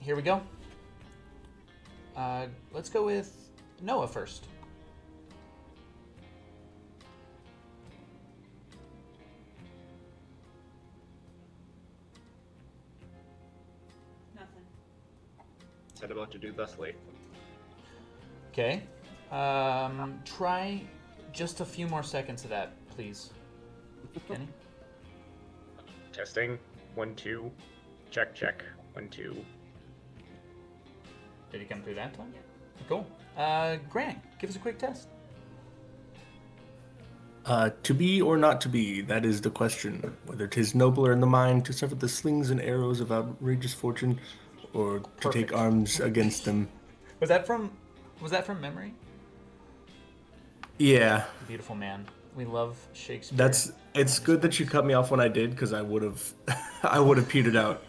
here we go. Let's go with Noah first. Nothing. Said about to do thusly. Okay. Try just a few more seconds of that, please. Kenny? Testing. 1, 2. Check, check. 1, 2. Did he come through that time? Yep. Cool. Grant, give us a quick test. To be or not to be, that is the question. Whether 'tis nobler in the mind to suffer the slings and arrows of outrageous fortune, or to Perfect. take arms against them. Was that from memory? Yeah, Beautiful man. We love Shakespeare. it's good that you cut me off when I did, because I would have petered out.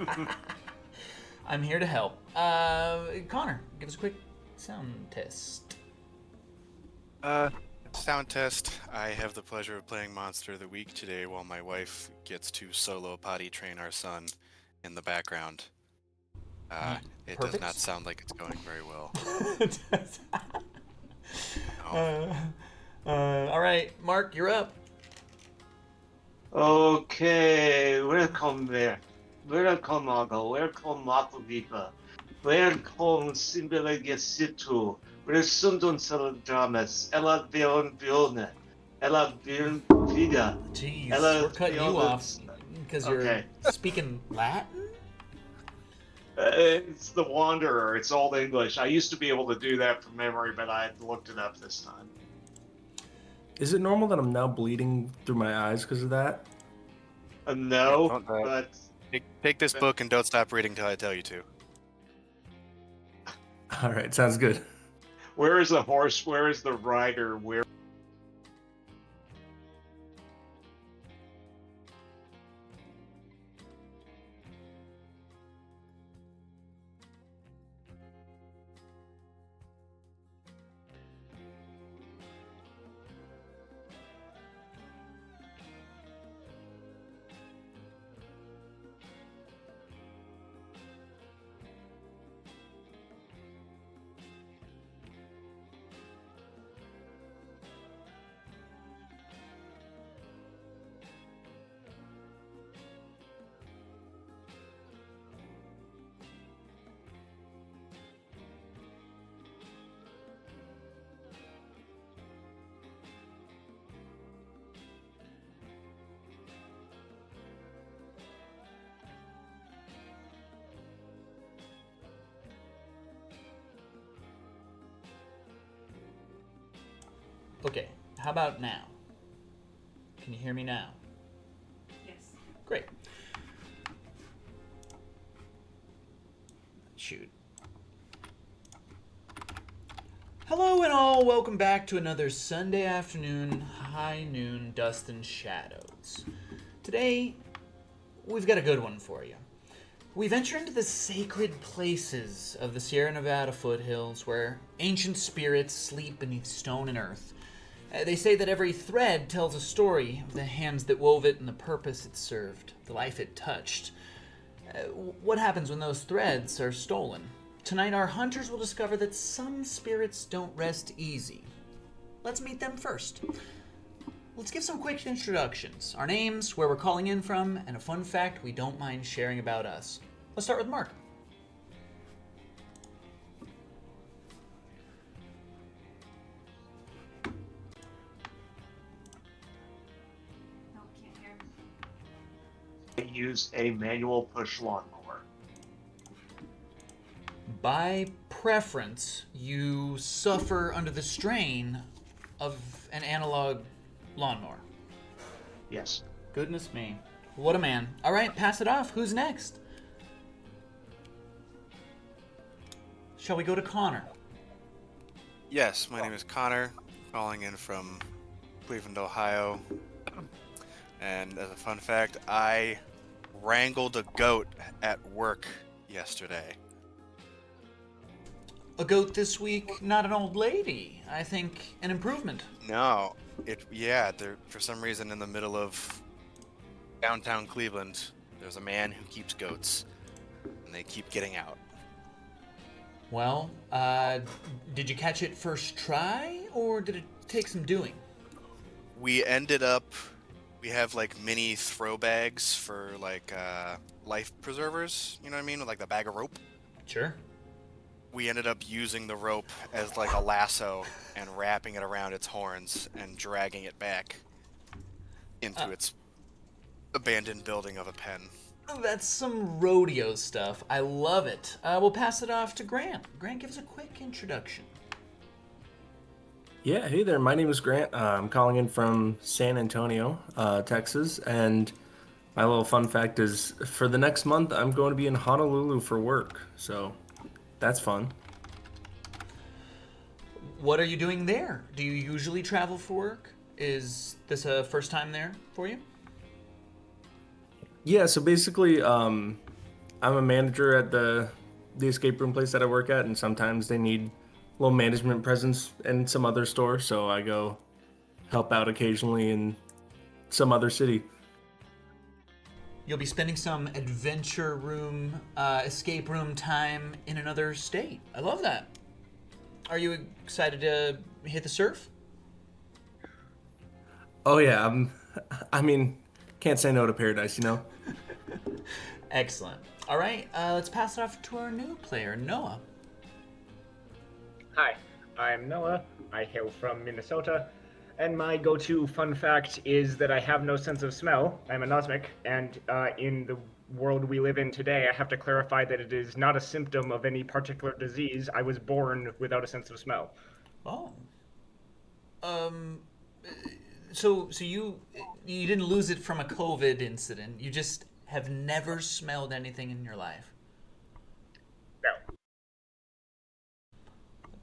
I'm here to help. Connor, give us a quick sound test. Sound test. I have the pleasure of playing Monster of the Week today while my wife gets to solo potty train our son in the background. It does Perfect. not sound like it's going very well. All right, Mark, you're up. Okay, welcome there. Welcome, Marco. Welcome, Marco Viva. Welcome, Simbelega Situ. Resundun Saladamas. Ella Vion Vione. Ella Vion Vida. Jeez, Ella we're cutting you off because you're Okay. speaking Latin? It's the Wanderer. It's Old English. I used to be able to do that from memory, but I looked it up this time. Is it normal that I'm now bleeding through my eyes because of that? No, Don't but Take this book and don't stop reading till I tell you to. All right, sounds good. where is the horse? Where is the rider? Where? Okay, how about now? Can you hear me now? Yes. Great. Shoot. Hello and all, welcome back to another Sunday afternoon, high noon, dust and shadows. Today, we've got a good one for you. We venture into the sacred places of the Sierra Nevada foothills where ancient spirits sleep beneath stone and earth. They say that every thread tells a story of the hands that wove it and the purpose it served, the life it touched. What happens when those threads are stolen? Tonight, our hunters will discover that some spirits don't rest easy. Let's meet them first. Let's give some quick introductions. Our names, where we're calling in from, and a fun fact we don't mind sharing about us. Let's start with Mark. No, can't hear. Use a manual push lawnmower. By preference, you suffer under the strain of an analog lawnmower. Yes. Goodness me. What a man. All right, pass it off. Who's next? Shall we go to Connor? Yes, my name is Connor, calling in from Cleveland, Ohio. And as a fun fact, I wrangled a goat at work yesterday. A goat this week, not an old lady. I think an improvement. No, they're for some reason in the middle of downtown Cleveland. There's a man who keeps goats, and they keep getting out. Well, did you catch it first try, or did it take some doing? We have like mini throw bags for like life preservers, you know what I mean? With like the bag of rope. Sure. We ended up using the rope as like a lasso and wrapping it around its horns and dragging it back into its abandoned building of a pen. That's some rodeo stuff. I love it. We'll pass it off to Grant. Grant, give us a quick introduction. Yeah, hey there. My name is Grant. I'm calling in from San Antonio, Texas, and my little fun fact is for the next month I'm going to be in Honolulu for work. So that's fun. What are you doing there? Do you usually travel for work? Is this a first time there for you? Yeah, so basically, I'm a manager at the escape room place that I work at, and sometimes they need a little management presence in some other store, so I go help out occasionally in some other city. You'll be spending some adventure room, escape room time in another state. I love that. Are you excited to hit the surf? Oh yeah, I mean, can't say no to paradise, you know? Excellent. All right, let's pass it off to our new player, Noah. Hi, I'm Noah. I hail from Minnesota, and my go-to fun fact is that I have no sense of smell. I'm anosmic, and in the world we live in today, I have to clarify that it is not a symptom of any particular disease. I was born without a sense of smell. Oh. Um. So you didn't lose it from a COVID incident. You just have never smelled anything in your life. No.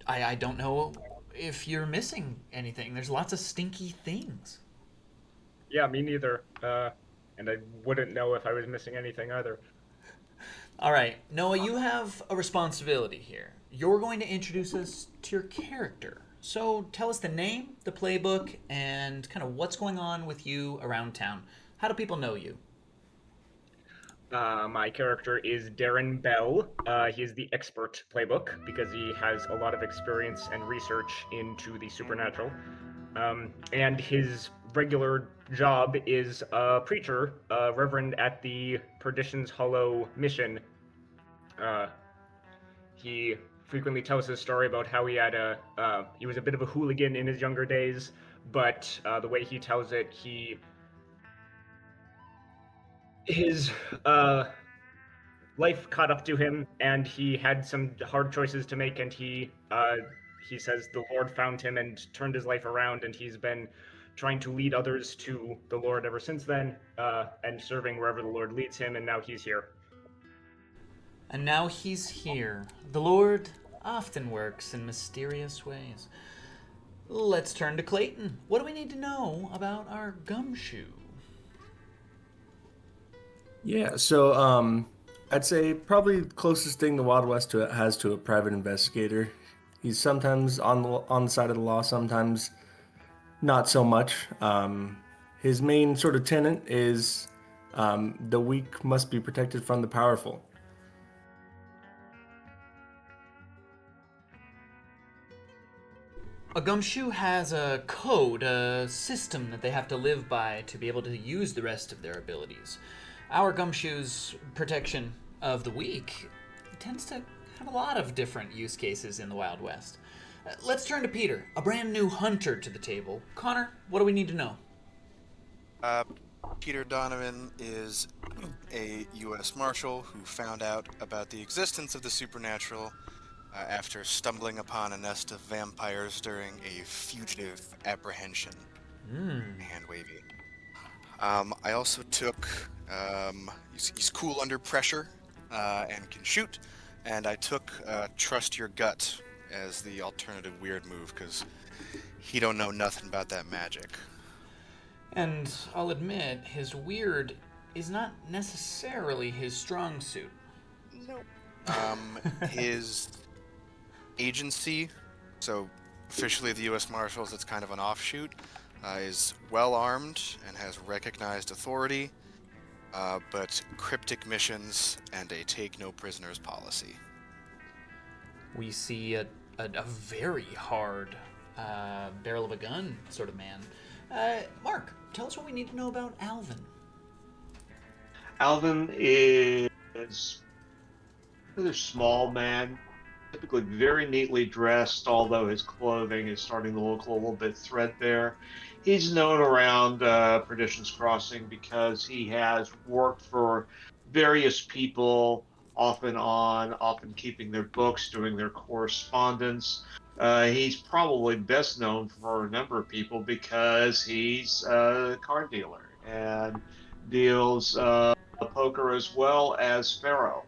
I don't know if you're missing anything. There's lots of stinky things. Yeah, me neither. And I wouldn't know if I was missing anything either. All right, Noah, you have a responsibility here. You're going to introduce us to your character. So tell us the name, the playbook, and kind of what's going on with you around town. How do people know you? My character is Darren Bell. He is the expert playbook because he has a lot of experience and research into the supernatural. And his regular job is a preacher, a reverend at the Perdition's Hollow mission. He frequently tells his story about how he was a bit of a hooligan in his younger days, but the way he tells it, his life caught up to him, and he had some hard choices to make, and he says the Lord found him and turned his life around, and he's been trying to lead others to the Lord ever since then, and serving wherever the Lord leads him, and now he's here. And now he's here. The Lord often works in mysterious ways. Let's turn to Clayton. What do we need to know about our gumshoe? Yeah, so I'd say probably the closest thing the Wild West has to a private investigator. He's sometimes on the side of the law, sometimes not so much. His main sort of tenet is the weak must be protected from the powerful. A gumshoe has a code, a system that they have to live by to be able to use the rest of their abilities. Our gumshoe's protection of the weak tends to have a lot of different use cases in the Wild West. Let's turn to Peter, a brand new hunter to the table. Connor, what do we need to know? Peter Donovan is a U.S. Marshal who found out about the existence of the supernatural after stumbling upon a nest of vampires during a fugitive apprehension. Hand wavy. I also took. He's cool under pressure and can shoot, and I took Trust Your Gut as the alternative weird move because he don't know nothing about that magic. And I'll admit, his weird is not necessarily his strong suit. Nope. His agency, so officially the U.S. Marshals, it's kind of an offshoot, is well armed and has recognized authority, but cryptic missions and a take no prisoners policy. We see a very hard barrel of a gun sort of man. Mark, tell us what we need to know about Alvin. Alvin is a rather small man, typically very neatly dressed, although his clothing is starting to look a little bit threadbare. He's known around Perdition's Crossing because he has worked for various people, often keeping their books, doing their correspondence. He's probably best known for a number of people because he's a card dealer and deals poker as well as faro.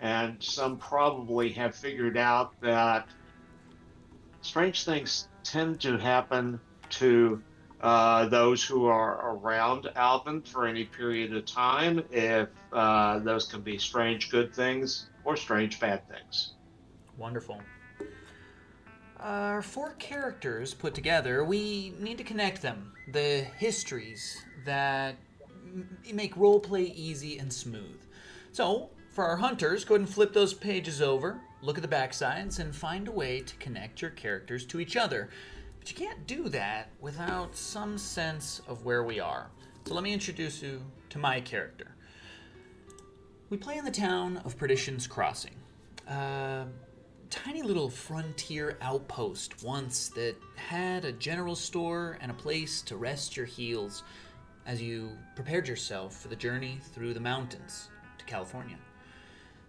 And some probably have figured out that strange things tend to happen to those who are around Alvin for any period of time, if those can be strange good things or strange bad things. Wonderful. Our four characters put together, we need to connect them. The histories that make roleplay easy and smooth. So, for our hunters, go ahead and flip those pages over, look at the backsides, and find a way to connect your characters to each other. But you can't do that without some sense of where we are. So let me introduce you to my character. We play in the town of Perdition's Crossing. Tiny little frontier outpost once that had a general store and a place to rest your heels as you prepared yourself for the journey through the mountains to California.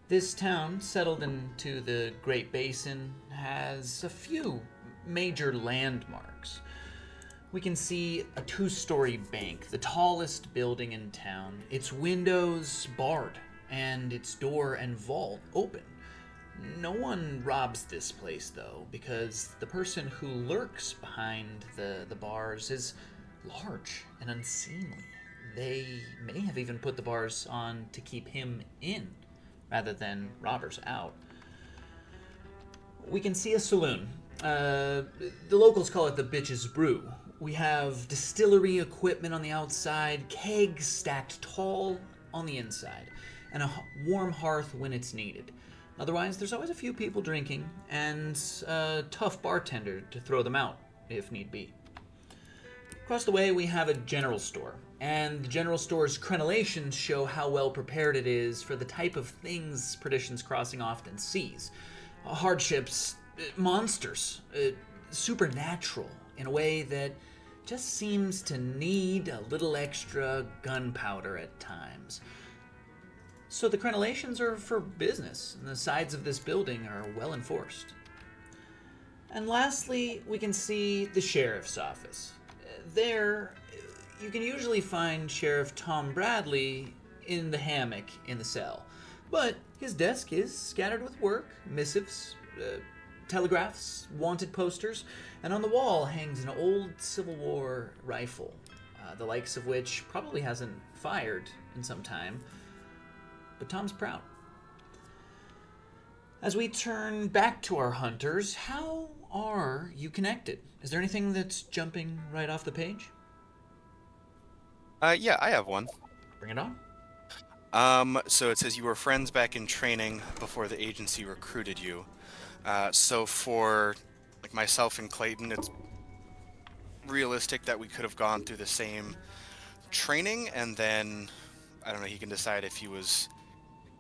This town, settled into the Great Basin, has a few major landmarks. We can see a 2-story bank, the tallest building in town, its windows barred and its door and vault open. No one robs this place, though, because the person who lurks behind the bars is large and unseemly. They may have even put the bars on to keep him in, rather than robbers out. We can see a saloon. The locals call it the Bitch's Brew. We have distillery equipment on the outside, kegs stacked tall on the inside, and a warm hearth when it's needed. Otherwise, there's always a few people drinking, and a tough bartender to throw them out, if need be. Across the way, we have a general store, and the general store's crenellations show how well prepared it is for the type of things Perdition's Crossing often sees. Hardships, monsters, supernatural, in a way that just seems to need a little extra gunpowder at times. So the crenellations are for business, and the sides of this building are well enforced. And lastly, we can see the sheriff's office. There, you can usually find Sheriff Tom Bradley in the hammock in the cell. But his desk is scattered with work, missives, telegraphs, wanted posters, and on the wall hangs an old Civil War rifle, the likes of which probably hasn't fired in some time. But Tom's proud. As we turn back to our hunters, how are you connected? Is there anything that's jumping right off the page? Yeah, I have one. Bring it on. So it says you were friends back in training before the agency recruited you. So for like myself and Clayton, it's realistic that we could have gone through the same training, and then I don't know, he can decide if he was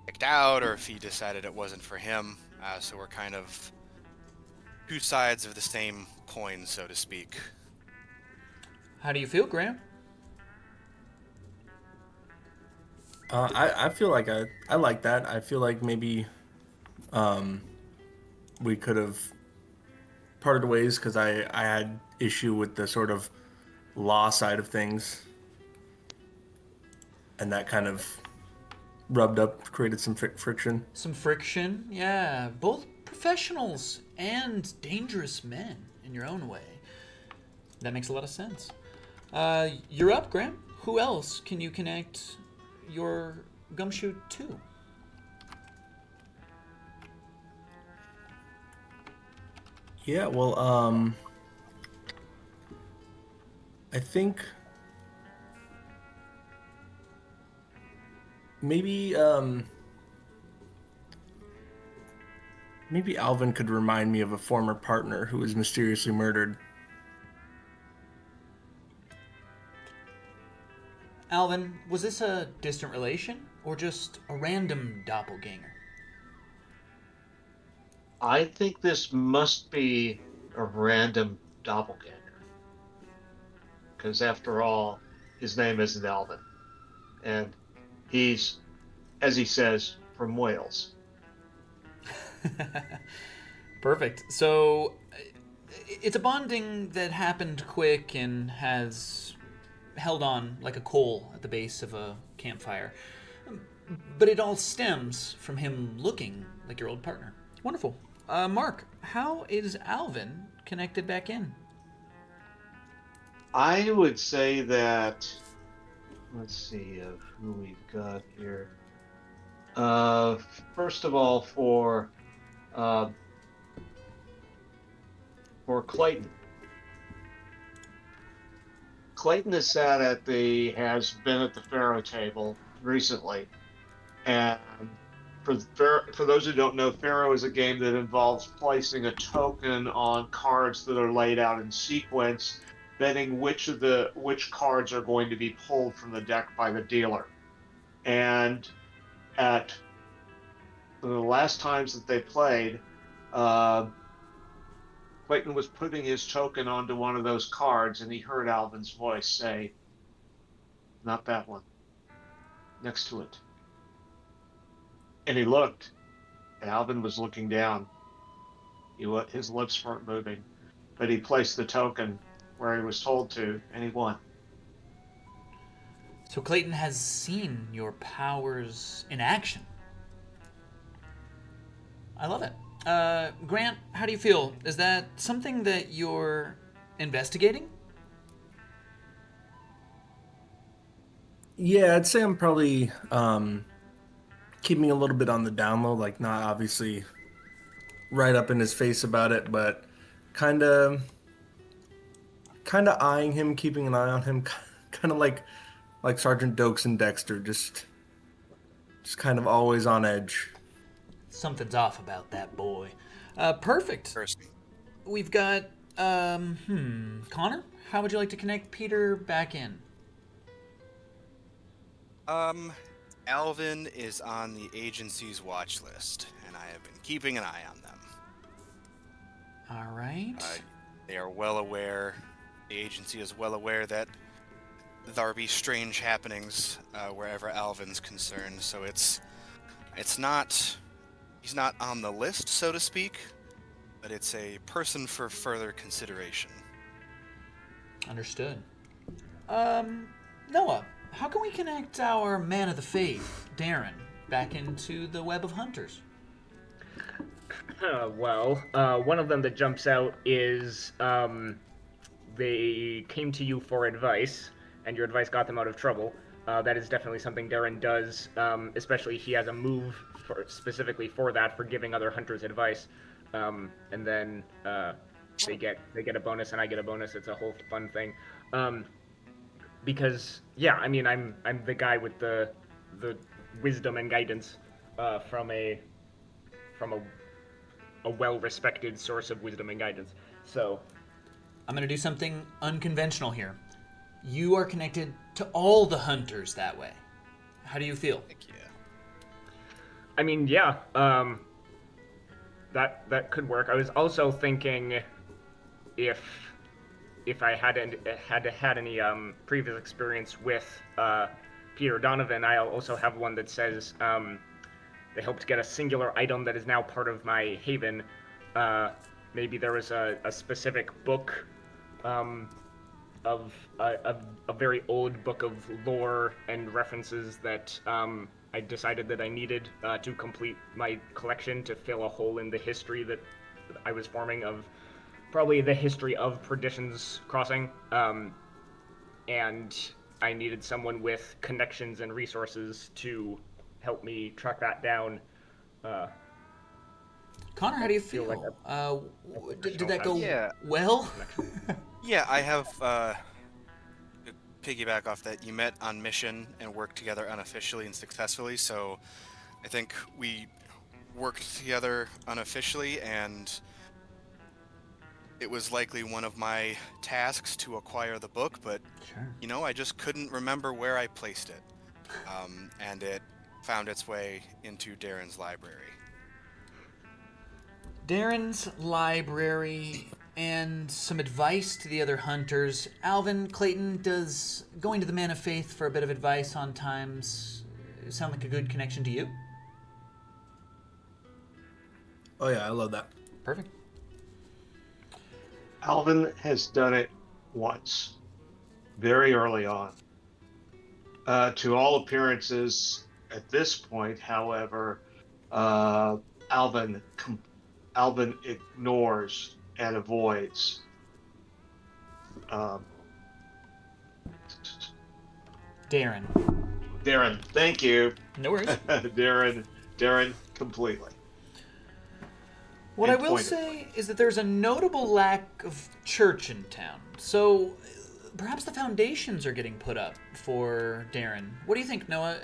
kicked out or if he decided it wasn't for him. So we're kind of two sides of the same coin, so to speak. How do you feel, Graham? I feel like I like that. I feel like maybe we could have parted ways because I had issue with the sort of law side of things, and that kind of rubbed up, created some friction. Some friction, yeah. Both professionals and dangerous men in your own way. That makes a lot of sense. You're up, Graham. Who else can you connect your gumshoe to? Yeah, well, I think maybe maybe Alvin could remind me of a former partner who was mysteriously murdered. Alvin, was this a distant relation or just a random doppelganger? I think this must be a random doppelganger, because after all, his name isn't Alvin, and he's, as he says, from Wales. Perfect. So, it's a bonding that happened quick and has held on like a coal at the base of a campfire. But it all stems from him looking like your old partner. Wonderful. Mark, how is Alvin connected back in? I would say that, let's see who we've got here. Uh, First of all, uh, for Clayton. Clayton has been at the Pharaoh table recently, and for those who don't know, Pharaoh is a game that involves placing a token on cards that are laid out in sequence, betting which cards are going to be pulled from the deck by the dealer. And at the last times that they played, uh, Clayton was putting his token onto one of those cards, and he heard Alvin's voice say, "Not that one, next to it." And he looked, and Alvin was looking down. His lips weren't moving, but he placed the token where he was told to, and he won. So Clayton has seen your powers in action. I love it. Grant, how do you feel? Is that something that you're investigating? Yeah, I'd say I'm probably keeping a little bit on the down low, like not obviously right up in his face about it, but kind of eyeing him, keeping an eye on him, kind of like Sergeant Dokes and Dexter, just kind of always on edge. Something's off about that boy. Perfect. First, We've got, Connor, how would you like to connect Peter back in? Alvin is on the agency's watch list, and I have been keeping an eye on them. All right. They are well aware, the agency is well aware that there be strange happenings wherever Alvin's concerned, so he's not on the list, so to speak, but it's a person for further consideration. Understood. Noah, how can we connect our man of the faith, Darren, back into the web of hunters? One of them that jumps out is they came to you for advice, and your advice got them out of trouble. That is definitely something Darren does, especially he has a move specifically for that, for giving other hunters advice. And then they get a bonus, and I get a bonus. It's a whole fun thing. Because yeah, I mean, I'm the guy with the wisdom and guidance from a well-respected source of wisdom and guidance. So I'm going to do something unconventional here. You are connected to all the hunters that way. How do you feel? Heck yeah. I mean, yeah, that could work. I was also thinking if I had any previous experience with Peter Donovan, I also have one that says they helped get a singular item that is now part of my haven. Maybe there was a specific book of a very old book of lore and references that I decided that I needed to complete my collection, to fill a hole in the history that I was forming of probably the history of Perdition's Crossing. And I needed someone with connections and resources to help me track that down. Connor, how do you feel feel? like Did that go Yeah. well? Yeah, I have to piggyback off that. You met on mission and worked together unofficially and successfully, so I think we worked together unofficially, and it was likely one of my tasks to acquire the book, but, Sure. I just couldn't remember where I placed it. And it found its way into Darren's library. Darren's library and some advice to the other hunters. Alvin, Clayton, does going to the Man of Faith for a bit of advice on times sound like a good connection to you? Oh yeah, I love that. Perfect. Alvin has done it once, very early on. To all appearances, at this point, however, Alvin ignores and avoids. Darren, thank you. No worries. Darren, completely. What I will Pointed. say is that there's a notable lack of church in town. So perhaps the foundations are getting put up for Darren. What do you think, Noah?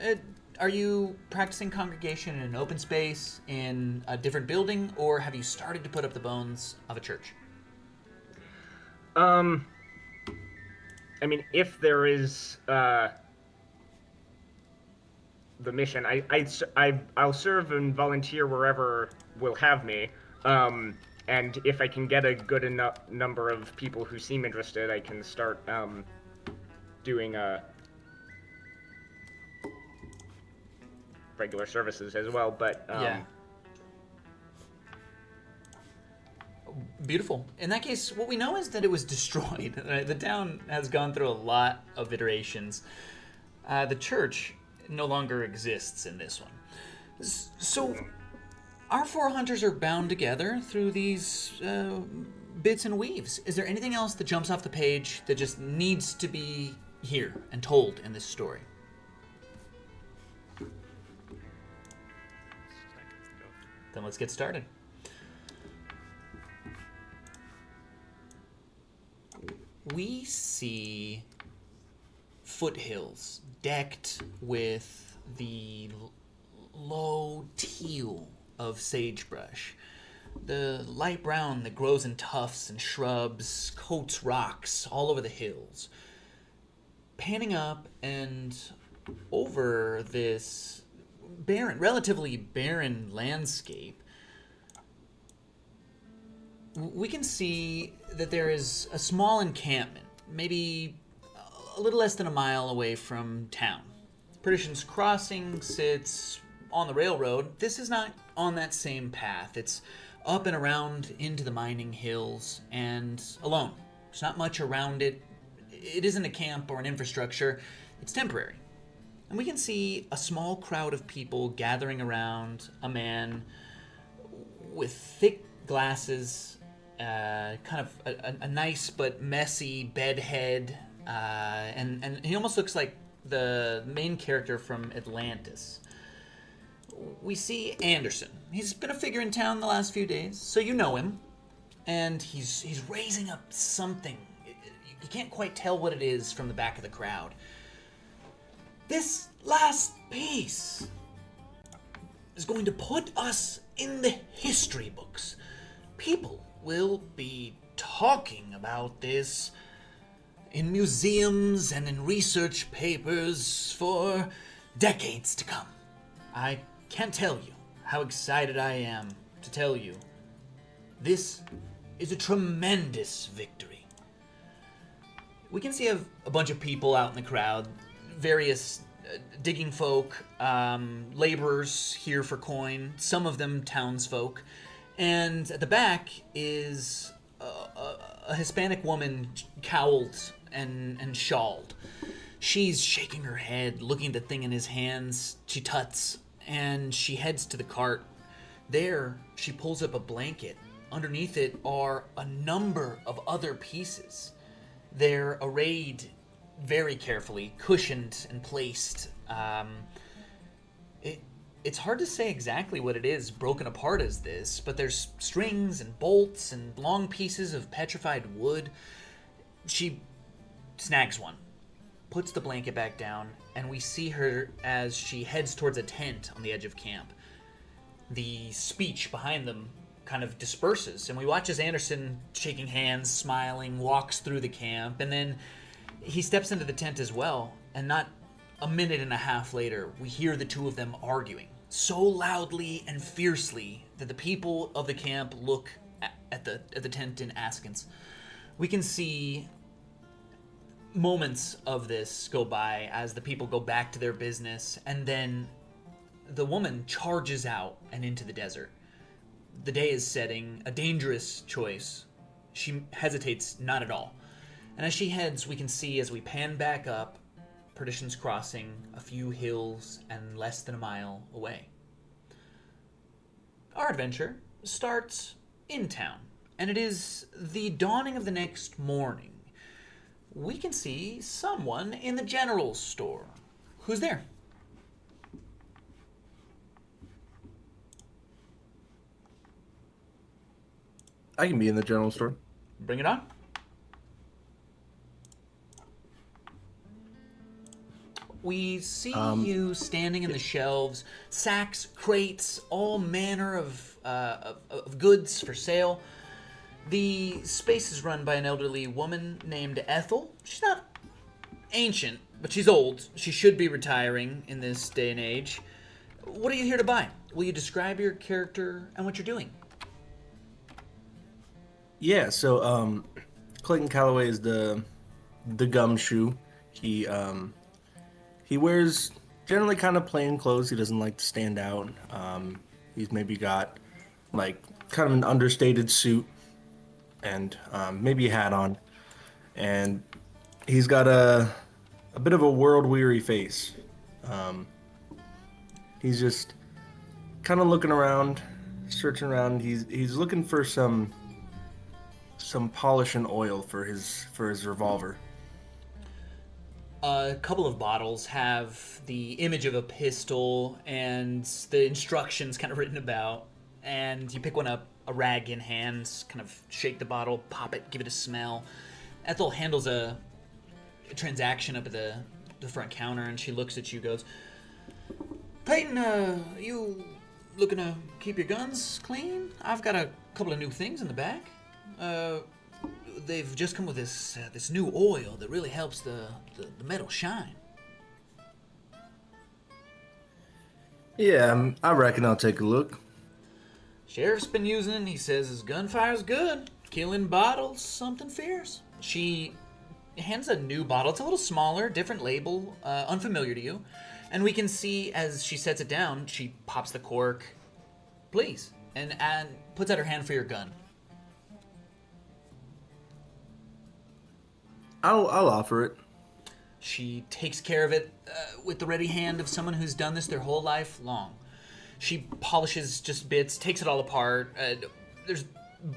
Are you practicing congregation in an open space, in a different building, or have you started to put up the bones of a church? I mean, if there is the mission, I'll serve and volunteer wherever will have me. And if I can get a good enough number of people who seem interested, I can start doing regular services as well. But Yeah. Beautiful. In that case, what we know is that it was destroyed. Right? The town has gone through a lot of iterations. The church no longer exists in this one. So, our four hunters are bound together through these bits and weaves. Is there anything else that jumps off the page that just needs to be here and told in this story? Then let's get started. We see foothills decked with the low teal of sagebrush. The light brown that grows in tufts and shrubs coats rocks all over the hills. Panning up and over this relatively barren landscape, we can see that there is a small encampment, maybe a little less than a mile away from town. Perdition's Crossing sits on the railroad. This is not on that same path. It's up and around into the mining hills and alone. There's not much around it. It isn't a camp or an infrastructure. It's temporary. And we can see a small crowd of people gathering around a man with thick glasses, kind of a nice but messy bedhead, and he almost looks like the main character from Atlantis. We see Anderson. He's been a figure in town the last few days, so you know him. And he's raising up something. You can't quite tell what it is from the back of the crowd. This last piece is going to put us in the history books. People will be talking about this in museums and in research papers for decades to come. I can't tell you how excited I am to tell you this is a tremendous victory. We can see a bunch of people out in the crowd, various digging folk, laborers here for coin, some of them townsfolk, and at the back is a Hispanic woman cowled and shawled. She's shaking her head, looking at the thing in his hands. She tuts, and she heads to the cart. There, she pulls up a blanket. Underneath it are a number of other pieces. They're arrayed very carefully, cushioned and placed. It's hard to say exactly what it is broken apart as this, but there's strings and bolts and long pieces of petrified wood. She snags one, puts the blanket back down, and we see her as she heads towards a tent on the edge of camp. the speech behind them kind of disperses, and we watch as Anderson, shaking hands, smiling, walks through the camp, and then he steps into the tent as well, and not a minute and a half later, we hear the two of them arguing so loudly and fiercely that the people of the camp look at the tent in askance. We can see moments of this go by as the people go back to their business, and then the woman charges out and into the desert. The day is setting, a dangerous choice. She hesitates not at all. And as she heads, we can see as we pan back up, Perdition's Crossing, a few hills and less than a mile away. Our adventure starts in town, and it is the dawning of the next morning. We can see someone in the general store. Who's there? I can be in the general store. Bring it on. We see you standing in the shelves, sacks, crates, all manner of goods for sale. The space is run by an elderly woman named Ethel. She's not ancient, but she's old. She should be retiring in this day and age. What are you here to buy? Will you describe your character and what you're doing? Yeah, so Clayton Callaway is the gumshoe. He wears generally kind of plain clothes. He doesn't like to stand out. He's maybe got like kind of an understated suit and maybe a hat on, and he's got a bit of a world-weary face. He's just kind of looking around, searching around. He's looking for some polish and oil for his revolver. A couple of bottles have the image of a pistol and the instructions kind of written about, and you pick one up, a rag in hand, kind of shake the bottle, pop it, give it a smell. Ethel handles a transaction up at the front counter, and she looks at you, goes, Clayton, you looking to keep your guns clean? I've got a couple of new things in the back. They've just come with this new oil that really helps the metal shine. Yeah, I reckon I'll take a look. Sheriff's been using it, he says his gunfire's good. Killing bottles, something fierce. She hands a new bottle. It's a little smaller, different label, unfamiliar to you. And we can see as she sets it down, she pops the cork. Please. And puts out her hand for your gun. I'll offer it. She takes care of it with the ready hand of someone who's done this their whole life long. She polishes just bits, takes it all apart. There's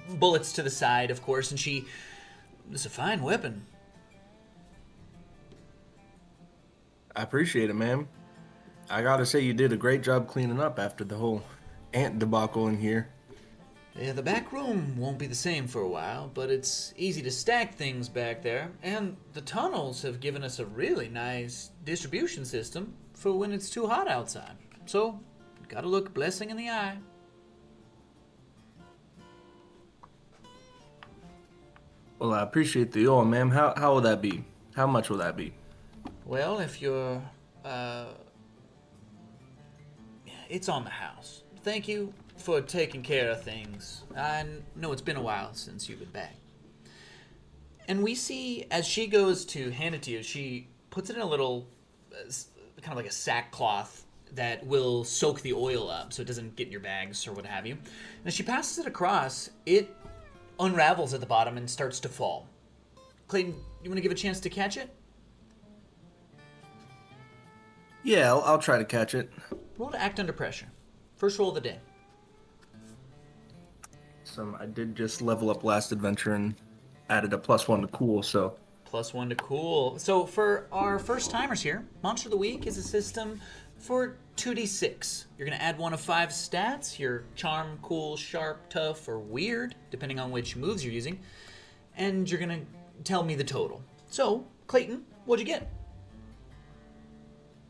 bullets to the side, of course, and it's a fine weapon. I appreciate it, ma'am. I gotta say you did a great job cleaning up after the whole ant debacle in here. Yeah, the back room won't be the same for a while, but it's easy to stack things back there, and the tunnels have given us a really nice distribution system for when it's too hot outside. So, gotta look a blessing in the eye. Well, I appreciate the oil, ma'am. How will that be? How much will that be? Well, if you're, it's on the house. Thank you for taking care of things. I know it's been a while since you've been back. And we see, as she goes to hand it to you, she puts it in a little, kind of like a sackcloth that will soak the oil up so it doesn't get in your bags or what have you. And as she passes it across, it unravels at the bottom and starts to fall. Clayton, you want to give a chance to catch it? Yeah, I'll try to catch it. Roll to act under pressure. First roll of the day. I did just level up last adventure and added a +1 to cool, so. +1 to cool. So for our first timers here, Monster of the Week is a system for 2d6. You're going to add one of 5 stats, your charm, cool, sharp, tough, or weird, depending on which moves you're using. And you're going to tell me the total. So, Clayton, what'd you get?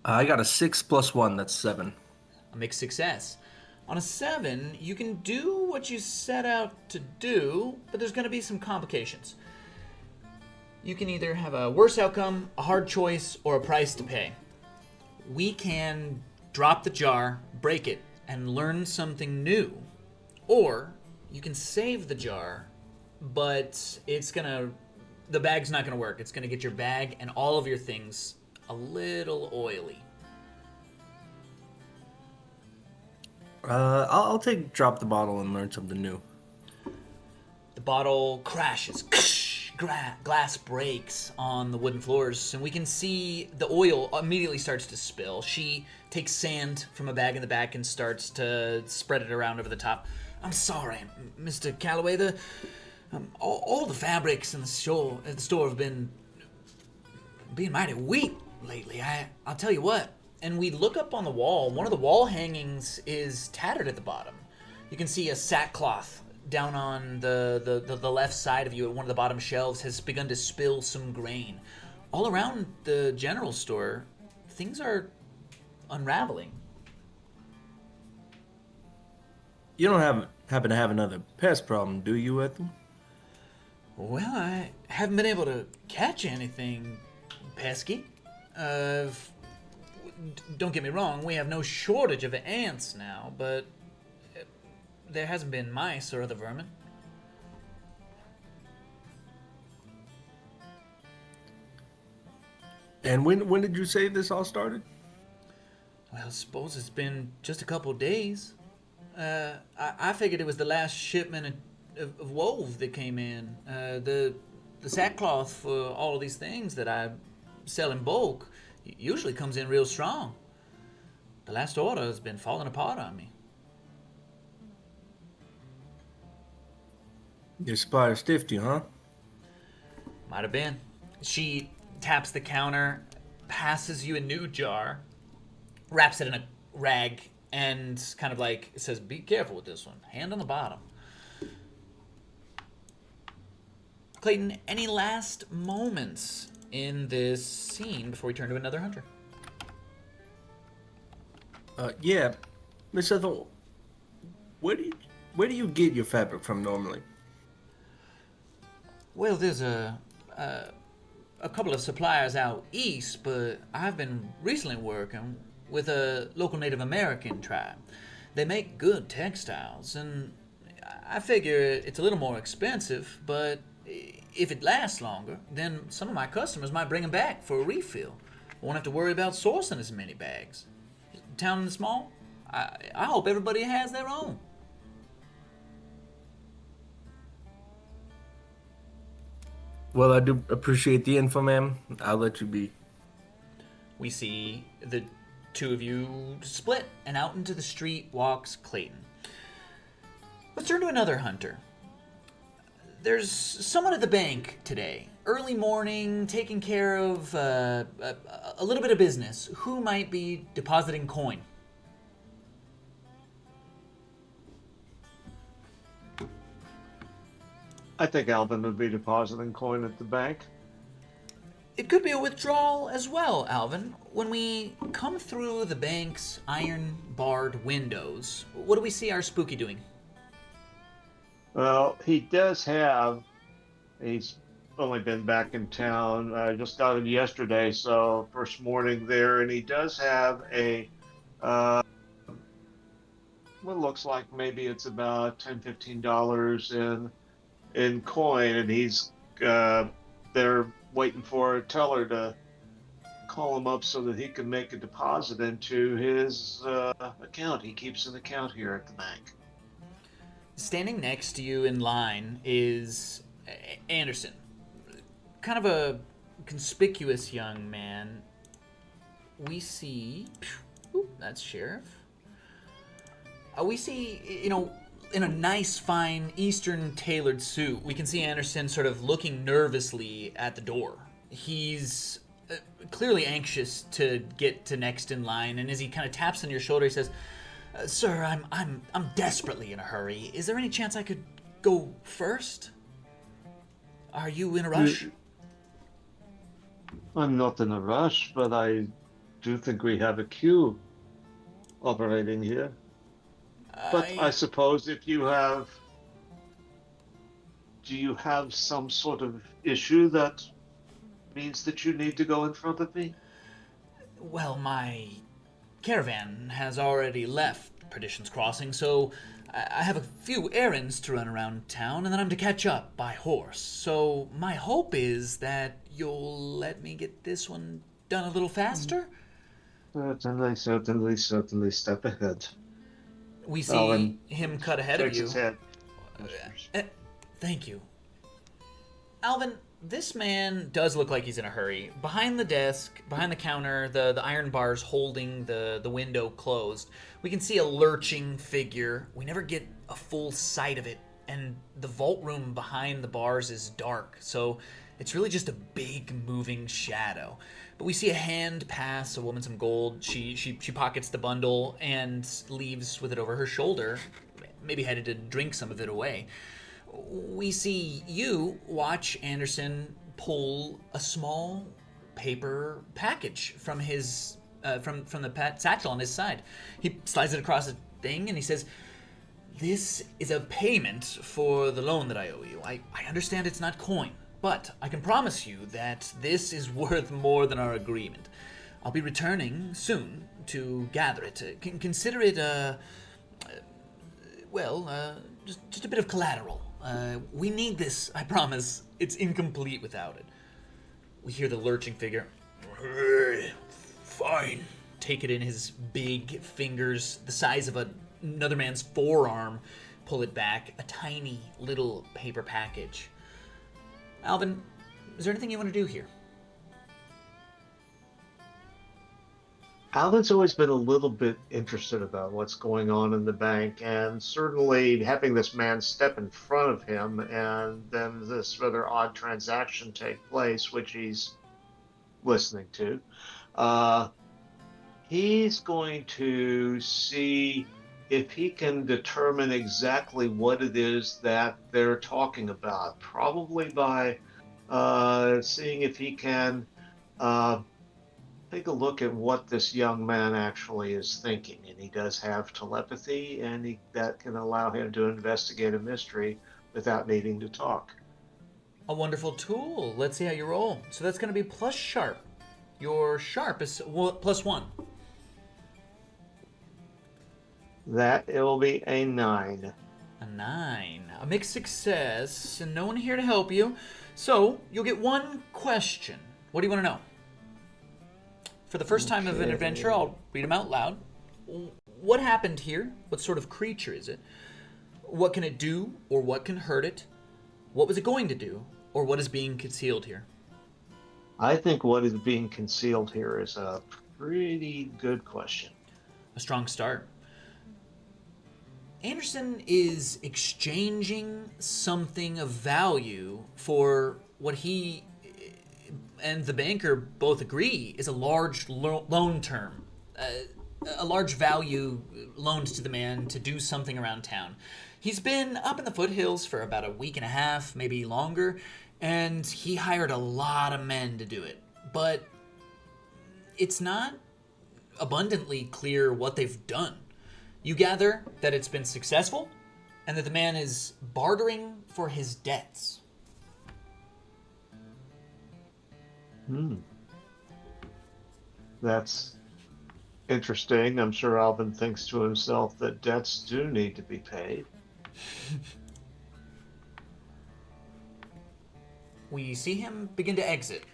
I got a 6 + 1, that's 7. A mixed success. On a 7, you can do what you set out to do, but there's going to be some complications. You can either have a worse outcome, a hard choice, or a price to pay. We can drop the jar, break it, and learn something new. Or you can save the jar, but the bag's not gonna work. It's gonna get your bag and all of your things a little oily. I'll take drop the bottle and learn something new. The bottle crashes. Glass breaks on the wooden floors, and we can see the oil immediately starts to spill. She takes sand from a bag in the back and starts to spread it around over the top. I'm sorry, Mr. Gallaway. All the fabrics in the store have been being mighty weak lately. I'll tell you what. And we look up on the wall. One of the wall hangings is tattered at the bottom. You can see a sackcloth down on the left side of you at one of the bottom shelves has begun to spill some grain. All around the general store, things are unraveling. You don't happen to have another pest problem, do you, Ethel? Well, I haven't been able to catch anything pesky. Don't get me wrong, we have no shortage of ants now, but there hasn't been mice or other vermin. And when did you say this all started? Well, I suppose it's been just a couple of days. I figured it was the last shipment of wove that came in. The sackcloth for all of these things that I sell in bulk usually comes in real strong. The last order has been falling apart on me. Your supplier stiffed you, huh? Might have been. She taps the counter, passes you a new jar, wraps it in a rag, and kind of like says, "Be careful with this one. Hand on the bottom." Clayton, any last moments in this scene before we turn to another hunter? Yeah. Miss Ethel, where do you get your fabric from normally? Well, there's a couple of suppliers out east, but I've been recently working with a local Native American tribe. They make good textiles, and I figure it's a little more expensive, but if it lasts longer, then some of my customers might bring them back for a refill. I won't have to worry about sourcing as many bags. Town and small, I hope everybody has their own. Well, I do appreciate the info, ma'am. I'll let you be. We see the two of you split, and out into the street walks Clayton. Let's turn to another hunter. There's someone at the bank today. Early morning, taking care of a little bit of business. Who might be depositing coin? I think Alvin would be depositing coin at the bank. It could be a withdrawal as well, Alvin. When we come through the bank's iron-barred windows, what do we see our spooky doing? Well, he's only been back in town. I just got him yesterday, so first morning there, and he does have what looks like maybe it's about $10-15 in coin, and he's there waiting for a teller to call him up so that he can make a deposit into his account. He keeps an account here at the bank. Standing next to you in line is Anderson. Kind of a conspicuous young man. We see... Ooh, that's Sheriff. We see, in a nice, fine, Eastern tailored suit, we can see Anderson sort of looking nervously at the door. He's clearly anxious to get to next in line, and as he kind of taps on your shoulder, he says, "Sir, I'm desperately in a hurry. Is there any chance I could go first? Are you in a rush?" I'm not in a rush, but I do think we have a queue operating here. But I suppose if you have, do you have some sort of issue that means that you need to go in front of me? Well, my caravan has already left Perdition's Crossing, so I have a few errands to run around town, and then I'm to catch up by horse. So my hope is that you'll let me get this one done a little faster. Certainly, certainly, certainly. Step ahead. We Alvin see him cut ahead of shakes you. his head. Thank you. Alvin, this man does look like he's in a hurry. Behind the desk, behind the counter, the iron bars holding the window closed, we can see a lurching figure. We never get a full sight of it, and the vault room behind the bars is dark, so it's really just a big moving shadow. But we see a hand pass a woman some gold. She pockets the bundle and leaves with it over her shoulder, maybe headed to drink some of it away. We see you watch Anderson pull a small paper package from his from the satchel on his side. He slides it across the thing and he says, "This is a payment for the loan that I owe you. I understand it's not coin, but I can promise you that this is worth more than our agreement. I'll be returning soon to gather it. Consider it just a bit of collateral. We need this, I promise. It's incomplete without it." We hear the lurching figure. Fine. Take it in his big fingers, the size of another man's forearm, pull it back, a tiny little paper package. Alvin, is there anything you want to do here? Alan's always been a little bit interested about what's going on in the bank, and certainly having this man step in front of him and then this rather odd transaction take place, which he's listening to, he's going to see if he can determine exactly what it is that they're talking about, probably by seeing if he can take a look at what this young man actually is thinking. And he does have telepathy, and that can allow him to investigate a mystery without needing to talk. A wonderful tool. Let's see how you roll. So that's going to be plus sharp. Your sharp is +1. That it will be a 9. A 9. A mixed success, and no one here to help you. So you'll get one question. What do you want to know? For the first time of an adventure, I'll read them out loud. What happened here? What sort of creature is it? What can it do, or what can hurt it? What was it going to do, or what is being concealed here? I think what is being concealed here is a pretty good question. A strong start. Anderson is exchanging something of value for what he and the banker both agree is a large loan term. A large value loaned to the man to do something around town. He's been up in the foothills for about a week and a half, maybe longer, and he hired a lot of men to do it. But it's not abundantly clear what they've done. You gather that it's been successful, and that the man is bartering for his debts. That's interesting. I'm sure Alvin thinks to himself that debts do need to be paid. We see him begin to exit.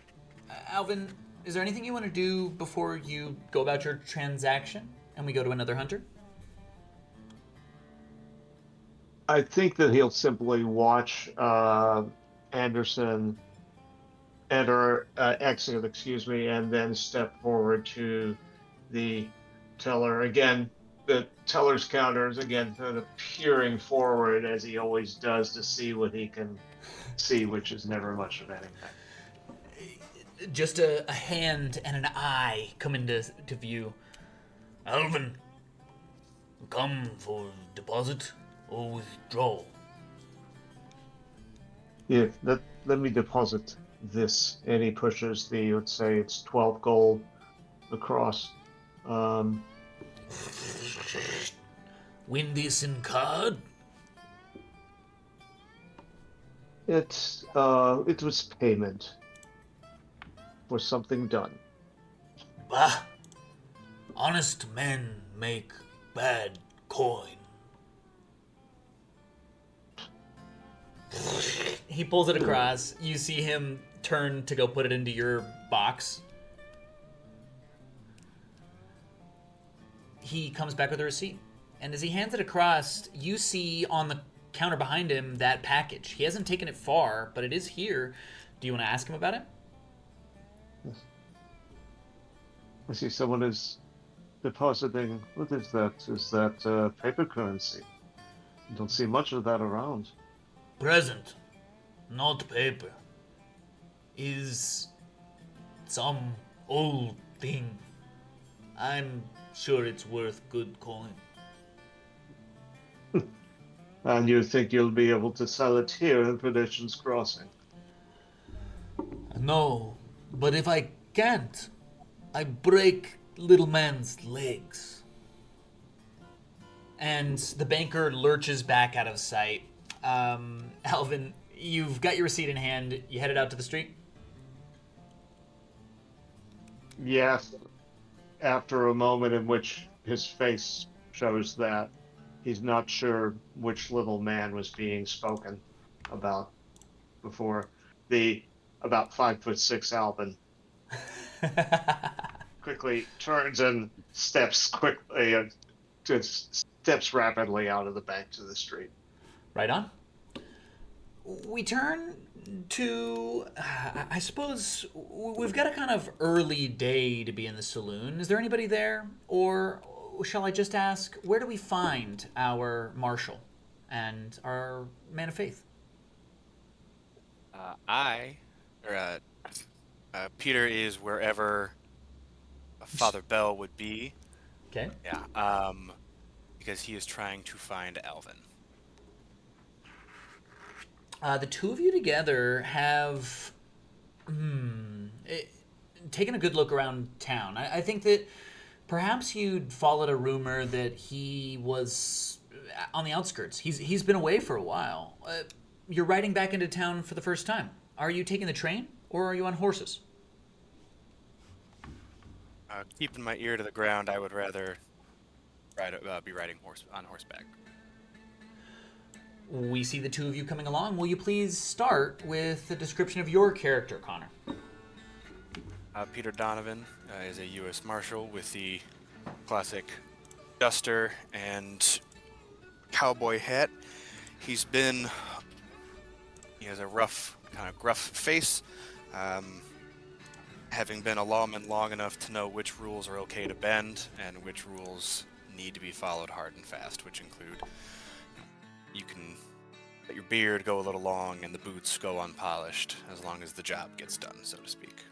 Alvin, is there anything you want to do before you go about your transaction and we go to another hunter? I think that he'll simply watch Anderson exit, and then step forward to the teller. Again, the teller's counter is again kind of peering forward as he always does to see what he can see, which is never much of anything. Just a hand and an eye come into view. Alvin, come for deposit or withdrawal? Yeah, let me deposit this. And he pushes let's say it's 12 gold across. win this in card? It was payment for something done. Bah! Honest men make bad coin. He pulls it across. You see him turn to go put it into your box. He comes back with a receipt. And as he hands it across, you see on the counter behind him that package. He hasn't taken it far, but it is here. Do you want to ask him about it? Yes. I see someone is depositing. What is that? Is that paper currency? I don't see much of that around. Present, not paper, is some old thing. I'm sure it's worth good coin. And you think you'll be able to sell it here in Perdition's Crossing? No, but if I can't, I break little man's legs. And the banker lurches back out of sight. Alvin, you've got your receipt in hand. You headed out to the street? Yes. After a moment in which his face shows that he's not sure which little man was being spoken about before. The about 5'6" Alvin quickly turns and steps rapidly out of the bank to the street. Right on. We turn to, I suppose, we've got a kind of early day to be in the saloon. Is there anybody there? Or shall I just ask, where do we find our marshal and our man of faith? Peter is wherever Father Bell would be. Okay. Yeah, because he is trying to find Alvin. The two of you together have taken a good look around town. I think that perhaps you'd followed a rumor that he was on the outskirts. He's been away for a while. You're riding back into town for the first time. Are you taking the train or are you on horses? Keeping my ear to the ground, I would rather be riding on horseback. We see the two of you coming along. Will you please start with a description of your character, Connor? Peter Donovan is a U.S. Marshal with the classic duster and cowboy hat. He has a rough, kind of gruff face, having been a lawman long enough to know which rules are okay to bend and which rules need to be followed hard and fast, which include you can let your beard go a little long and the boots go unpolished as long as the job gets done, so to speak.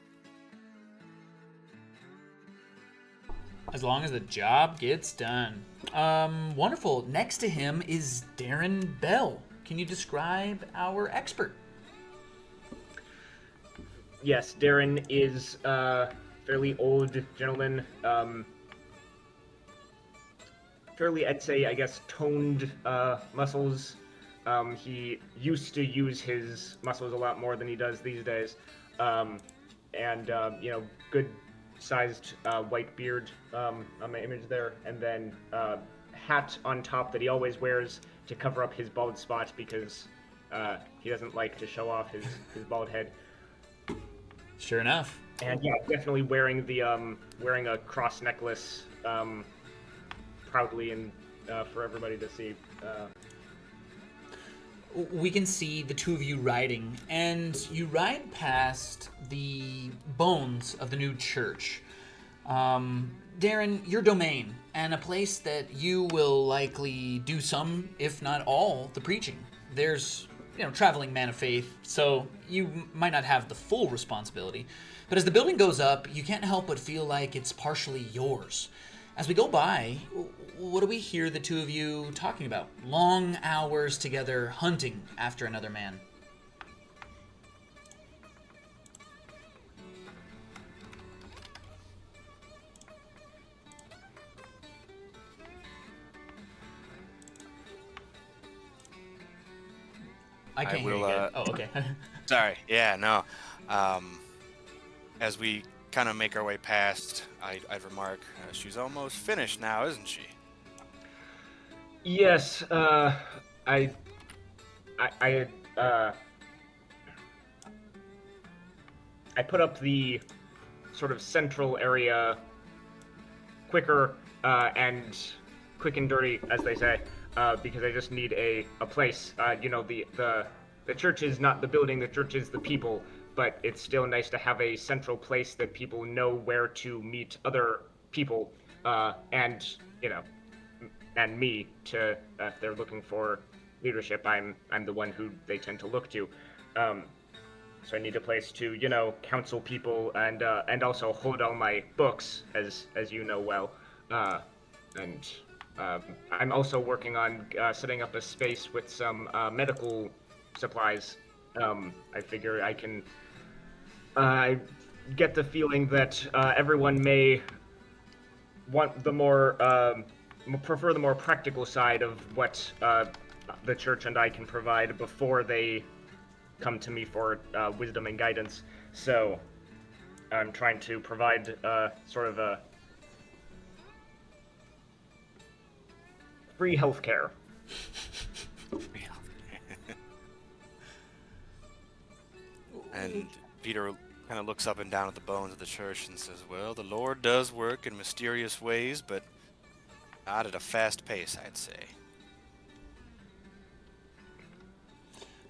As long as the job gets done. Wonderful. Next to him is Darren Bell. Can you describe our expert? Yes, Darren is a fairly old gentleman, fairly, I'd say, I guess, toned muscles. He used to use his muscles a lot more than he does these days. Good-sized white beard on my image there, and then hat on top that he always wears to cover up his bald spot because he doesn't like to show off his bald head. Sure enough. And yeah, definitely wearing a cross necklace proudly and for everybody to see. We can see the two of you riding, and you ride past the bones of the new church. Darren, your domain, and a place that you will likely do some, if not all, the preaching. There's, traveling man of faith, so you might not have the full responsibility. But as the building goes up, you can't help but feel like it's partially yours. As we go by, what do we hear the two of you talking about? Long hours together hunting after another man. I can't hear will, you good. Oh, okay. Sorry. Yeah, no. As we kind of make our way past, I'd remark, she's almost finished now, isn't she? Yes, I, I, uh, I put up the sort of central area quicker and quick and dirty, as they say, because I just need a place. The church is not the building, the church is the people, but it's still nice to have a central place that people know where to meet other people, and and me to if they're looking for leadership, I'm the one who they tend to look to. So I need a place to, counsel people and also hold all my books, as you know well. And I'm also working on setting up a space with some medical supplies. I figure I can. I get the feeling that everyone may want the more prefer the more practical side of what the church and I can provide before they come to me for wisdom and guidance. So I'm trying to provide sort of a free healthcare. And Peter kind of looks up and down at the bones of the church and says, well, the Lord does work in mysterious ways, but not at a fast pace, I'd say.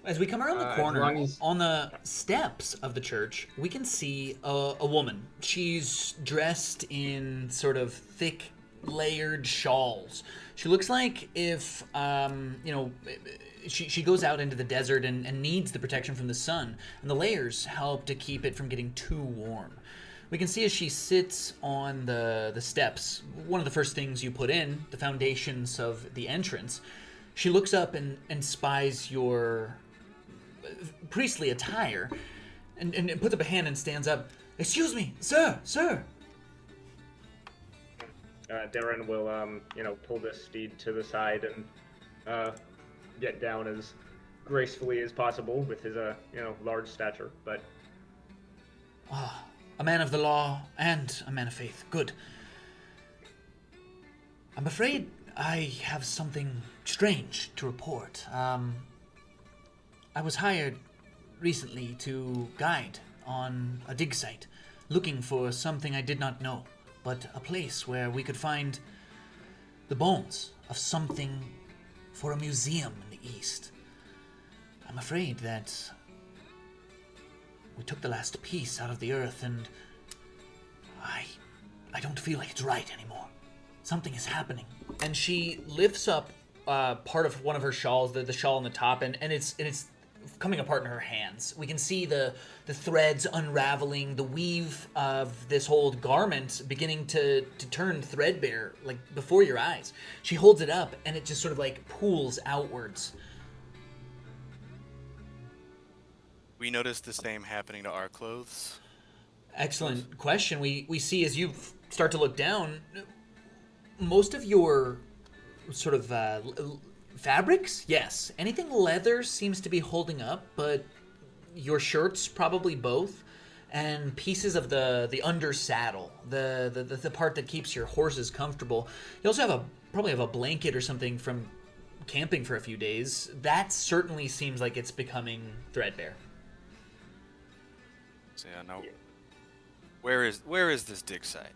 As we come around the corner, long as- on the steps of the church, we can see a woman. She's dressed in sort of thick, layered shawls. She looks like if, she goes out into the desert and needs the protection from the sun, and the layers help to keep it from getting too warm. We can see as she sits on the steps, one of the first things you put in, the foundations of the entrance, she looks up and spies your priestly attire and puts up a hand and stands up. Excuse me, sir. Darren will, pull this steed to the side and get down as gracefully as possible with his, large stature. But A man of the law and a man of faith. Good. I'm afraid I have something strange to report. I was hired recently to guide on a dig site, looking for something I did not know, but a place where we could find the bones of something for a museum in the east. I'm afraid that we took the last piece out of the earth, and I don't feel like it's right anymore. Something is happening. And she lifts up part of one of her shawls, the shawl on the top, and it's coming apart in her hands. We can see the threads unraveling, the weave of this old garment beginning to turn threadbare, like before your eyes. She holds it up, and it just sort of like pools outwards. We noticed the same happening to our clothes. Excellent question. We see as you start to look down, most of your sort of fabrics, yes. Anything leather seems to be holding up, but your shirts probably both, and pieces of the under saddle, the part that keeps your horses comfortable. You also probably have a blanket or something from camping for a few days. That certainly seems like it's becoming threadbare. So yeah, no. Where is this dig site?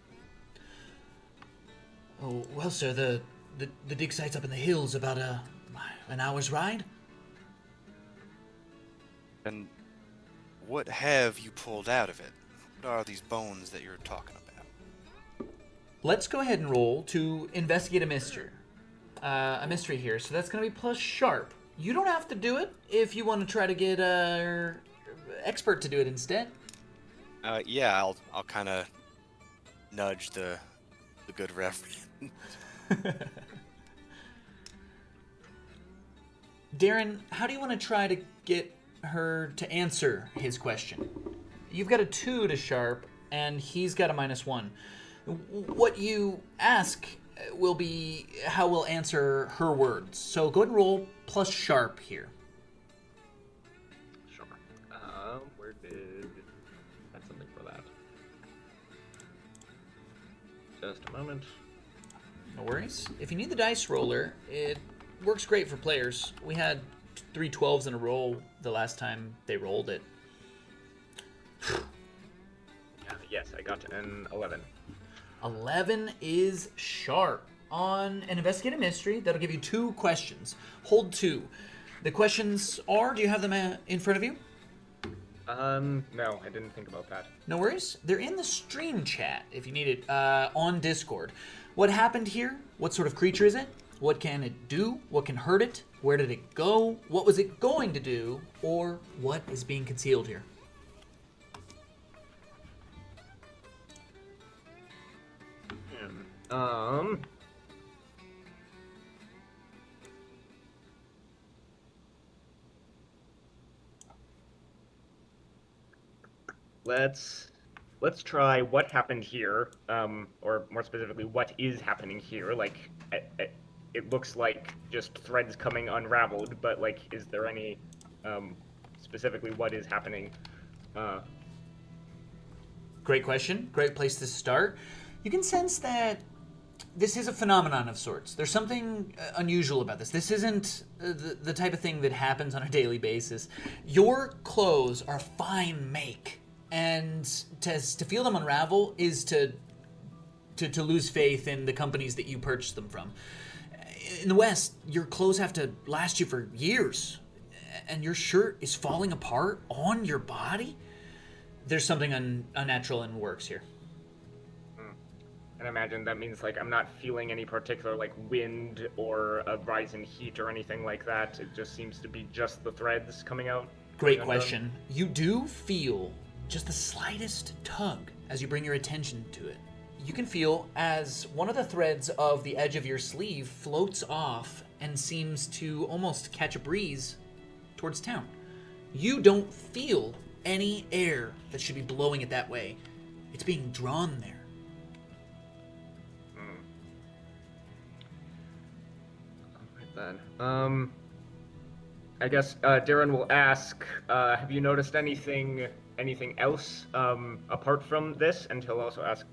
Oh, well, sir, the dig site's up in the hills, about an hour's ride. And what have you pulled out of it? What are these bones that you're talking about? Let's go ahead and roll to investigate a mystery here. So that's going to be plus sharp. You don't have to do it if you want to try to get our expert to do it instead. Yeah, I'll kind of nudge the good referee. Darren, how do you want to try to get her to answer his question? You've got a 2 to sharp, and he's got a -1. What you ask will be how we'll answer her words. So go ahead and roll plus sharp here. Just a moment. No worries. If you need the dice roller, it works great for players. We had 3 12s in a row the last time they rolled it. Yes, I got an 11. 11 is sharp. On an investigate a mystery, that'll give you 2 questions. Hold 2. The questions are, do you have them in front of you? No, I didn't think about that. No worries. They're in the stream chat if you need it on Discord. What happened here? What sort of creature is it? What can it do? What can hurt it? Where did it go? What was it going to do? Or what is being concealed here? Let's try what happened here, or more specifically, what is happening here. Like, it looks like just threads coming unraveled, but like, is there any, specifically, what is happening? Great question. Great place to start. You can sense that this is a phenomenon of sorts. There's something unusual about this. This isn't the type of thing that happens on a daily basis. Your clothes are fine make, and to feel them unravel is to lose faith in the companies that you purchased them from. In the West, your clothes have to last you for years, and your shirt is falling apart on your body. There's something unnatural in works here. And I imagine that means like I'm not feeling any particular like wind or a rise in heat or anything like that. It just seems to be just the threads coming out. Great question. You do feel just the slightest tug as you bring your attention to it. You can feel as one of the threads of the edge of your sleeve floats off and seems to almost catch a breeze towards town. You don't feel any air that should be blowing it that way. It's being drawn there. Then, I guess Darren will ask, have you noticed anything else apart from this? And he'll also ask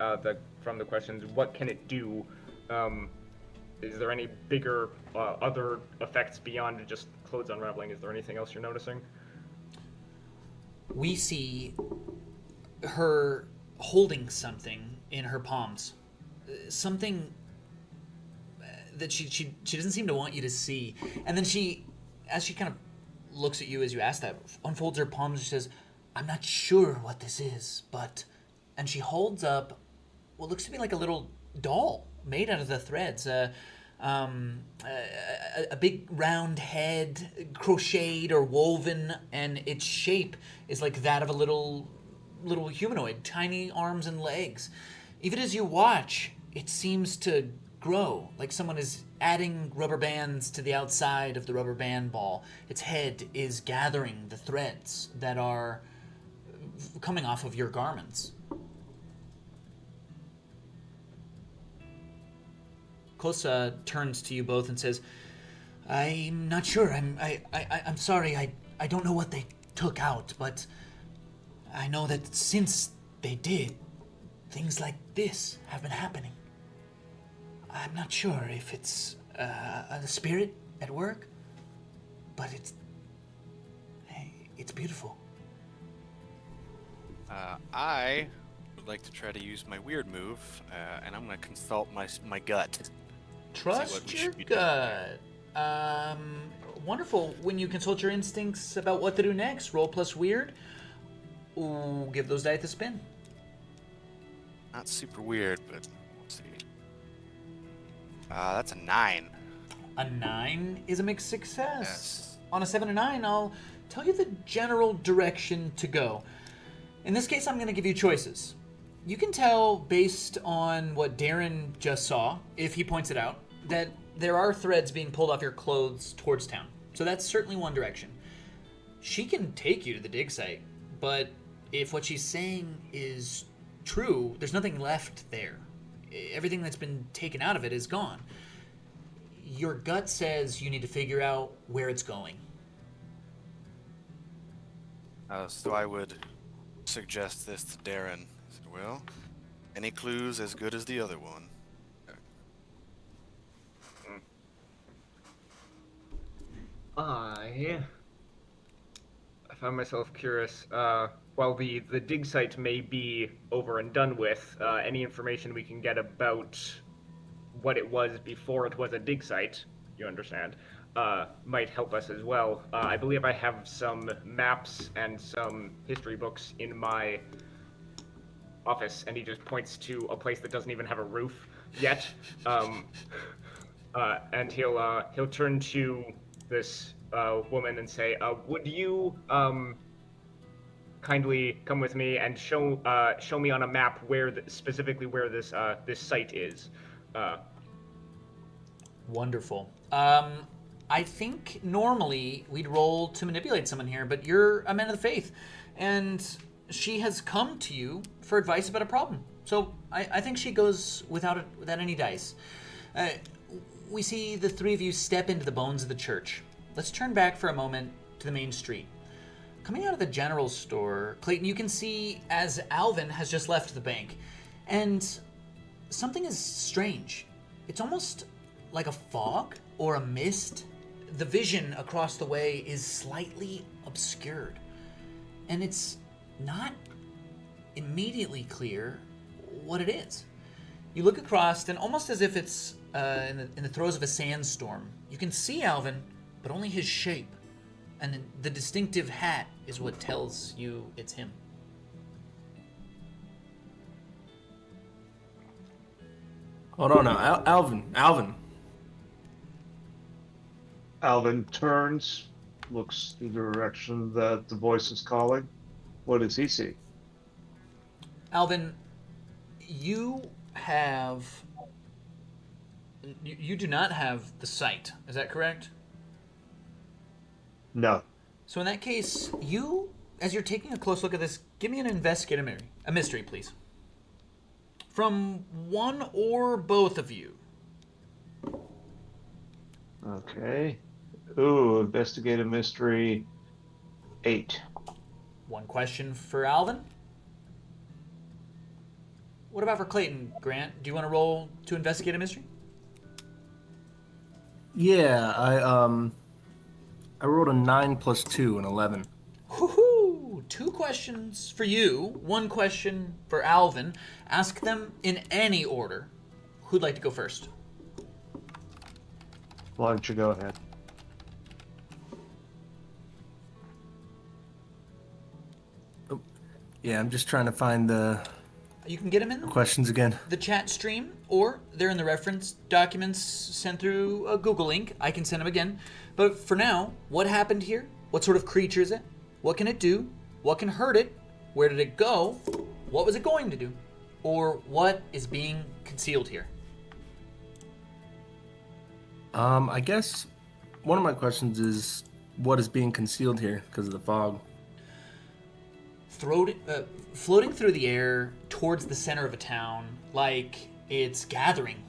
from the questions, what can it do? Is there any bigger other effects beyond just clothes unraveling? Is there anything else you're noticing? We see her holding something in her palms. Something that she doesn't seem to want you to see. And then as she kind of looks at you as you ask that, unfolds her palms and she says, I'm not sure what this is, but... And she holds up what looks to be like a little doll made out of the threads. A big round head, crocheted or woven, and its shape is like that of a little humanoid, tiny arms and legs. Even as you watch, it seems to grow, like someone is adding rubber bands to the outside of the rubber band ball. Its head is gathering the threads that are coming off of your garments. Kosa turns to you both and says, I'm not sure. I'm sorry. I don't know what they took out, but I know that since they did, things like this have been happening. I'm not sure if it's a spirit at work, but it's beautiful. I would like to try to use my weird move, and I'm going to consult my gut. Trust your gut. Wonderful. When you consult your instincts about what to do next, roll plus weird. Ooh, give those dice a spin. Not super weird, but let's see. That's a 9. A 9 is a mixed success. Yes. On a 7 or 9, I'll tell you the general direction to go. In this case, I'm going to give you choices. You can tell, based on what Darren just saw, if he points it out, that there are threads being pulled off your clothes towards town. So that's certainly one direction. She can take you to the dig site, but if what she's saying is true, there's nothing left there. Everything that's been taken out of it is gone. Your gut says you need to figure out where it's going. So I would suggest this to Darren, if you will. Any clues as good as the other one. I found myself curious. While the dig site may be over and done with, any information we can get about what it was before it was a dig site, you understand, might help us as well. I believe I have some maps and some history books in my office, and he just points to a place that doesn't even have a roof yet. And he'll turn to this woman and say, "Would you kindly come with me and show me on a map where specifically where this site is?" Wonderful. I think normally we'd roll to manipulate someone here, but you're a man of the faith, and she has come to you for advice about a problem. So I think she goes without any dice. We see the three of you step into the bones of the church. Let's turn back for a moment to the main street. Coming out of the general store, Clayton, you can see as Alvin has just left the bank, and something is strange. It's almost like a fog or a mist. The vision across the way is slightly obscured, and it's not immediately clear what it is. You look across, and almost as if it's in the throes of a sandstorm, you can see Alvin, but only his shape, and the distinctive hat is what tells you it's him. Hold on now, Alvin. Alvin turns, looks the direction that the voice is calling. What does he see? Alvin, you do not have the sight. Is that correct? No. So in that case, as you're taking a close look at this, give me an a mystery, please. From one or both of you. Okay. Ooh, investigate a mystery 8. One question for Alvin. What about for Clayton, Grant? Do you want to roll to investigate a mystery? Yeah, I rolled a 9 plus 2, an 11. Woohoo! 2 questions for you, 1 question for Alvin. Ask them in any order. Who'd like to go first? Why don't you go ahead? Yeah, I'm just trying to find the You can get them in questions again. the chat stream, or they're in the reference documents sent through a Google link. I can send them again. But for now, what happened here? What sort of creature is it? What can it do? What can hurt it? Where did it go? What was it going to do? Or what is being concealed here? I guess one of my questions is what is being concealed here because of the fog? Floating through the air towards the center of a town, like it's gathering,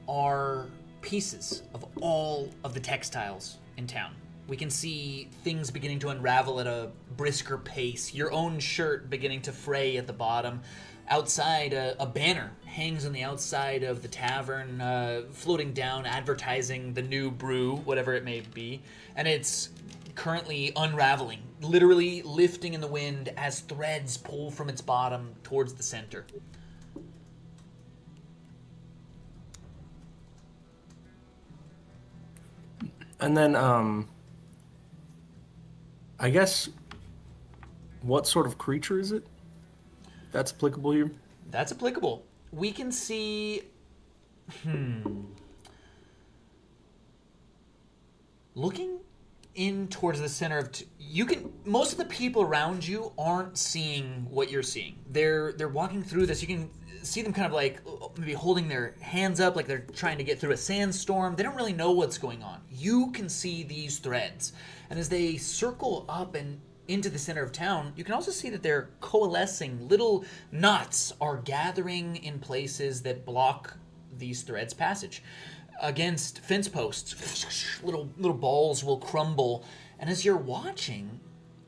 are pieces of all of the textiles in town. We can see things beginning to unravel at a brisker pace, your own shirt beginning to fray at the bottom. Outside, a banner hangs on the outside of the tavern, floating down, advertising the new brew, whatever it may be, and it's currently unraveling, literally lifting in the wind as threads pull from its bottom towards the center. And then, I guess, what sort of creature is it? That's applicable here? That's applicable. We can see... Looking in towards the center of... most of the people around you aren't seeing what you're seeing. They're walking through this. You can see them kind of like maybe holding their hands up like they're trying to get through a sandstorm. They don't really know what's going on. You can see these threads. And as they circle up and into the center of town, you can also see that they're coalescing. Little knots are gathering in places that block these threads' passage. Against fence posts, little balls will crumble. And as you're watching,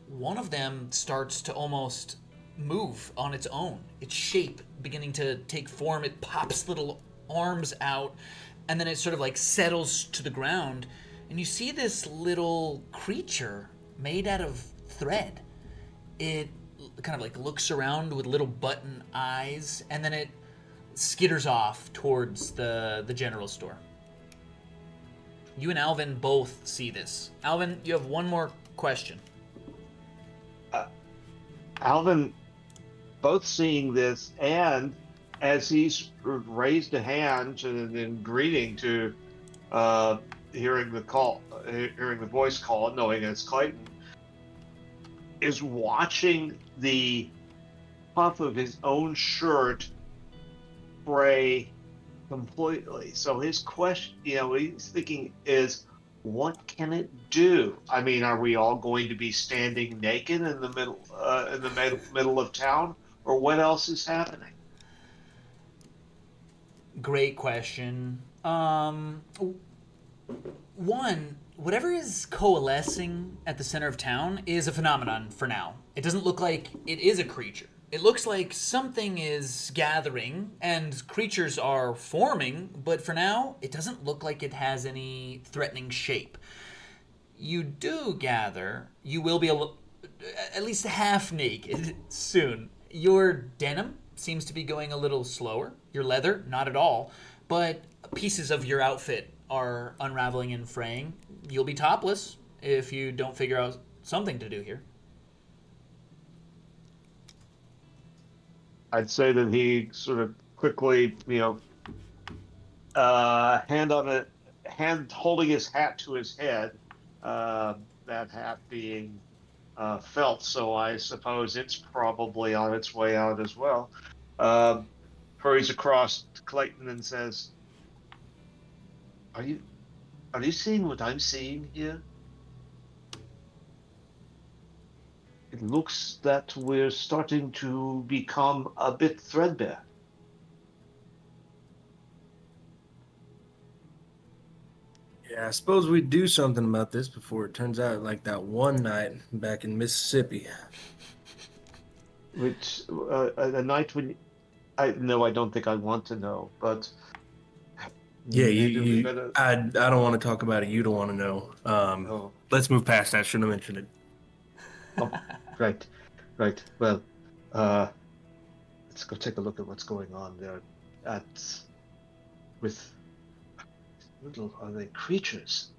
one of them starts to almost move on its own. Its shape beginning to take form. It pops little arms out, and then it sort of like settles to the ground. And you see this little creature made out of thread. It kind of like looks around with little button eyes, and then it skitters off towards the general store. You and Alvin both see this. Alvin, you have one more question. Alvin, both seeing this, and as he's raised a hand in greeting to hearing the voice call, knowing it's Clayton, is watching the puff of his own shirt fray completely. So his question, he's thinking is, what can it do? I mean, are we all going to be standing naked in the middle of town, or what else is happening? Great question. One, whatever is coalescing at the center of town is a phenomenon for now. It doesn't look like it is a creature. It looks like something is gathering and creatures are forming, but for now, it doesn't look like it has any threatening shape. You do gather you will be at least half naked soon. Your denim seems to be going a little slower. Your leather, not at all. But pieces of your outfit are unraveling and fraying. You'll be topless if you don't figure out something to do here. I'd say that he sort of quickly, hand holding his hat to his head, that hat being felt, so I suppose it's probably on its way out as well. Hurries across to Clayton and says, Are you seeing what I'm seeing here? It looks that we're starting to become a bit threadbare. Yeah, I suppose we'd do something about this before it turns out like that one night back in Mississippi. Which, a night when... I don't think I want to know, but... Yeah, maybe better... I don't want to talk about it. You don't want to know. Let's move past that. I shouldn't have mentioned it. Oh, right. Well, let's go take a look at what's going on there. Are they creatures?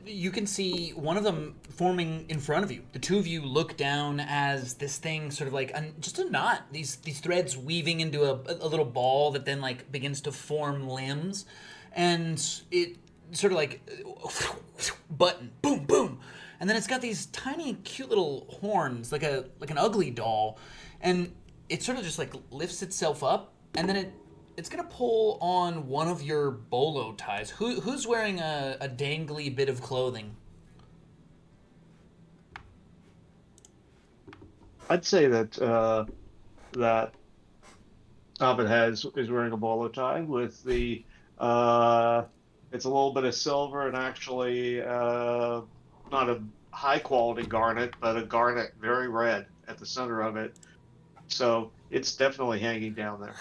You can see one of them forming in front of you. The two of you look down as this thing sort of like just a knot. These threads weaving into a little ball that then like begins to form limbs, and it sort of like button, boom, boom, and then it's got these tiny, cute little horns, like an ugly doll, and it sort of just like lifts itself up, and then it's gonna pull on one of your bolo ties. Who's wearing a dangly bit of clothing? I'd say that that Abed is wearing a bolo tie with the it's a little bit of silver and actually not a high quality garnet, but a garnet very red at the center of it. So it's definitely hanging down there.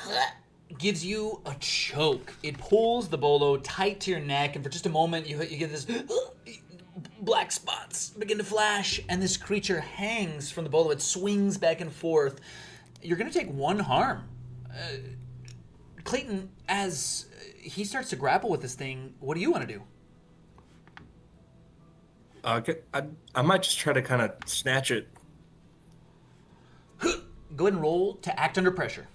Gives you a choke. It pulls the bolo tight to your neck, and for just a moment you get this black spots begin to flash, and this creature hangs from the bolo. It swings back and forth. You're going to take one harm. Clayton, as he starts to grapple with this thing, what do you want to do? I might just try to kind of snatch it. Go ahead and roll to act under pressure.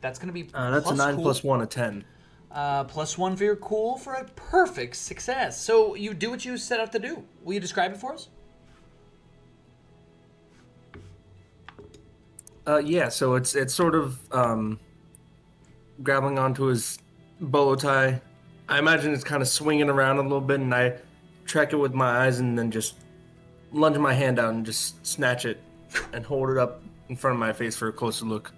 That's going to be that's a 9 cool. plus 1, a 10. +1 for your cool for a perfect success. So you do what you set out to do. Will you describe it for us? Yeah, so it's sort of grabbing onto his bolo tie. I imagine it's kind of swinging around a little bit, and I track it with my eyes and then just lunge my hand out and just snatch it and hold it up in front of my face for a closer look.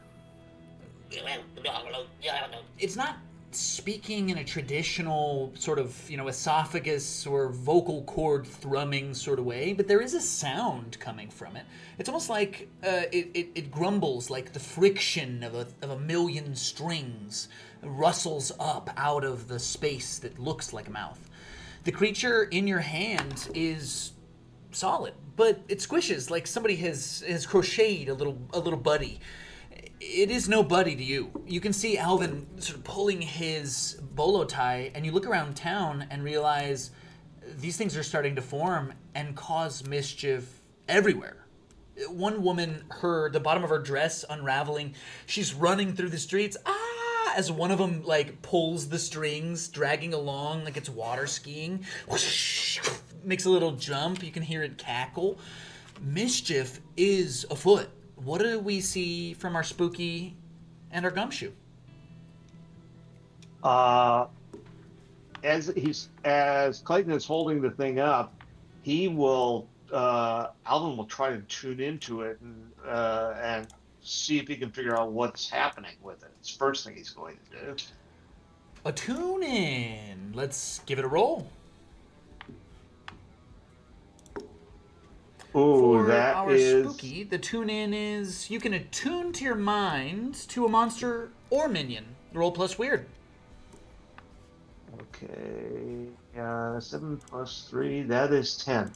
It's not speaking in a traditional sort of, esophagus or vocal cord thrumming sort of way, but there is a sound coming from it. It's almost like it grumbles, like the friction of a million strings rustles up out of the space that looks like a mouth. The creature in your hand is solid, but it squishes like somebody has crocheted a little buddy. It is no buddy to you. You can see Alvin sort of pulling his bolo tie, and you look around town and realize these things are starting to form and cause mischief everywhere. One woman, the bottom of her dress unraveling, she's running through the streets, as one of them like pulls the strings, dragging along like it's water skiing. Whoosh, makes a little jump. You can hear it cackle. Mischief is afoot. What do we see from our Spooky and our Gumshoe? As Clayton is holding the thing up, Alvin will try to tune into it and see if he can figure out what's happening with it. It's the first thing he's going to do. A tune in. Let's give it a roll. Ooh, For our Spooky, the tune in is you can attune to your mind to a monster or minion. Roll plus weird. Okay. 7 plus 3, that is 10.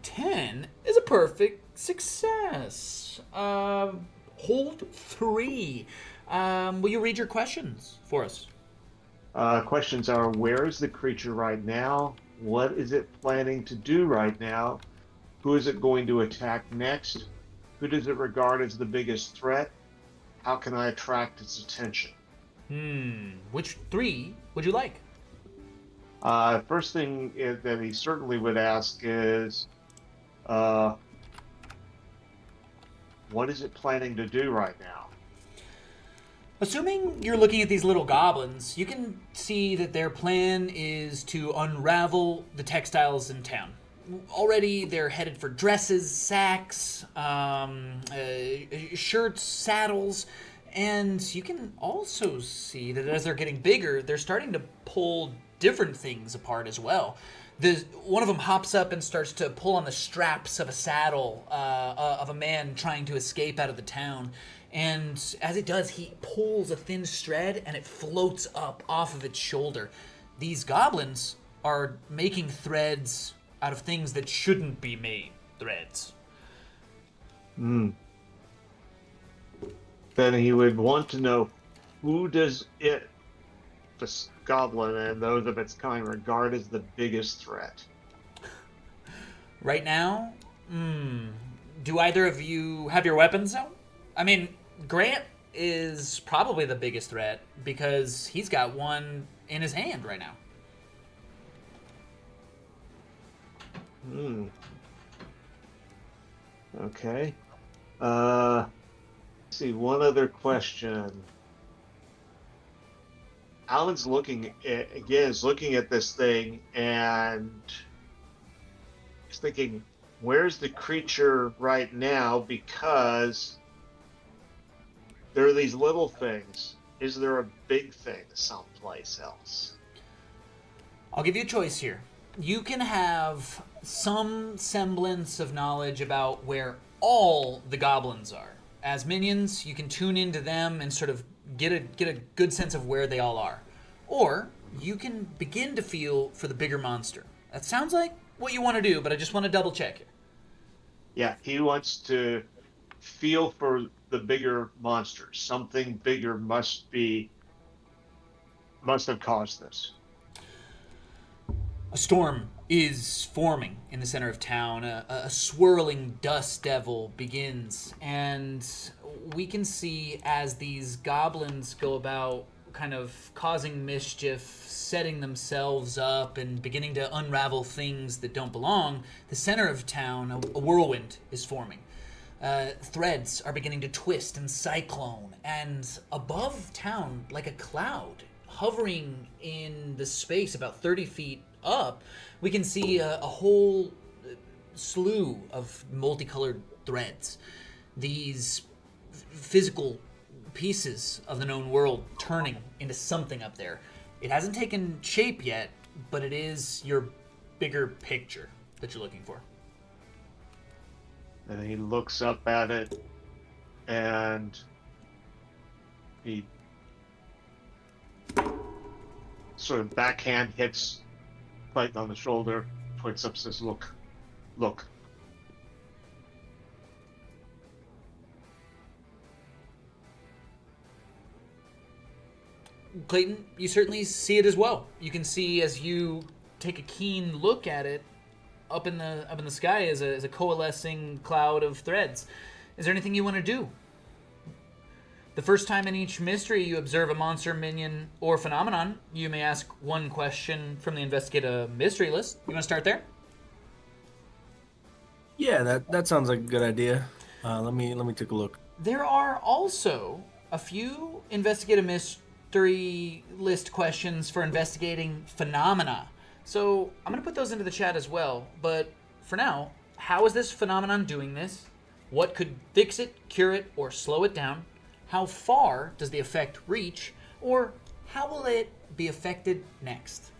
10 is a perfect success. Hold 3. Will you read your questions for us? Questions are, where is the creature right now? What is it planning to do right now? Who is it going to attack next? Who does it regard as the biggest threat? How can I attract its attention? Which 3 would you like? First thing that he certainly would ask is, what is it planning to do right now? Assuming you're looking at these little goblins, you can see that their plan is to unravel the textiles in town. Already they're headed for dresses, sacks, shirts, saddles, and you can also see that as they're getting bigger, they're starting to pull different things apart as well. One of them hops up and starts to pull on the straps of a saddle of a man trying to escape out of the town. And as it does, he pulls a thin thread and it floats up off of its shoulder. These goblins are making threads out of things that shouldn't be made threads. Then he would want to know, who does it, this goblin and those of its kind, regard as the biggest threat? Right now, do either of you have your weapons out? I mean, Grant is probably the biggest threat because he's got one in his hand right now. Okay. Let's see, one other question. Alan's looking at this thing and he's thinking, where's the creature right now? Because there are these little things. Is there a big thing someplace else? I'll give you a choice here. You can have some semblance of knowledge about where all the goblins are. As minions, you can tune into them and sort of get a good sense of where they all are. Or you can begin to feel for the bigger monster. That sounds like what you want to do, but I just want to double check here. Yeah, he wants to feel for the bigger monsters. Something bigger must have caused this. A storm is forming in the center of town. A swirling dust devil begins, and we can see as these goblins go about kind of causing mischief, setting themselves up, and beginning to unravel things that don't belong, the center of town, a whirlwind is forming. Threads are beginning to twist and cyclone, and above town, like a cloud, hovering in the space about 30 feet up, we can see a whole slew of multicolored threads. These physical pieces of the known world turning into something up there. It hasn't taken shape yet, but it is your bigger picture that you're looking for. And he looks up at it, and he sort of backhand hits Clayton on the shoulder, points up, says, "Look, look." Clayton, you certainly see it as well. You can see as you take a keen look at it, up in the sky is a coalescing cloud of threads. Is there anything you want to do? The first time in each mystery you observe a monster, minion, or phenomenon, you may ask one question from the Investigate a Mystery list. You want to start there? Yeah, that sounds like a good idea. Let me take a look. There are also a few Investigate a Mystery list questions for investigating phenomena. So I'm going to put those into the chat as well. But for now, how is this phenomenon doing this? What could fix it, cure it, or slow it down? How far does the effect reach? Or how will it be affected next?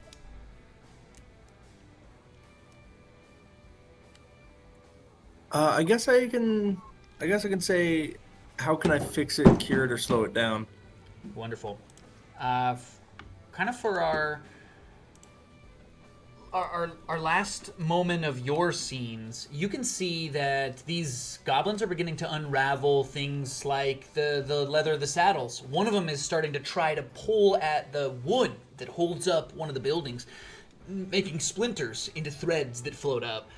I guess I can say, how can I fix it, cure it, or slow it down? Wonderful. Kind of for our last moment of your scenes, you can see that these goblins are beginning to unravel things like the leather of the saddles. One of them is starting to try to pull at the wood that holds up one of the buildings, making splinters into threads that float up.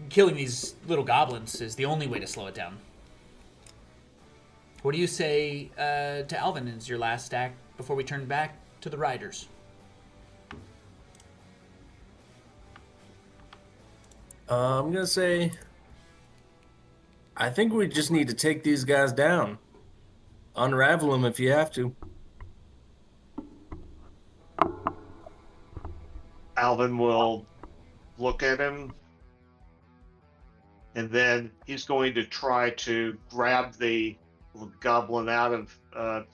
Killing these little goblins is the only way to slow it down. What do you say to Alvin as your last act before we turn back to the riders? I'm gonna say, I think we just need to take these guys down. Unravel them if you have to. Alvin will look at him, and then he's going to try to grab the goblin out of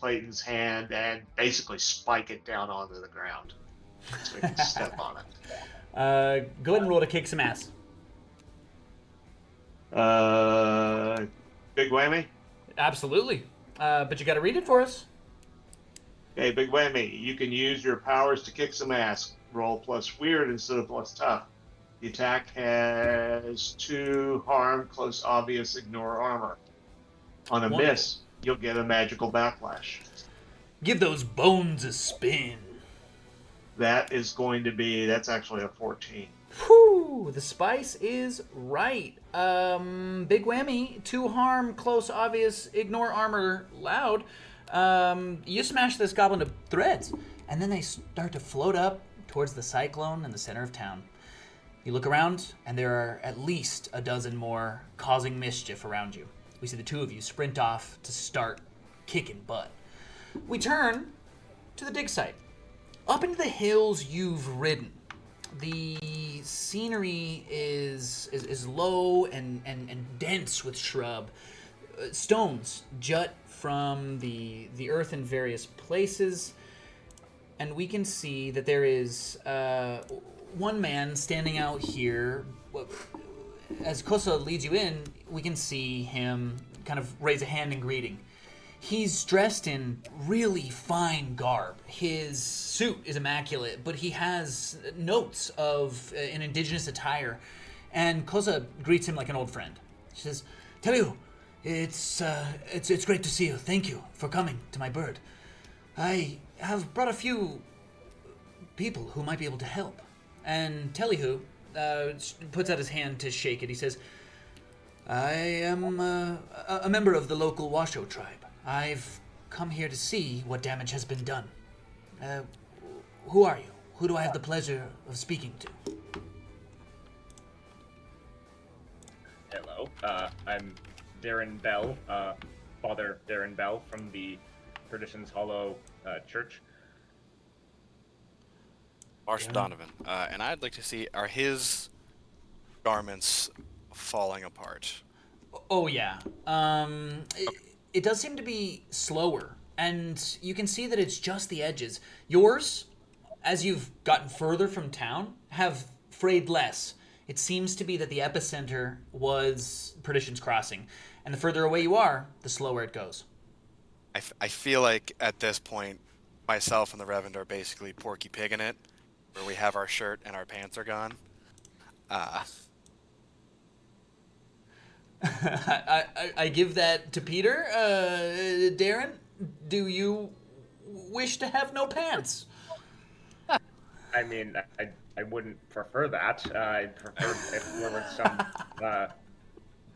Clayton's hand and basically spike it down onto the ground so he can step on it. Go ahead and roll to kick some ass. Big whammy? Absolutely. But you got to read it for us. Okay, big whammy. You can use your powers to kick some ass. Roll plus weird instead of plus tough. The attack has 2 harm, close, obvious, ignore armor. On a Wonderful. miss, you'll get a magical backlash. Give those bones a spin. That's actually a 14. Whew, the spice is right. Big whammy, 2 harm, close, obvious, ignore armor, loud. You smash this goblin to threads, and then they start to float up towards the cyclone in the center of town. You look around, and there are at least a dozen more causing mischief around you. We see the two of you sprint off to start kicking butt. We turn to the dig site. Up into the hills you've ridden. The scenery is low and dense with shrub. Stones jut from the earth in various places, and we can see that there is one man standing out here. As Kosa leads you in, we can see him kind of raise a hand in greeting. He's dressed in really fine garb. His suit is immaculate, but he has notes of an indigenous attire. And Kosa greets him like an old friend. She says, "Tell you, it's great to see you. Thank you for coming to my bird. I have brought a few people who might be able to help." And Tellyhu puts out his hand to shake it. He says, "I am a member of the local Washoe tribe. I've come here to see what damage has been done. Who are you? Who do I have the pleasure of speaking to?" Hello, I'm Darren Bell, Father Darren Bell from the Perdition's Hollow Church. Marshall Donovan, and I'd like to see, are his garments falling apart? Oh yeah. it does seem to be slower, and you can see that it's just the edges. Yours, as you've gotten further from town, have frayed less. It seems to be that the epicenter was Perdition's Crossing, and the further away you are, the slower it goes. I feel like at this point, myself and the Reverend are basically Porky Pig in it, where we have our shirt and our pants are gone. I give that to Peter. Darren, do you wish to have no pants? I mean, I wouldn't prefer that. I'd prefer if there were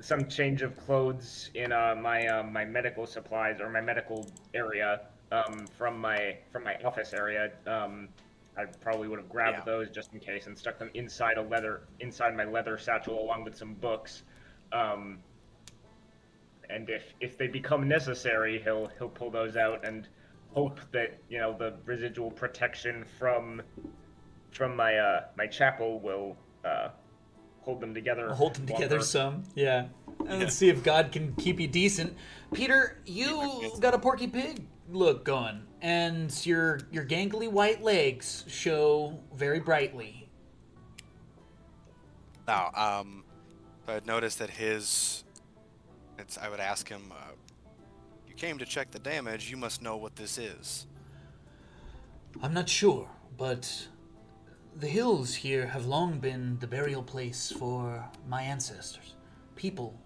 some change of clothes in my medical supplies or my medical area from my office area. I probably would have grabbed those just in case and stuck them inside my leather satchel along with some books. And if they become necessary, he'll pull those out and hope that the residual protection from my chapel will hold them together. Hold them together some, yeah. And let's see if God can keep you decent. Peter, you got a Porky Pig look going, and your gangly white legs show very brightly. Now, so I'd noticed that I would ask him, you came to check the damage, you must know what this is. I'm not sure, but the hills here have long been the burial place for my ancestors. People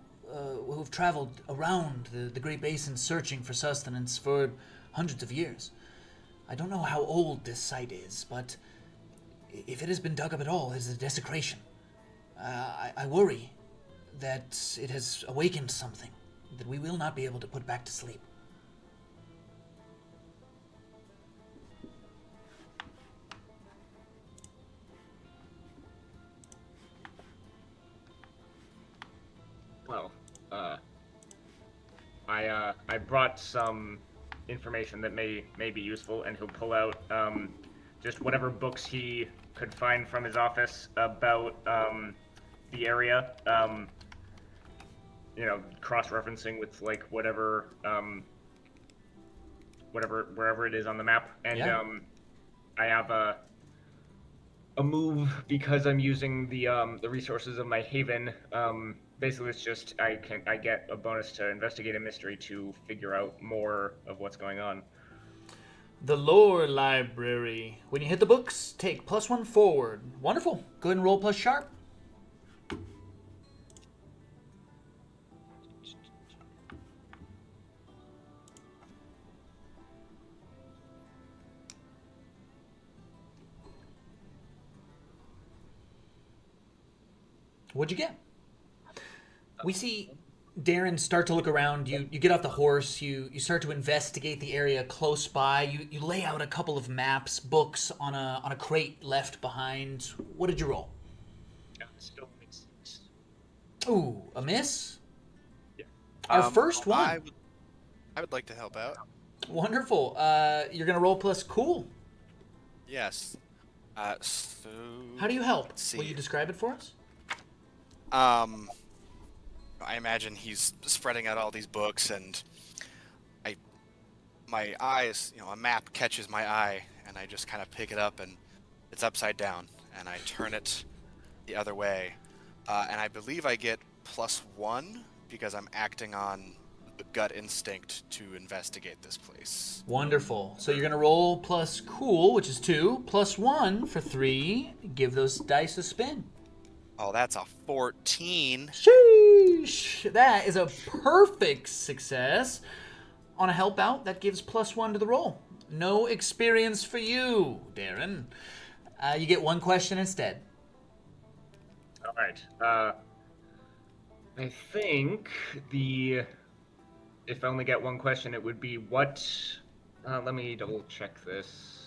who've traveled around the Great Basin searching for sustenance for hundreds of years. I don't know how old this site is, but if it has been dug up at all, it's a desecration. I worry that it has awakened something that we will not be able to put back to sleep. Well, I brought some information that may be useful, and he'll pull out just whatever books he could find from his office about the area. Cross-referencing with like whatever wherever it is on the map, and I have a move because I'm using the resources of my haven. Basically, it's just I get a bonus to investigate a mystery to figure out more of what's going on. The lore library. When you hit the books, take +1 forward. Wonderful. Go ahead and roll plus sharp. What'd you get? We see Darren start to look around. You get off the horse. You start to investigate the area close by. You lay out a couple of maps, books on a crate left behind. What did you roll? Still makes sense. Ooh, a miss? Yeah. Our first one. I would like to help out. Wonderful. You're gonna roll plus cool. Yes. So How do you help? let's see. Will you describe it for us? I imagine he's spreading out all these books, and my eyes, a map catches my eye, and I just kind of pick it up, and it's upside down, and I turn it the other way, and I believe I get +1 because I'm acting on the gut instinct to investigate this place. Wonderful. So you're gonna roll plus cool, which is 2, +1 for 3. Give those dice a spin. Oh, that's a 14. Sheesh! That is a perfect success. On a help out, that gives +1 to the roll. No experience for you, Darren. You get 1 question instead. All right. I think if I only get 1 question, it would be what. Let me double check this.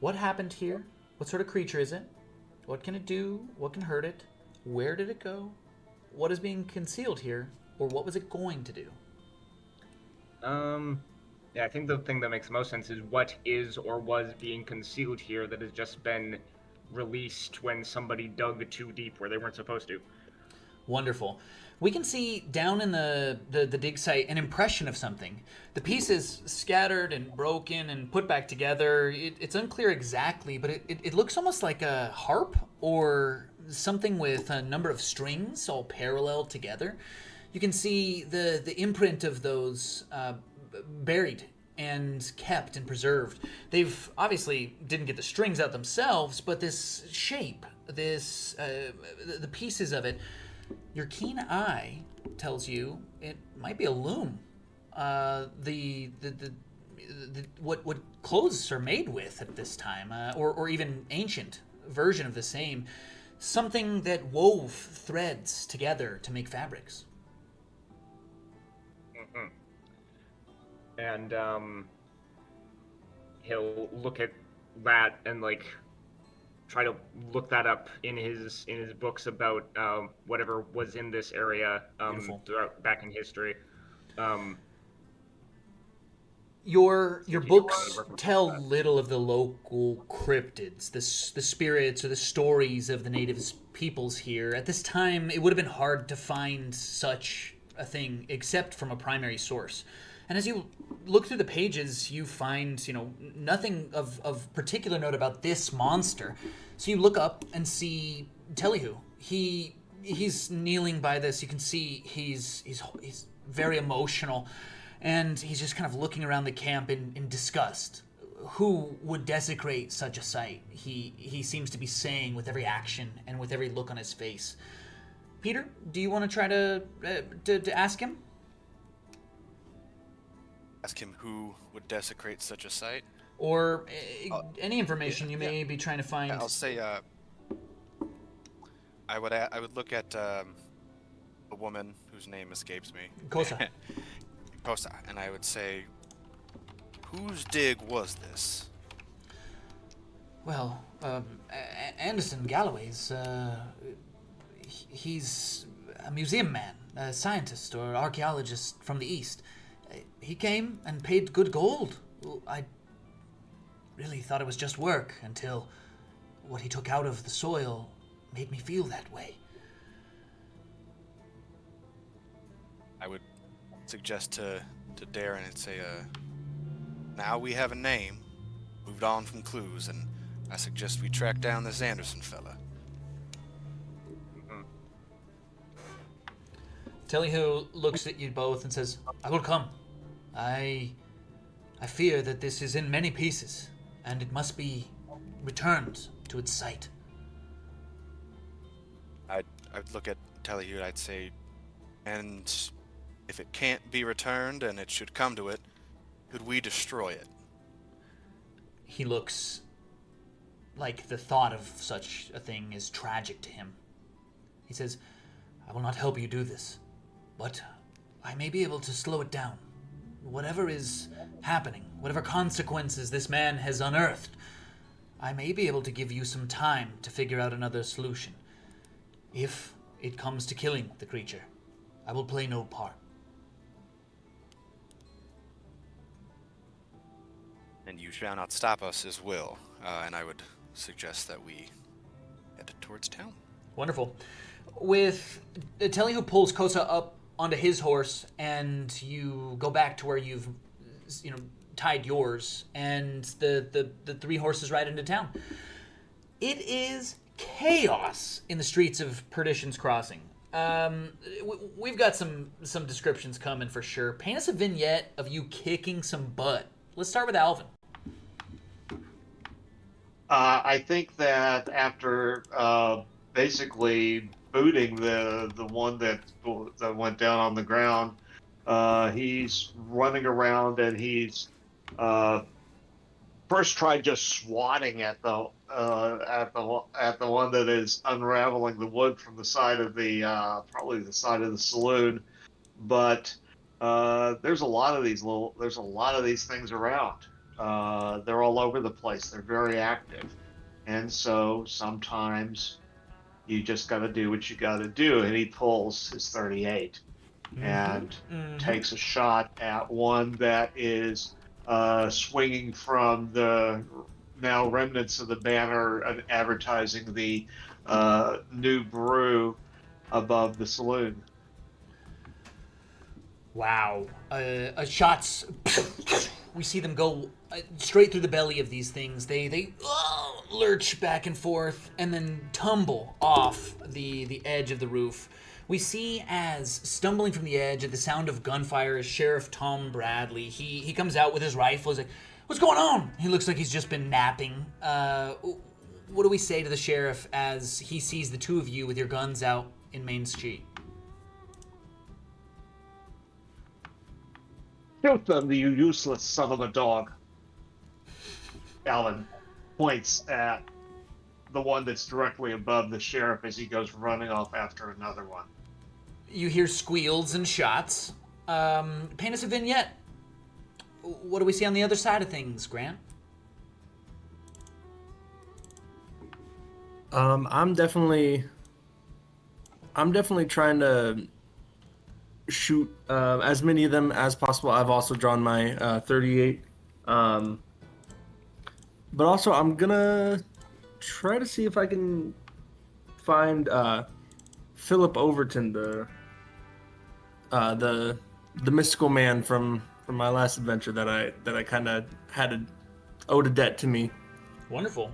What happened here? What sort of creature is it? What can it do? What can hurt it? Where did it go? What is being concealed here? Or what was it going to do? Yeah, I think the thing that makes most sense is what is or was being concealed here that has just been released when somebody dug too deep where they weren't supposed to. Wonderful. We can see down in the dig site an impression of something. The pieces scattered and broken and put back together. It's unclear exactly, but it looks almost like a harp or something with a number of strings all parallel together. You can see the imprint of those buried and kept and preserved. They've obviously didn't get the strings out themselves, but this shape, the pieces of it, your keen eye tells you it might be a loom. What clothes are made with at this time, or even ancient version of the same, something that wove threads together to make fabrics. And he'll look at that and like try to look that up in his books about whatever was in this area throughout back in history. Your books tell little of the local cryptids, the spirits or the stories of the native peoples here. At this time, it would have been hard to find such a thing except from a primary source. And as you look through the pages, you find, nothing of particular note about this monster. So you look up and see Telihu. He's kneeling by this. You can see he's very emotional, and he's just kind of looking around the camp in disgust. Who would desecrate such a site? He seems to be saying with every action and with every look on his face. Peter, do you want to try to ask him? Ask him who would desecrate such a site? Or any information you may be trying to find. I'll say, I would look at a woman whose name escapes me. Kosa. Kosa, and I would say, whose dig was this? Well, Anderson Gallaway's, he's a museum man, a scientist or archaeologist from the East. He came and paid good gold. I really thought it was just work until what he took out of the soil made me feel that way. I would suggest to Darren and say, now we have a name, moved on from clues, and I suggest we track down this Anderson fella. Telihu looks at you both and says, I will come. I fear that this is in many pieces, and it must be returned to its site. I'd look at Telihu and I'd say, and if it can't be returned and it should come to it, could we destroy it? He looks like the thought of such a thing is tragic to him. He says, I will not help you do this, but I may be able to slow it down. Whatever is happening, whatever consequences this man has unearthed, I may be able to give you some time to figure out another solution. If it comes to killing the creature, I will play no part. And you shall not stop us as will. And I would suggest that we head towards town. Wonderful. With Telihu pulls Kosa up onto his horse, and you go back to where you've, tied yours, and the three horses ride into town. It is chaos in the streets of Perdition's Crossing. We've got some descriptions coming for sure. Paint us a vignette of you kicking some butt. Let's start with Alvin. I think that after basically booting the one that went down on the ground, he's running around and he's first tried just swatting at the one that is unraveling the wood from the side of the probably the side of the saloon, but there's a lot of these things around. They're all over the place. They're very active, and so sometimes you just got to do what you got to do. And he pulls his 38 and takes a shot at one that is swinging from the now remnants of the banner advertising the new brew above the saloon. Wow. Shots. We see them go straight through the belly of these things. They lurch back and forth and then tumble off the edge of the roof. We see as stumbling from the edge at the sound of gunfire is Sheriff Tom Bradley. He comes out with his rifle. He's like, "What's going on?" He looks like he's just been napping. What do we say to the sheriff as he sees the two of you with your guns out in Main Street? Shoot them, you useless son of a dog. Alan points at the one that's directly above the sheriff as he goes running off after another one. You hear squeals and shots. Paint us a vignette. What do we see on the other side of things, Grant? I'm definitely trying to shoot as many of them as possible. I've also drawn my 38. But also I'm gonna try to see if I can find Philip Overton, the mystical man from my last adventure that I kind of owed a debt to me. Wonderful.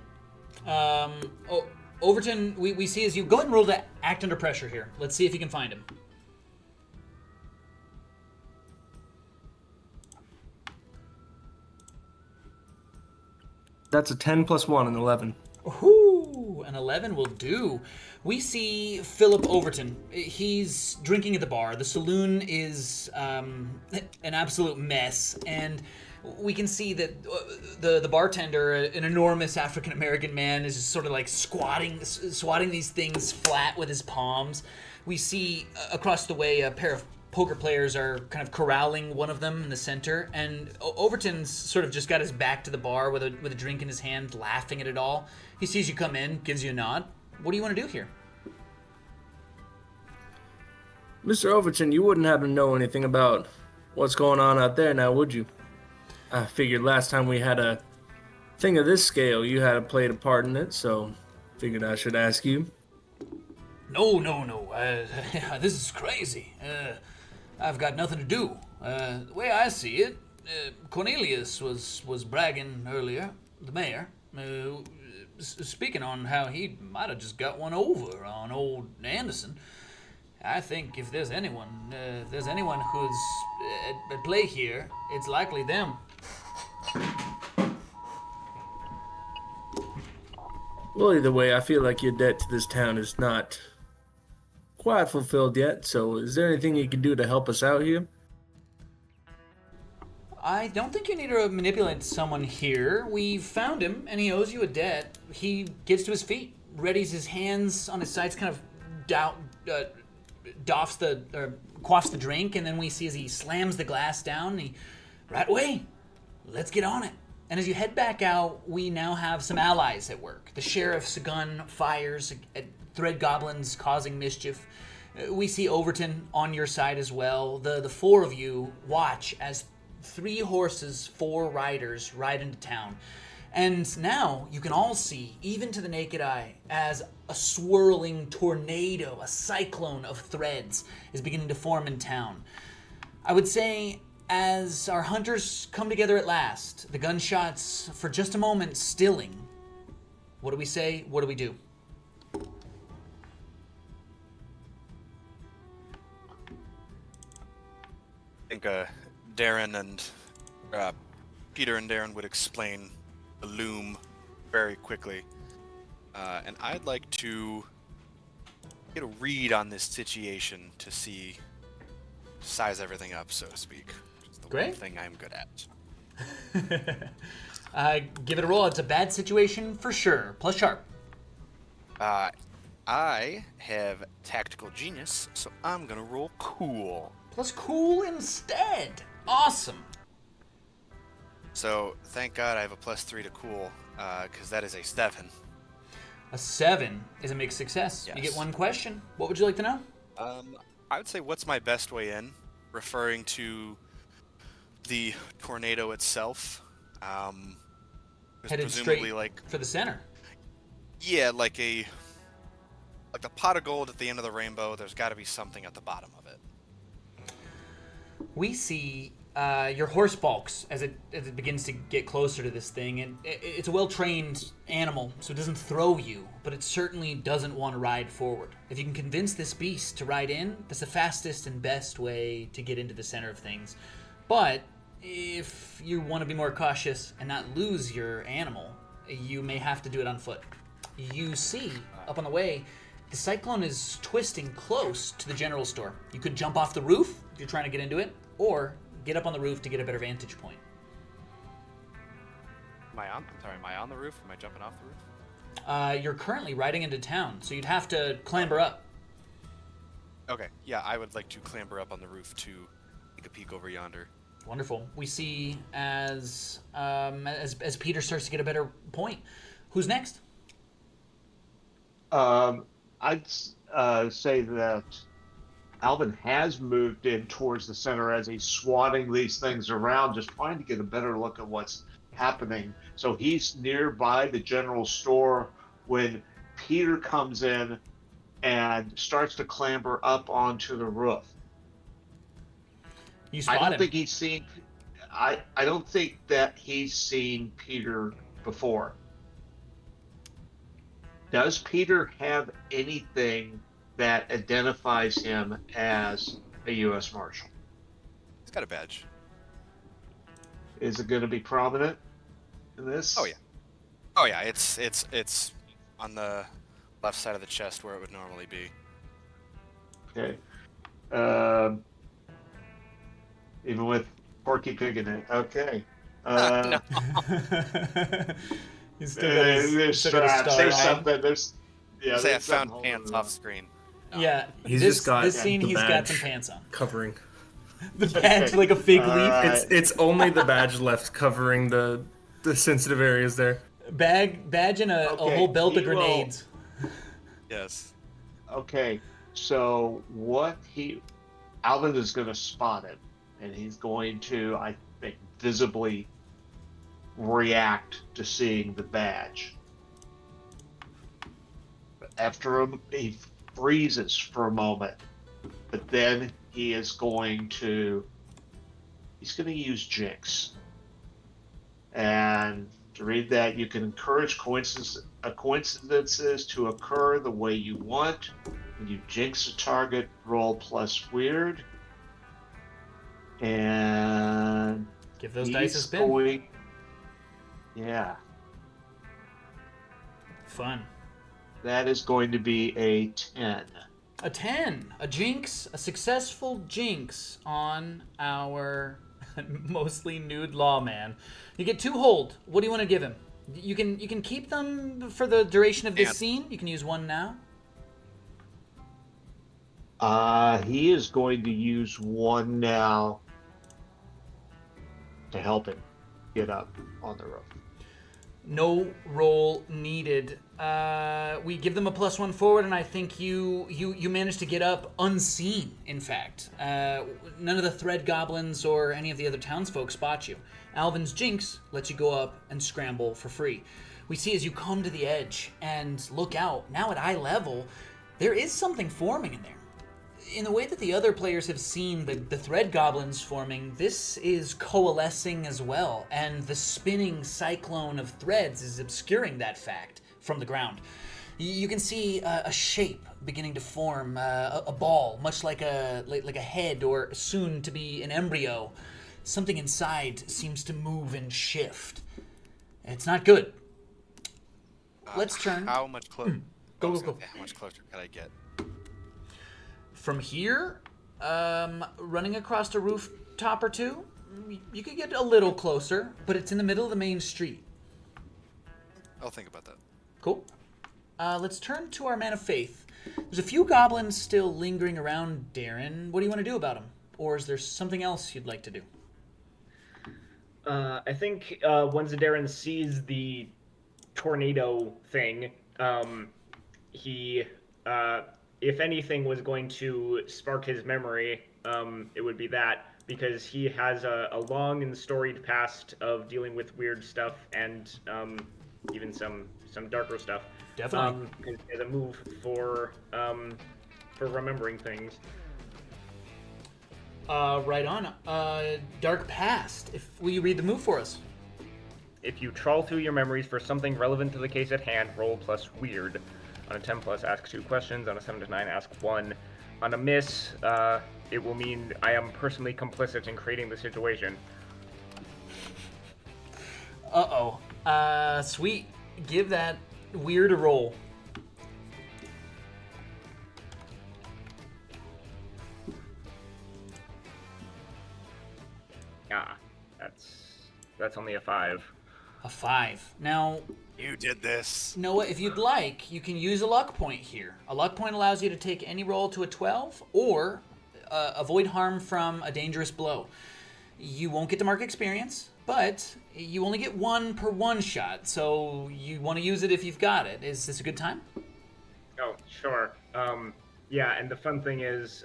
Overton, we see as you go ahead and roll to act under pressure here. Let's see if you can find him. That's a 10 plus 1, an 11. Ooh, an 11 will do. We see Philip Overton. He's drinking at the bar. The saloon is an absolute mess, and we can see that the bartender, an enormous African-American man, is just sort of like swatting these things flat with his palms. We see across the way a pair of poker players are kind of corralling one of them in the center, and Overton's sort of just got his back to the bar with a drink in his hand, laughing at it all. He sees you come in, gives you a nod. What do you want to do here? Mr. Overton, you wouldn't happen to know anything about what's going on out there now, would you? I figured last time we had a thing of this scale, you had played a part in it, so figured I should ask you. No. This is crazy. I've got nothing to do. The way I see it, Cornelius was bragging earlier, the mayor, speaking on how he might have just got one over on old Anderson. I think if there's anyone who's at play here, it's likely them. Well, either way, I feel like your debt to this town is not quite fulfilled yet, so is there anything you can do to help us out here? I don't think you need to manipulate someone here. We found him, and he owes you a debt. He gets to his feet, readies his hands on his sides, kind of quaffs the drink, and then we see as he slams the glass down, right away, let's get on it. And as you head back out, we now have some allies at work. The sheriff's gun fires at thread goblins causing mischief. We see Overton on your side as well. The four of you watch as 3 horses, 4 riders ride into town. And now you can all see, even to the naked eye, as a swirling tornado, a cyclone of threads is beginning to form in town. I would say, as our hunters come together at last, the gunshots for just a moment stilling, what do we say? What do we do? I think Darren and Peter and Darren would explain the loom very quickly. And I'd like to get a read on this situation to size everything up, so to speak. Which is the Great. one thing I'm good at. Give it a roll. It's a bad situation for sure. Plus sharp. I have tactical genius, so I'm gonna roll cool. Plus cool instead. Awesome. So thank God I have a +3 to cool, because that is a 7. A 7 is a mixed success. Yes. You get 1 question. What would you like to know? I would say, what's my best way in? Referring to the tornado itself. Headed presumably straight like for the center. yeah, like a like the pot of gold at the end of the rainbow, there's got to be something at the bottom of it. We see your horse balks as it begins to get closer to this thing, and it's a well-trained animal, so it doesn't throw you, but it certainly doesn't want to ride forward. If you can convince this beast to ride in, that's the fastest and best way to get into the center of things. But if you want to be more cautious and not lose your animal, you may have to do it on foot. You see, up on the way, the cyclone is twisting close to the general store. You could jump off the roof if you're trying to get into it, or get up on the roof to get a better vantage point. Am I on the roof? Am I jumping off the roof? You're currently riding into town, so you'd have to clamber up. Okay, yeah, I would like to clamber up on the roof to take a peek over yonder. Wonderful. We see as Peter starts to get a better point. Who's next? I'd say that Alvin has moved in towards the center as he's swatting these things around, just trying to get a better look at what's happening. So he's nearby the general store when Peter comes in and starts to clamber up onto the roof. You spot I don't him. think he's seen. I don't think that he's seen Peter before. Does Peter have anything that identifies him as a U.S. Marshal? He's got a badge. Is it going to be prominent in this? Oh yeah. Oh yeah, it's on the left side of the chest where it would normally be. Okay. Even with Porky Pig in it. Okay. No. He's still got his, there's still got his straps. star There's on. something. There's Say I there's found something pants holding off it screen. Yeah, He's this, just got this scene. the He's got some badge pants on. covering. The badge like a fig leaf. Alright. It's only the badge left covering the sensitive areas there. Badge and a Okay, whole belt of he will- grenades. Yes. Okay, so Alvin is going to spot it, and he's going to, I think, visibly react to seeing the badge. But after he freezes for a moment, but then he's going to use Jinx. And to read that, you can encourage coincidences to occur the way you want. When you jinx a target, roll plus weird. And Give those dice a spin. Yeah, Fun. that is going to be a 10. A 10. A jinx. A successful jinx on our mostly nude lawman. You get 2 hold. What do you want to give him? You can keep them for the duration of this Yeah. scene. You can use 1 now. He is going to use 1 now to help him get up on the roof. No roll needed. We give them a +1 forward, and I think you managed to get up unseen. In fact, none of the thread goblins or any of the other townsfolk spot you. Alvin's jinx lets you go up and scramble for free. We see as you come to the edge and look out, now at eye level, there is something forming in there. In the way that the other players have seen the thread goblins forming, this is coalescing as well, and the spinning cyclone of threads is obscuring that fact from the ground. You can see a shape beginning to form, a ball, much like a head or soon to be an embryo. Something inside seems to move and shift. It's not good. Let's turn. How much closer? Go. How much closer can I get? From here, running across a rooftop or two, you could get a little closer, but it's in the middle of the main street. I'll think about that. Cool. Let's turn to our man of faith. There's a few goblins still lingering around Darren. What do you want to do about them? Or is there something else you'd like to do? I think once Darren sees the tornado thing, he, if anything was going to spark his memory, it would be that, because he has a long and storied past of dealing with weird stuff and even some darker stuff. Definitely. As a move for remembering things. Right on. Dark Past. Will you read the move for us? If you trawl through your memories for something relevant to the case at hand, roll plus weird. On a 10 plus, ask 2 questions. On a 7 to 9, ask 1. On a miss, it will mean I am personally complicit in creating the situation. Uh-oh. Sweet. Give that weird a roll. Ah, that's only a 5. A 5. Now, You did this. Noah, if you'd like, you can use a luck point here. A luck point allows you to take any roll to a 12 or avoid harm from a dangerous blow. You won't get to mark experience, but you only get 1 per 1 shot, so you want to use it if you've got it. Is this a good time? Oh, sure. Yeah, and the fun thing is,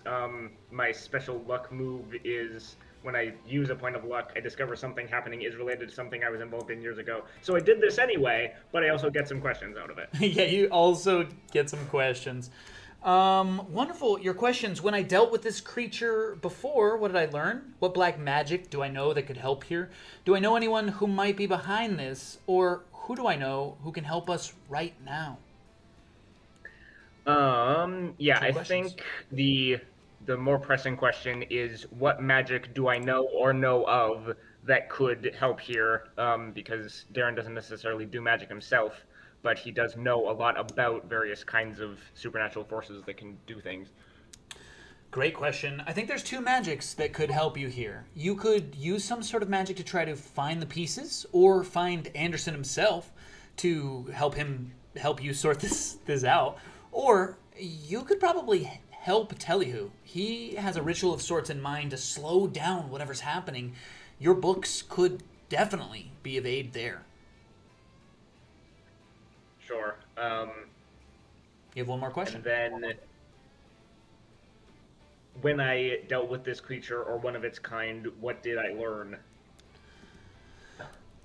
my special luck move is when I use a point of luck, I discover something happening is related to something I was involved in years ago. So I did this anyway, but I also get some questions out of it. Yeah, you also get some questions. Wonderful. Your questions. When I dealt with this creature before, what did I learn? What black magic do I know that could help here? Do I know anyone who might be behind this? Or who do I know who can help us right now? Yeah, Two I questions. think the more pressing question is what magic do I know or know of that could help here? Because Darren doesn't necessarily do magic himself, but he does know a lot about various kinds of supernatural forces that can do things. Great question. I think there's 2 magics that could help you here. You could use some sort of magic to try to find the pieces, or find Anderson himself to help you sort this out. Or you could probably help Telihu. He has a ritual of sorts in mind to slow down whatever's happening. Your books could definitely be of aid there. Sure. You have one more question. And then when I dealt with this creature or one of its kind, what did I learn?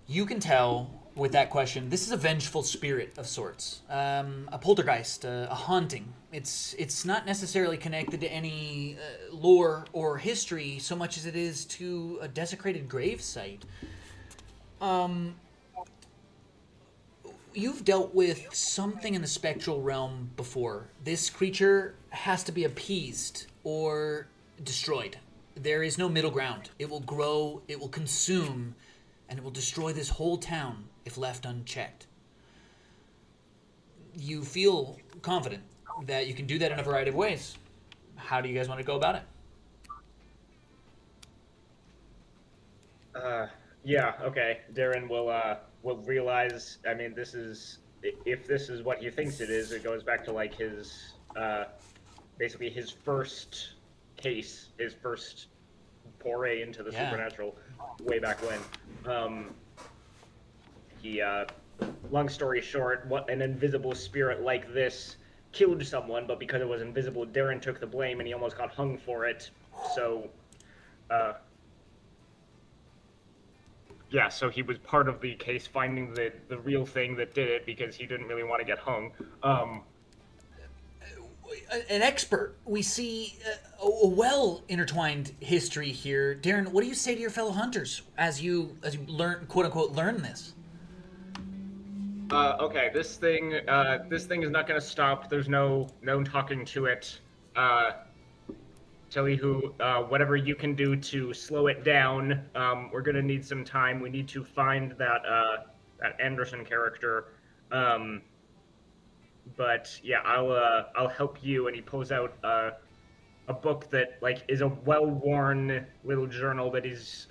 You can tell with that question, this is a vengeful spirit of sorts. A poltergeist, a haunting. It's not necessarily connected to any lore or history so much as it is to a desecrated grave site. You've dealt with something in the spectral realm before. This creature has to be appeased or destroyed. There is no middle ground. It will grow, it will consume, and it will destroy this whole town if left unchecked. You feel confident that you can do that in a variety of ways. How do you guys want to go about it? Yeah, okay. Darren will realize. I mean, if this is what he thinks it is, it goes back to like his basically his first case, his first foray into the supernatural, way back when. He, long story short, what an invisible spirit like this killed someone, but because it was invisible, Darren took the blame and he almost got hung for it. So, yeah, so he was part of the case finding the real thing that did it because he didn't really want to get hung. An expert. We see a well intertwined history here. Darren, what do you say to your fellow hunters as you learn, quote unquote, learn this? Okay, this thing is not gonna stop. There's no talking to it. Telihu, whatever you can do to slow it down. We're gonna need some time. We need to find that Anderson character. But yeah, I'll help you. And he pulls out a book that like is a well-worn little journal that he's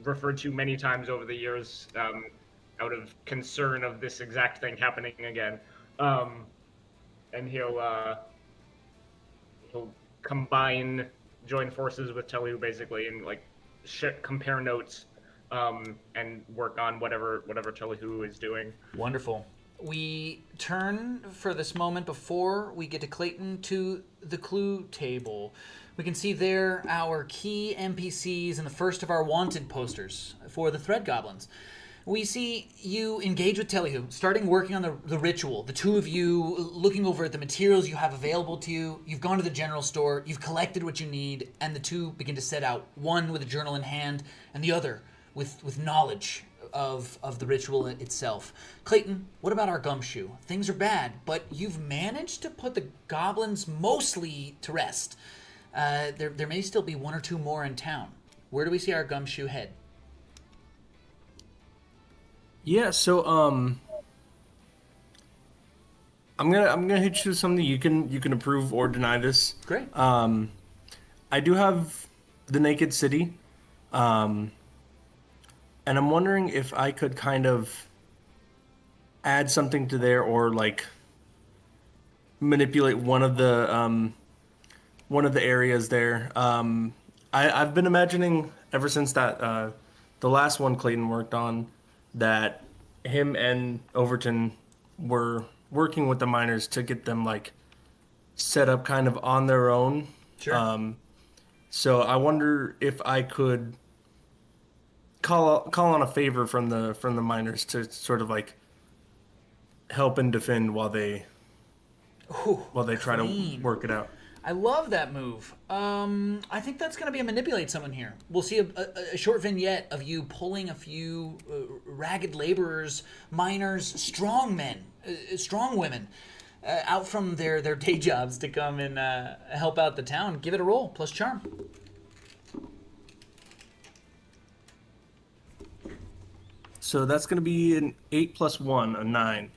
referred to many times over the years, out of concern of this exact thing happening again. And he'll join forces with Telu basically, and like compare notes, and work on whatever Telu is doing. Wonderful. We turn for this moment before we get to Clayton to the clue table. We can see there our key NPCs and the first of our wanted posters for the Thread Goblins. We see you engage with Telihu, starting working on the ritual. The two of you looking over at the materials you have available to you. You've gone to the general store, you've collected what you need, and the two begin to set out, one with a journal in hand, and the other with knowledge of the ritual itself. Clayton, what about our gumshoe? Things are bad, but you've managed to put the goblins mostly to rest. There may still be one or two more in town. Where do we see our gumshoe head? Yeah, so I'm gonna hit you with something you can approve or deny this. Great. I do have the Naked City, and I'm wondering if I could kind of add something to there or like manipulate one of the areas there. I've been imagining ever since that the last one Clayton worked on that him and Overton were working with the miners to get them like set up kind of on their own. Sure. So I wonder if I could call on a favor from the miners to sort of like help and defend while they try to work it out. I love that move. I think that's going to be a manipulate someone here. We'll see a short vignette of you pulling a few ragged laborers, miners, strong men, strong women out from their day jobs to come and help out the town. Give it a roll, plus charm. So that's going to be an 8 plus 1, a 9.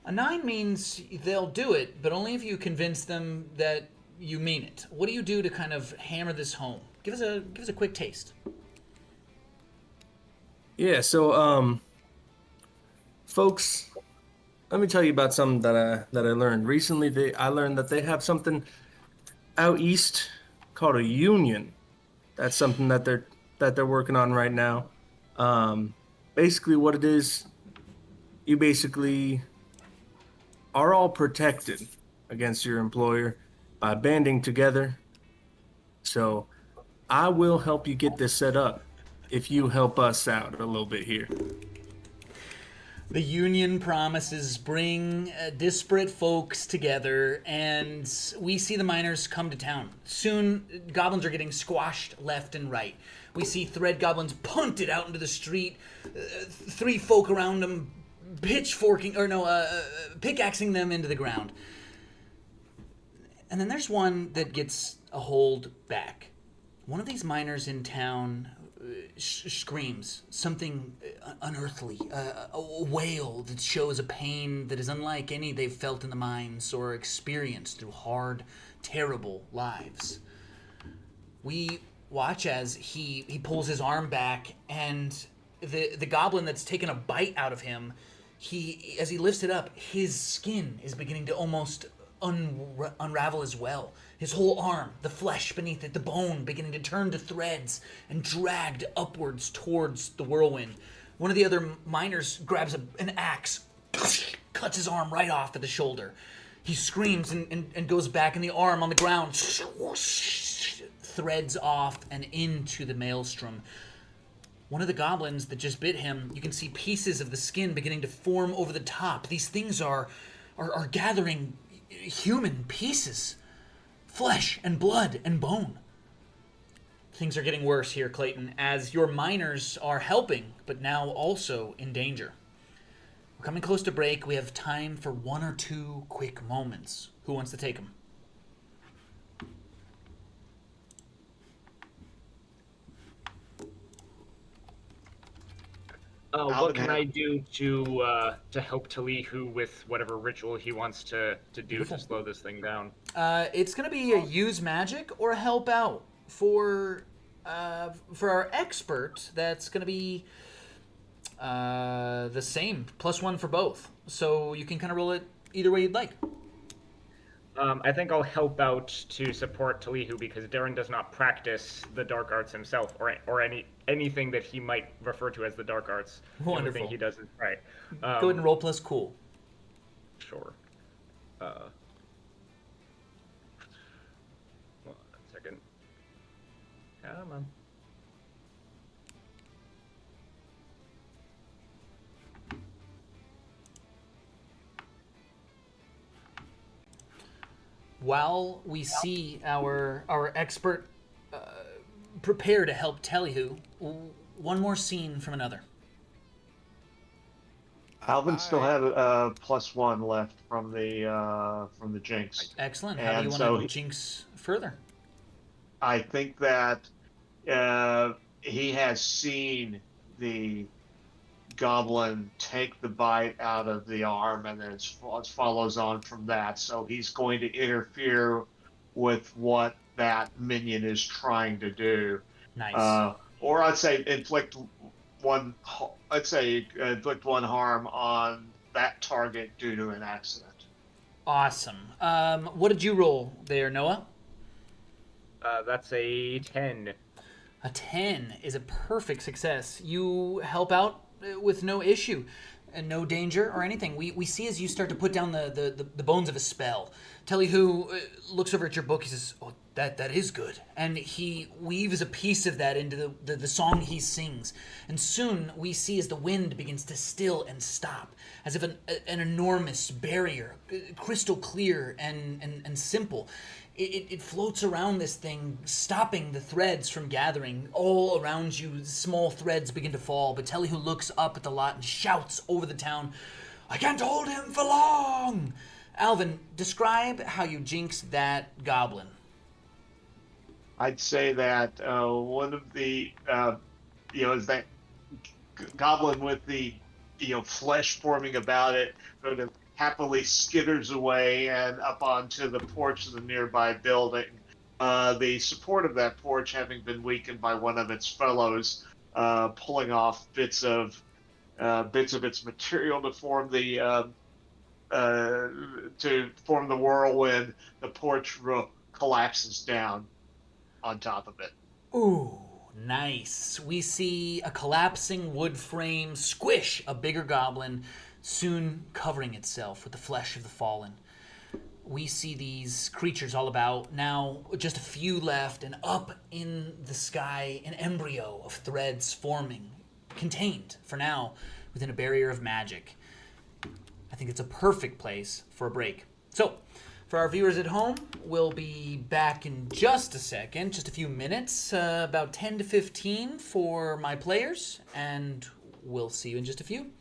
A 9 means they'll do it, but only if you convince them that you mean it. What do you do to kind of hammer this home? Give us a quick taste. Yeah, so folks, let me tell you about something that I learned recently. I learned that they have something out east called a union. That's something that they're working on right now. Basically, what it is, you basically are all protected against your employer by banding together. So I will help you get this set up if you help us out a little bit here. The union promises bring disparate folks together, and we see the miners come to town. Soon, goblins are getting squashed left and right. We see thread goblins punted out into the street, 3 folk around them pickaxing them into the ground. And then there's one that gets a hold back. One of these miners in town screams something unearthly, a wail that shows a pain that is unlike any they've felt in the mines or experienced through hard, terrible lives. We watch as he pulls his arm back, and the goblin that's taken a bite out of him, as he lifts it up, his skin is beginning to almost unravel as well. His whole arm, the flesh beneath it, the bone beginning to turn to threads and dragged upwards towards the whirlwind. One of the other miners grabs an axe, cuts his arm right off at the shoulder. He screams and goes back, and the arm on the ground threads off and into the maelstrom. One of the goblins that just bit him, you can see pieces of the skin beginning to form over the top. These things are gathering human pieces, flesh and blood and bone. Things are getting worse here, Clayton, as your miners are helping, but now also in danger. We're coming close to break. We have time for 1 or 2 quick moments. Who wants to take them? What can I do to help Talihu with whatever ritual he wants to do Beautiful. to slow this thing down? It's going to be a use magic or a help out. For our expert, that's going to be the same, +1 for both. So you can kind of roll it either way you'd like. I think I'll help out to support Talihu because Darren does not practice the dark arts himself, or anything that he might refer to as the dark arts. Wonderful. Everything he does is right. Go ahead and roll plus cool. Sure. 1 second. Come on. While we see our expert prepare to help Tellyhu, one more scene from another. Alvin still I had a +1 left from the jinx, Excellent. How do you and want so to jinx further? I think that uh, he has seen the goblin take the bite out of the arm, and then it follows on from that. So he's going to interfere with what that minion is trying to do, Nice. uh, or I'd say one. I'd say inflict one harm on that target due to an accident. Awesome. What did you roll there, Noah? That's a 10. A 10 is a perfect success. You help out with no issue and no danger or anything. We see as you start to put down the bones of a spell. Tellyhu looks over at your book. He says, "Oh, that is good." And he weaves a piece of that into the song he sings. And soon we see as the wind begins to still and stop, as if an enormous barrier, crystal clear and simple. It floats around this thing, stopping the threads from gathering. All around you, small threads begin to fall, but Tellyhu looks up at the lot and shouts over the town, "I can't hold him for long!" Alvin, describe how you jinx that goblin. I'd say that one of the is that goblin with the flesh forming about it sort of happily skitters away and up onto the porch of the nearby building. The support of that porch having been weakened by one of its fellows, pulling off bits of its material to form uh, the whirlwind, the porch roof collapses down on top of it. Ooh, nice. We see a collapsing wood frame squish a bigger goblin, soon covering itself with the flesh of the fallen. We see these creatures all about, now just a few left, and up in the sky, an embryo of threads forming, contained, for now, within a barrier of magic. I think it's a perfect place for a break. So, for our viewers at home, we'll be back in just a second, just a few minutes, about 10 to 15 for my players, and we'll see you in just a few.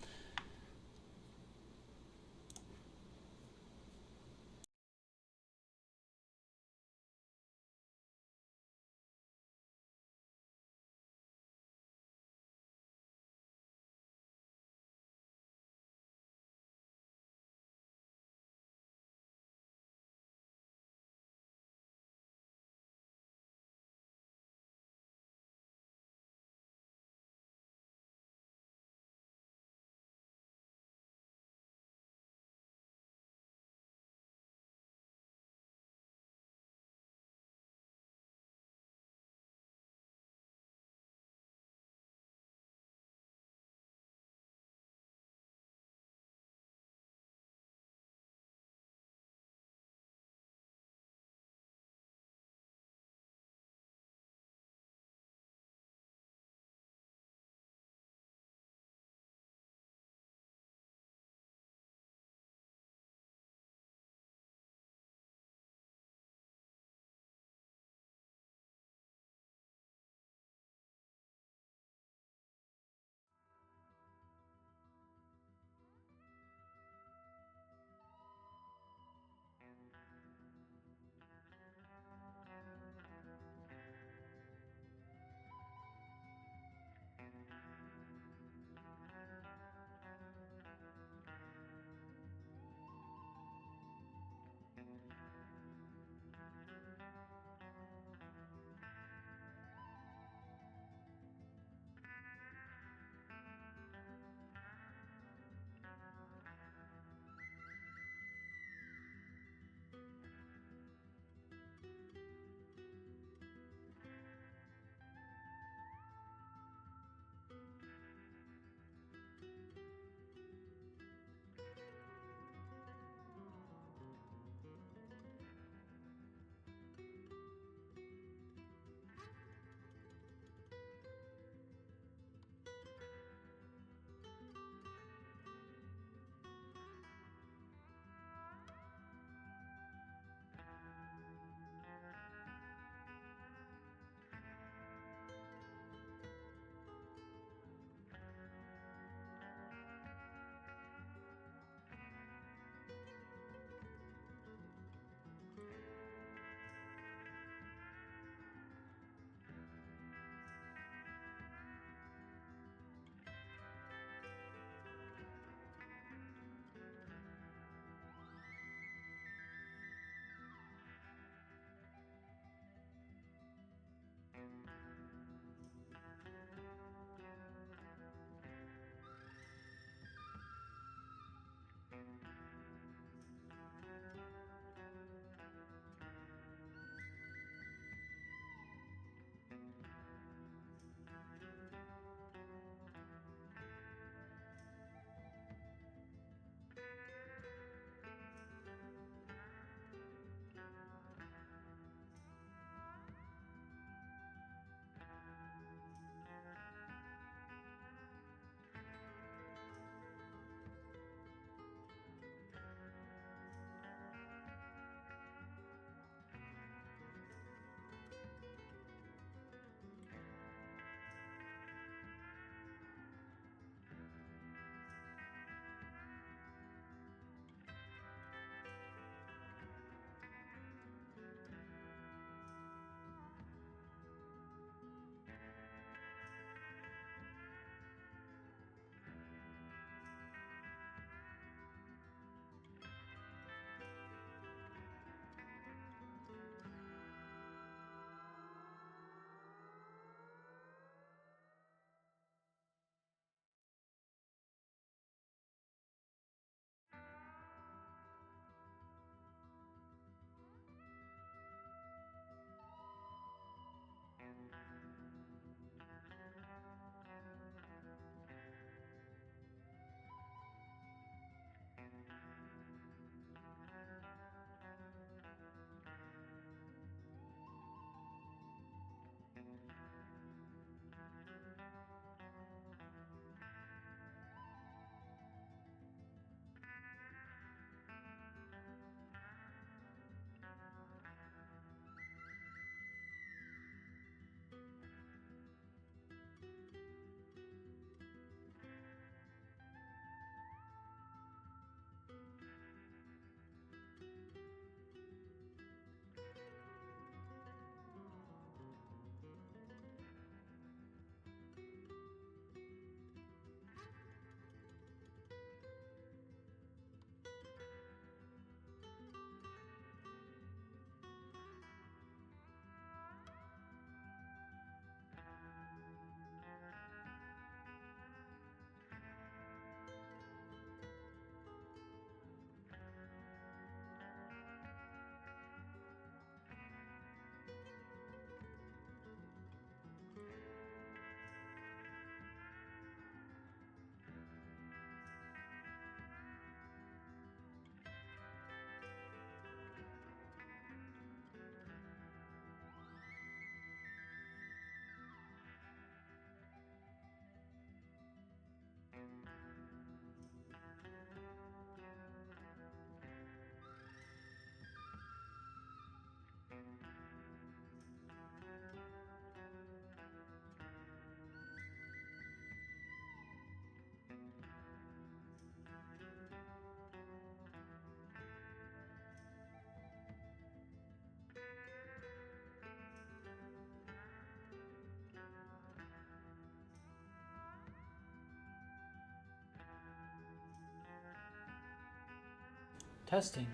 Testing.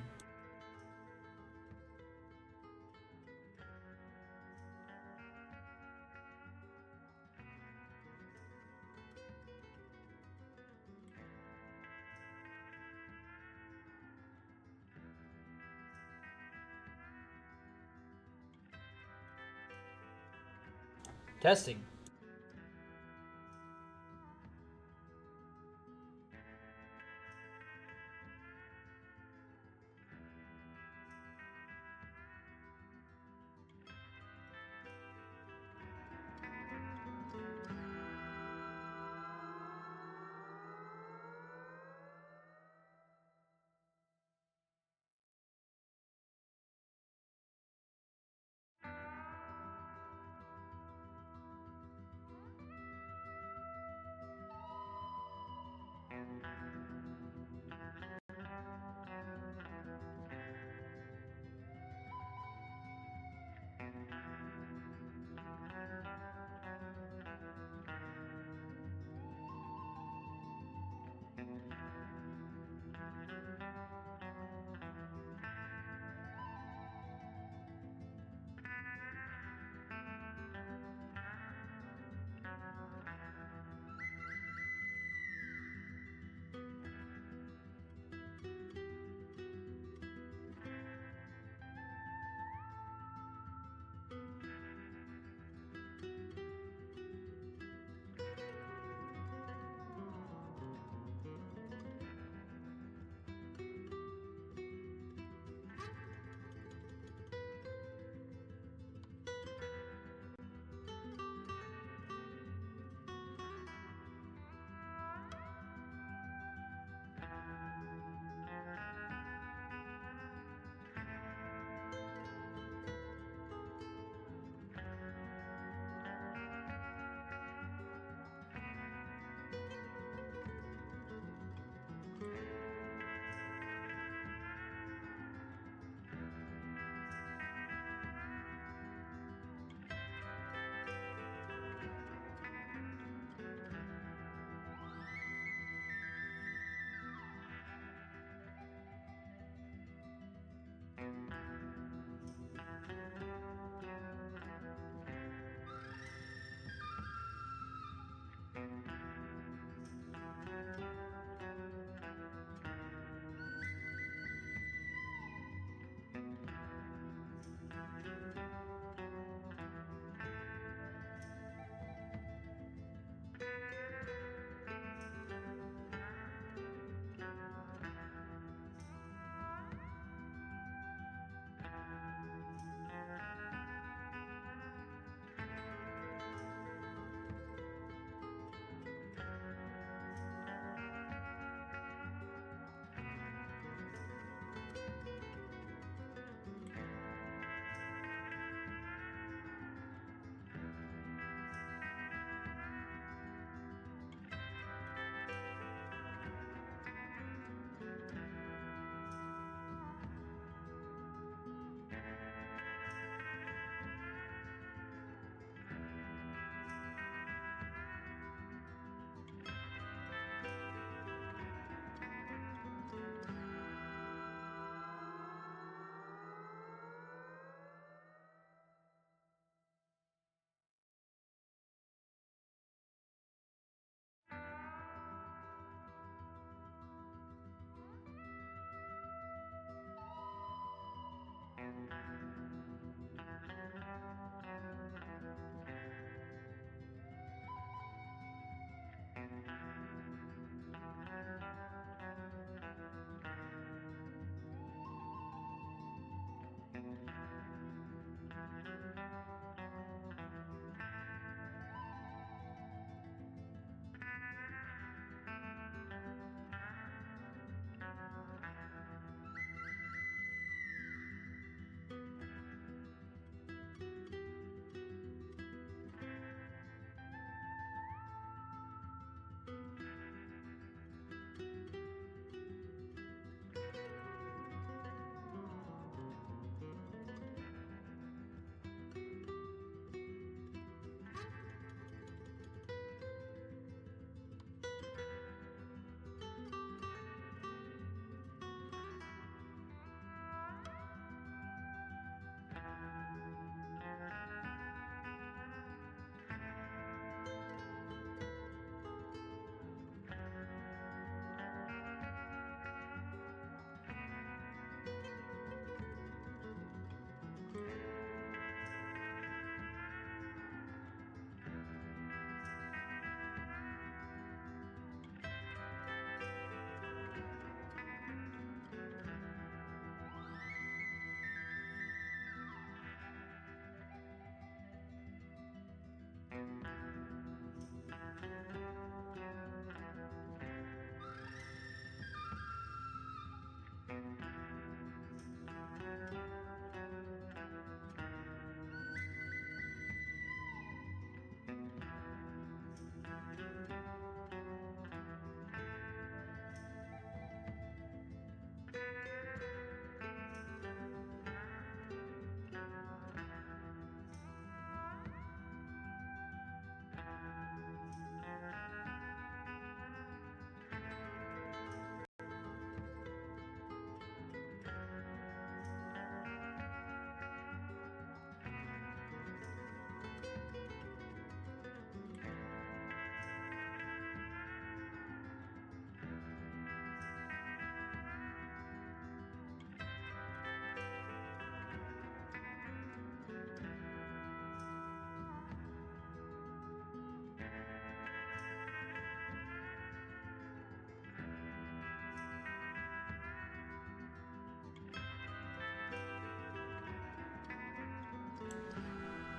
Testing.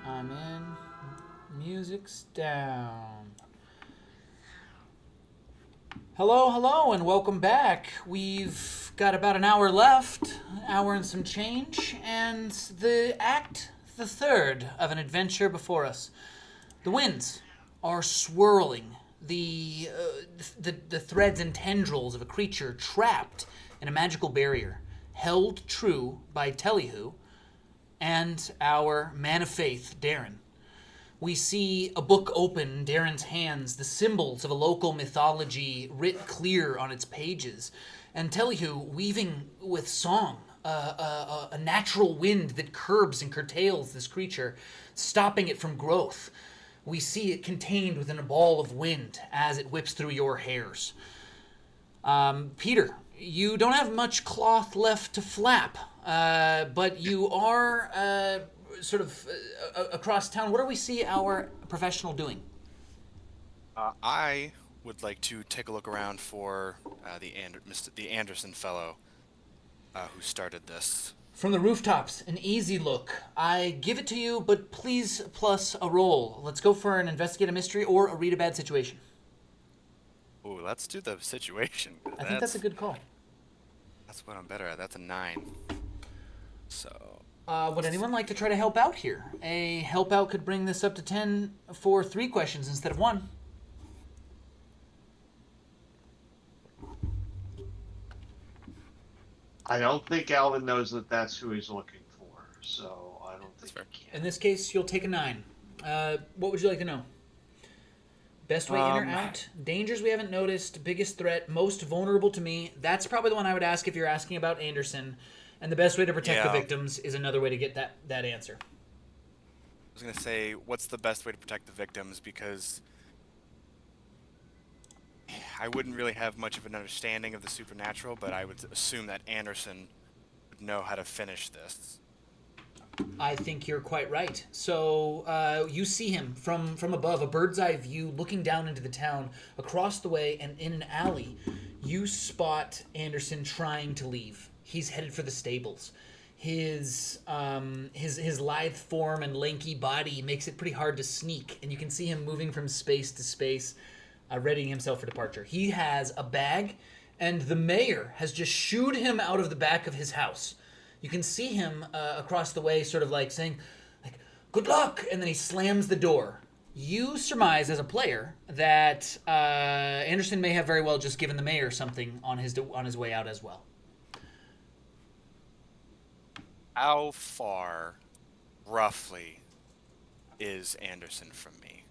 I'm in. Music's down. Hello, and welcome back. We've got about an hour left, an hour and some change, and the third of an adventure before us. The winds are swirling, the threads and tendrils of a creature trapped in a magical barrier, held true by Telihu and our man of faith, Darren. We see a book open in Darren's hands, the symbols of a local mythology writ clear on its pages, and Telihu weaving with song, a natural wind that curbs and curtails this creature, stopping it from growth. We see it contained within a ball of wind as it whips through your hairs. Peter, you don't have much cloth left to flap, but you are across town. What do we see our professional doing? I would like to take a look around for the Anderson fellow who started this. From the rooftops, an easy look. I give it to you, but please plus a roll. Let's go for an investigate a mystery or a read a bad situation. Ooh, let's do the situation. I think that's a good call. That's what I'm better at. That's a 9. So... would anyone like to try to help out here? A help out could bring this up to 10 for 3 questions instead of 1. I don't think Alvin knows that that's who he's looking for, so I don't think he can. In this case, you'll take a 9. What would you like to know? Best way in or out? Dangers we haven't noticed. Biggest threat. Most vulnerable to me. That's probably the one I would ask if you're asking about Anderson. And the best way to protect the victims is another way to get that answer. I was going to say, what's the best way to protect the victims? Because I wouldn't really have much of an understanding of the supernatural, but I would assume that Anderson would know how to finish this. I think you're quite right. So you see him from above, a bird's eye view, looking down into the town, across the way, and in an alley. You spot Anderson trying to leave. He's headed for the stables. His lithe form and lanky body makes it pretty hard to sneak, and you can see him moving from space to space, readying himself for departure. He has a bag, and the mayor has just shooed him out of the back of his house. You can see him across the way, sort of like saying, like, "Good luck," and then he slams the door. You surmise as a player that Anderson may have very well just given the mayor something on his way out as well. How far, roughly, is Anderson from me?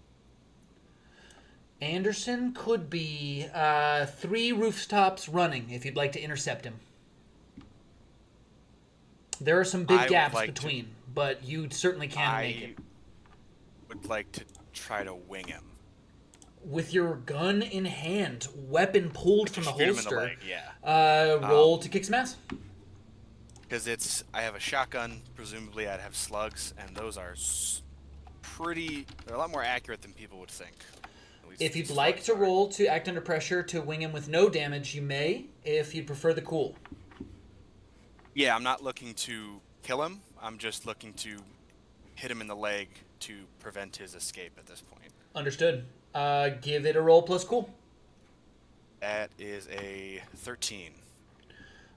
Anderson could be 3 rooftops running if you'd like to intercept him. There are some big gaps between, but you certainly can make it. I would like to try to wing him. With your gun in hand, weapon pulled from the Shoot him in holster, the leg, yeah. roll to kick some ass. Because I have a shotgun, presumably I'd have slugs, and those are they're a lot more accurate than people would think. If you'd like to roll to act under pressure to wing him with no damage, you may, if you'd prefer the cool. Yeah, I'm not looking to kill him. I'm just looking to hit him in the leg to prevent his escape at this point. Understood. Give it a roll plus cool. That is a 13.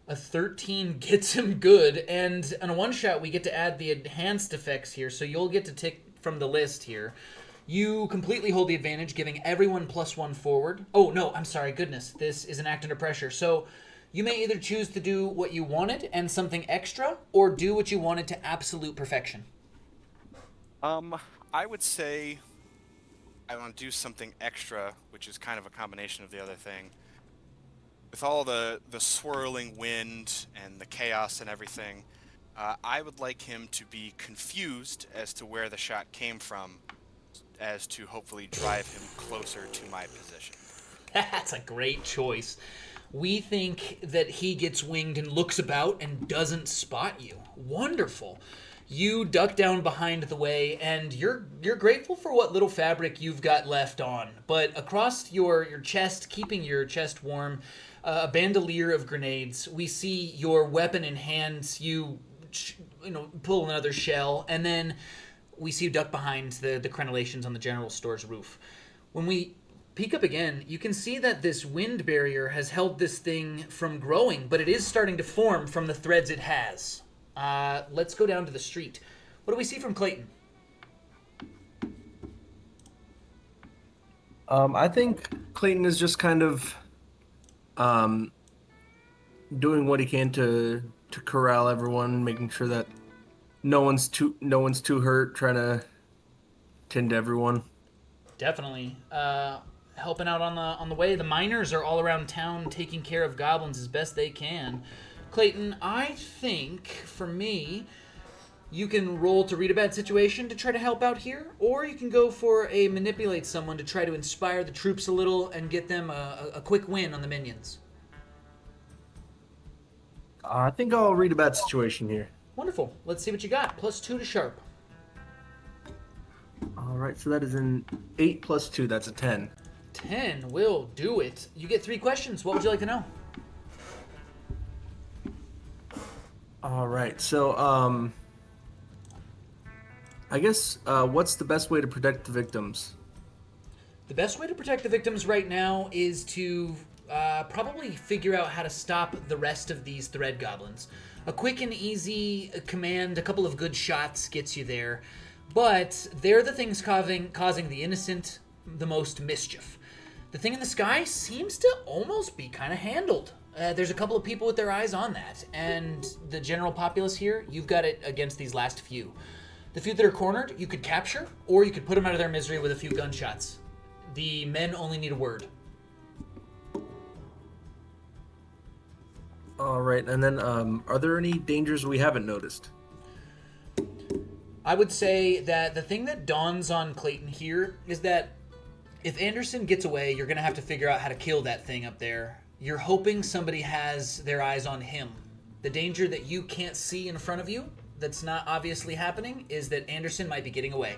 A 13 gets him good, and on a one-shot, we get to add the enhanced effects here, so you'll get to tick from the list here. You completely hold the advantage, giving everyone +1 forward. Oh, no, I'm sorry, goodness. This is an act under pressure. So you may either choose to do what you wanted and something extra, or do what you wanted to absolute perfection. I would say I want to do something extra, which is kind of a combination of the other thing. With all the swirling wind and the chaos and everything, I would like him to be confused as to where the shot came from, as to hopefully drive him closer to my position. That's a great choice. We think that he gets winged and looks about and doesn't spot you. Wonderful. You duck down behind the way, and you're grateful for what little fabric you've got left on. But across your chest, keeping your chest warm, a bandolier of grenades. We see your weapon in hand. You pull another shell, and then we see you duck behind the crenellations on the general store's roof. When we peek up again, you can see that this wind barrier has held this thing from growing, but it is starting to form from the threads it has. Let's go down to the street. What do we see from Clayton? I think Clayton is just kind of doing what he can to corral everyone, making sure that no one's too hurt, trying to tend to everyone. Definitely. Helping out on the way. The miners are all around town taking care of goblins as best they can. Clayton, I think, for me, you can roll to read a bad situation to try to help out here, or you can go for a manipulate someone to try to inspire the troops a little and get them a quick win on the minions. I think I'll read a bad situation here. Wonderful. Let's see what you got. +2 to sharp. All right, so that is an 8 plus 2. That's a 10. 10 will do it. You get 3 questions. What would you like to know? All right, so I guess what's the best way to protect the victims? The best way to protect the victims right now is to probably figure out how to stop the rest of these thread goblins. A quick and easy command, a couple of good shots gets you there, but they're the things causing the innocent the most mischief. The thing in the sky seems to almost be kind of handled. There's a couple of people with their eyes on that, and the general populace here, you've got it against these last few. The few that are cornered, you could capture, or you could put them out of their misery with a few gunshots. The men only need a word. All right, and then are there any dangers we haven't noticed? I would say that the thing that dawns on Clayton here is that if Anderson gets away, you're going to have to figure out how to kill that thing up there. You're hoping somebody has their eyes on him. The danger that you can't see in front of you, that's not obviously happening, is that Anderson might be getting away.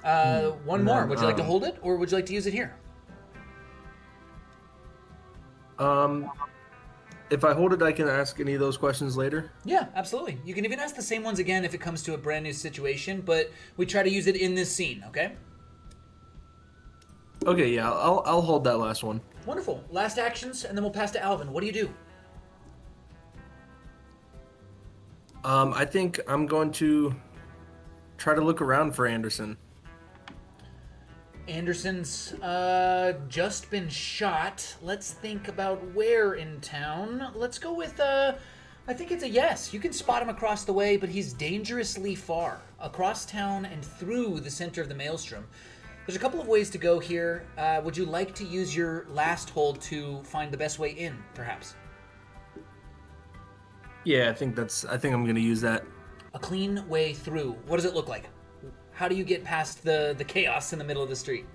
One more. Would you like to hold it, or would you like to use it here? If I hold it, I can ask any of those questions later. Yeah, absolutely. You can even ask the same ones again if it comes to a brand new situation, but we try to use it in this scene, okay? Okay, yeah, I'll hold that last one. Wonderful. Last actions, and then we'll pass to Alvin. What do you do? I think I'm going to try to look around for Anderson. Anderson's just been shot. Let's think about where in town. Let's go with, I think it's a yes. You can spot him across the way, but he's dangerously far. Across town and through the center of the maelstrom. There's a couple of ways to go here. Would you like to use your last hold to find the best way in, perhaps? Yeah, I think I'm going to use that. A clean way through. What does it look like? How do you get past the chaos in the middle of the street?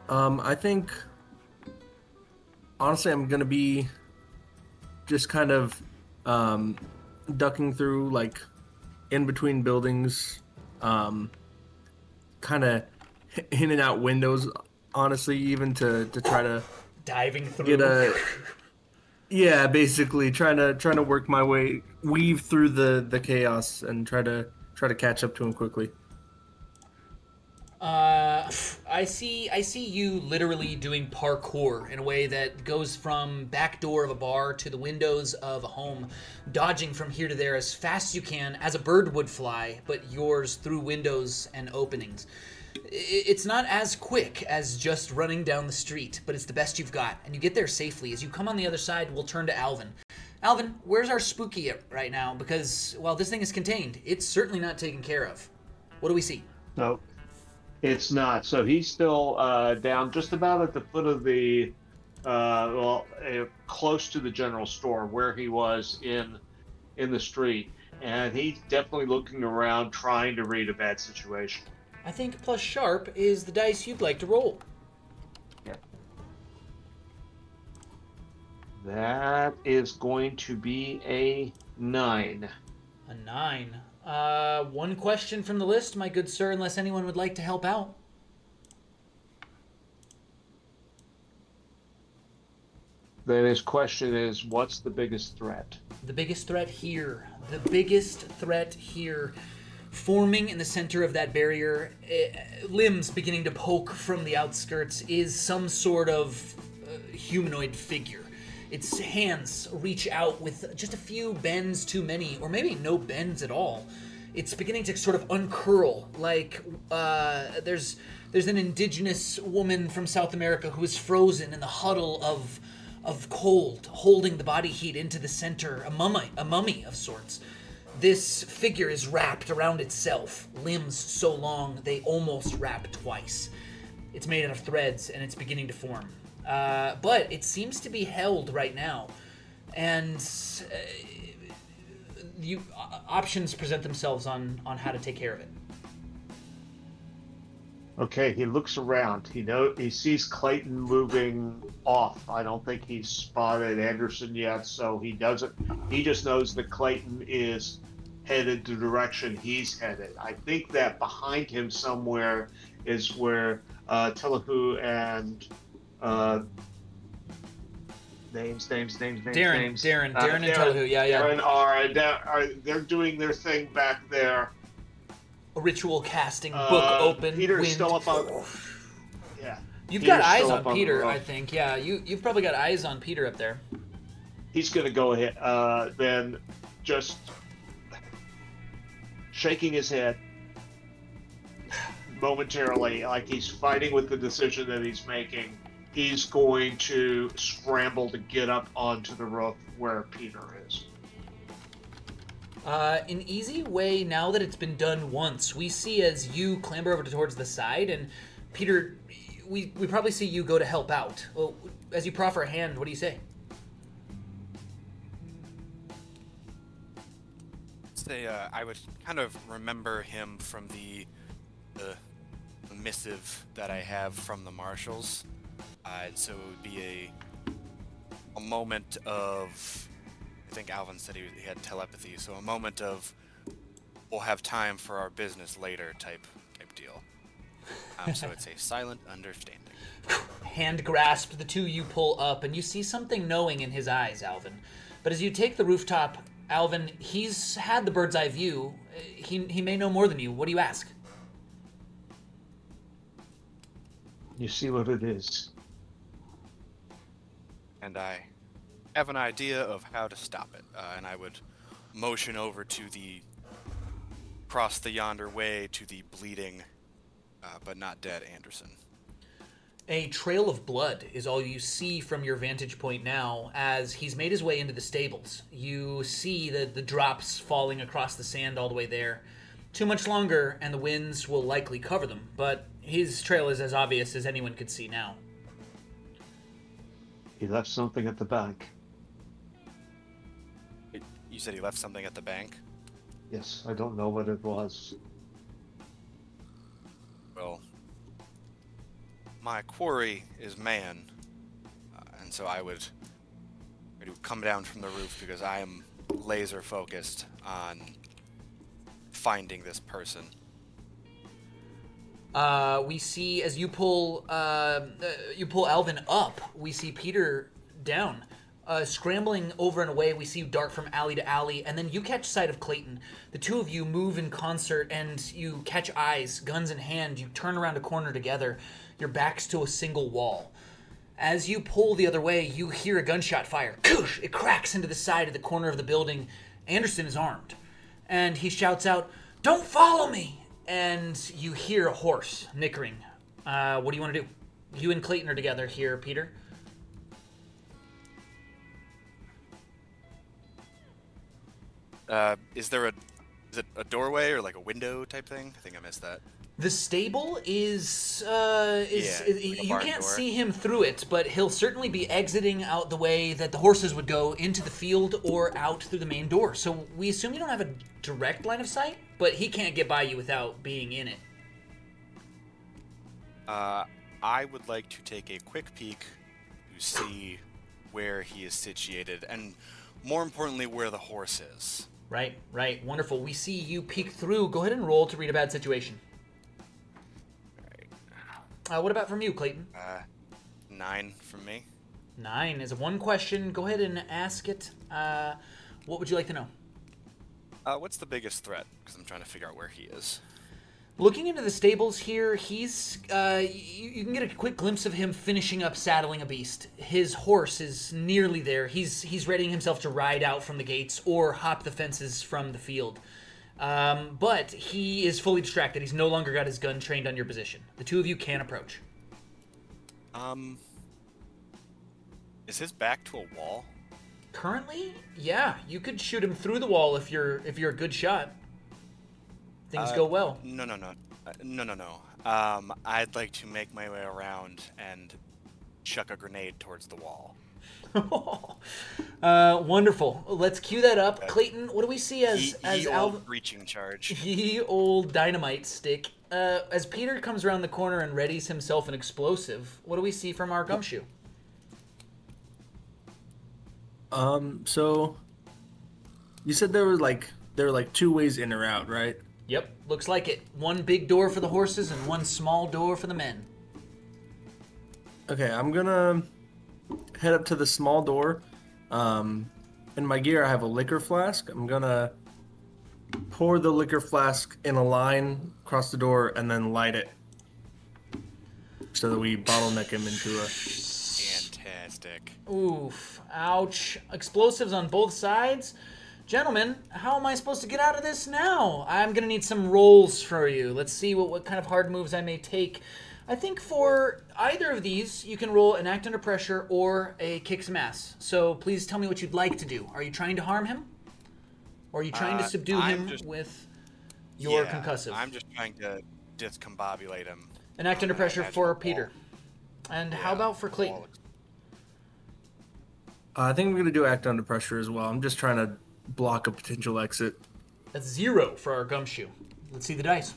I think, honestly, I'm going to be just kind of ducking through, like, in between buildings, kind of in and out windows, honestly, even to try to diving through. get a... Yeah, basically trying to work my way, weave through the chaos, and try to catch up to him quickly. I see you literally doing parkour in a way that goes from back door of a bar to the windows of a home, dodging from here to there as fast as you can, as a bird would fly, but yours through windows and openings. It's not as quick as just running down the street, but it's the best you've got, and you get there safely. As you come on the other side, we'll turn to Alvin. Alvin, where's our spooky right now? Because, while this thing is contained, it's certainly not taken care of. What do we see? No, it's not. So he's still down just about at the foot of the, close to the general store where he was in the street. And he's definitely looking around trying to read a bad situation. I think plus sharp is the dice you'd like to roll. Yeah. That is going to be a 9. A 9. One question from the list, my good sir, unless anyone would like to help out. Then his question is, what's the biggest threat? The biggest threat here. The biggest threat here. Forming in the center of that barrier, limbs beginning to poke from the outskirts, is some sort of humanoid figure. Its hands reach out with just a few bends too many, or maybe no bends at all. It's beginning to sort of uncurl, like there's an indigenous woman from South America who is frozen in the huddle of cold, holding the body heat into the center, a mummy of sorts. This figure is wrapped around itself, limbs so long they almost wrap twice. It's made out of threads, and it's beginning to form. But it seems to be held right now, and options present themselves on how to take care of it. Okay, he looks around. He sees Clayton moving off. I don't think he's spotted Anderson yet, so he doesn't. He just knows that Clayton is headed the direction he's headed. I think that behind him somewhere is where Telugu and names. Darren and Telugu, yeah. Darren they're doing their thing back there. A ritual casting, book open. Peter's wind. still up on. Yeah. You've Peter's got eyes still on up the Peter, roof. I think. Yeah, you've probably got eyes on Peter up there. He's going to go ahead, then just shaking his head momentarily, like he's fighting with the decision that he's making. He's going to scramble to get up onto the roof where Peter is. An easy way, now that it's been done once, we see as you clamber over towards the side, and Peter, we probably see you go to help out. Well, as you proffer a hand, what do you say? Say, I would kind of remember him from the missive that I have from the marshals. So it would be a moment of, I think Alvin said he had telepathy, so a moment of, we'll have time for our business later type deal. So it's a silent understanding. Hand grasp, the two you pull up, and you see something knowing in his eyes, Alvin. But as you take the rooftop, Alvin, he's had the bird's eye view. He may know more than you. What do you ask? You see what it is. And I have an idea of how to stop it, and I would motion over to across the yonder way to the bleeding, but not dead Anderson. A trail of blood is all you see from your vantage point now as he's made his way into the stables. You see the drops falling across the sand all the way there. Too much longer and the winds will likely cover them, but his trail is as obvious as anyone could see now. He left something at the bank. You said he left something at the bank? Yes, I don't know what it was. Well, my quarry is man, and so I would come down from the roof because I am laser focused on finding this person. We see as you pull Alvin up, we see Peter down. Scrambling over and away, we see you dart from alley to alley, and then you catch sight of Clayton. The two of you move in concert, and you catch eyes, guns in hand. You turn around a corner together, your backs to a single wall. As you pull the other way, you hear a gunshot fire. Koosh! It cracks into the side of the corner of the building. Anderson is armed, and he shouts out, "Don't follow me!" And you hear a horse nickering. What do you want to do? You and Clayton are together here, Peter. Is it a doorway or like a window type thing? I think I missed that. The stable is like a you barn can't door. see him through it, but he'll certainly be exiting out the way that the horses would go into the field or out through the main door. So we assume you don't have a direct line of sight, but he can't get by you without being in it. I would like to take a quick peek to see where he is situated, and more importantly, where the horse is. Right. Wonderful. We see you peek through. Go ahead and roll to read a bad situation. Alright. What about from you, Clayton? 9 from me. 9 is one question. Go ahead and ask it. What would you like to know? What's the biggest threat? Because I'm trying to figure out where he is. Looking into the stables here, he's you can get a quick glimpse of him finishing up saddling a beast. His horse is nearly there. He's readying himself to ride out from the gates or hop the fences from the field. But he is fully distracted. He's no longer got his gun trained on your position. The two of you can approach. Is his back to a wall? Currently, yeah, you could shoot him through the wall if you're a good shot. Things go well. No. I'd like to make my way around and chuck a grenade towards the wall. Wonderful. Let's cue that up. Okay. Clayton, what do we see as old breaching charge? Ye old dynamite stick. As Peter comes around the corner and readies himself an explosive, what do we see from our gumshoe? So you said there were like two ways in or out, right? Yep, looks like it. One big door for the horses and one small door for the men. Okay, I'm gonna head up to the small door. In my gear, I have a liquor flask. I'm gonna pour the liquor flask in a line across the door and then light it so that we bottleneck him into a... Fantastic. Oof, ouch. Explosives on both sides. Gentlemen, how am I supposed to get out of this now? I'm going to need some rolls for you. Let's see what kind of hard moves I may take. I think for either of these, you can roll an act under pressure or a kick some ass. So please tell me what you'd like to do. Are you trying to harm him? Or are you trying to subdue him with your concussive? I'm just trying to discombobulate him. An act under pressure for Peter. And how about for Clayton? I think I'm gonna do act under pressure as well. I'm just trying to block a potential exit. That's 0 for our gumshoe. Let's see the dice.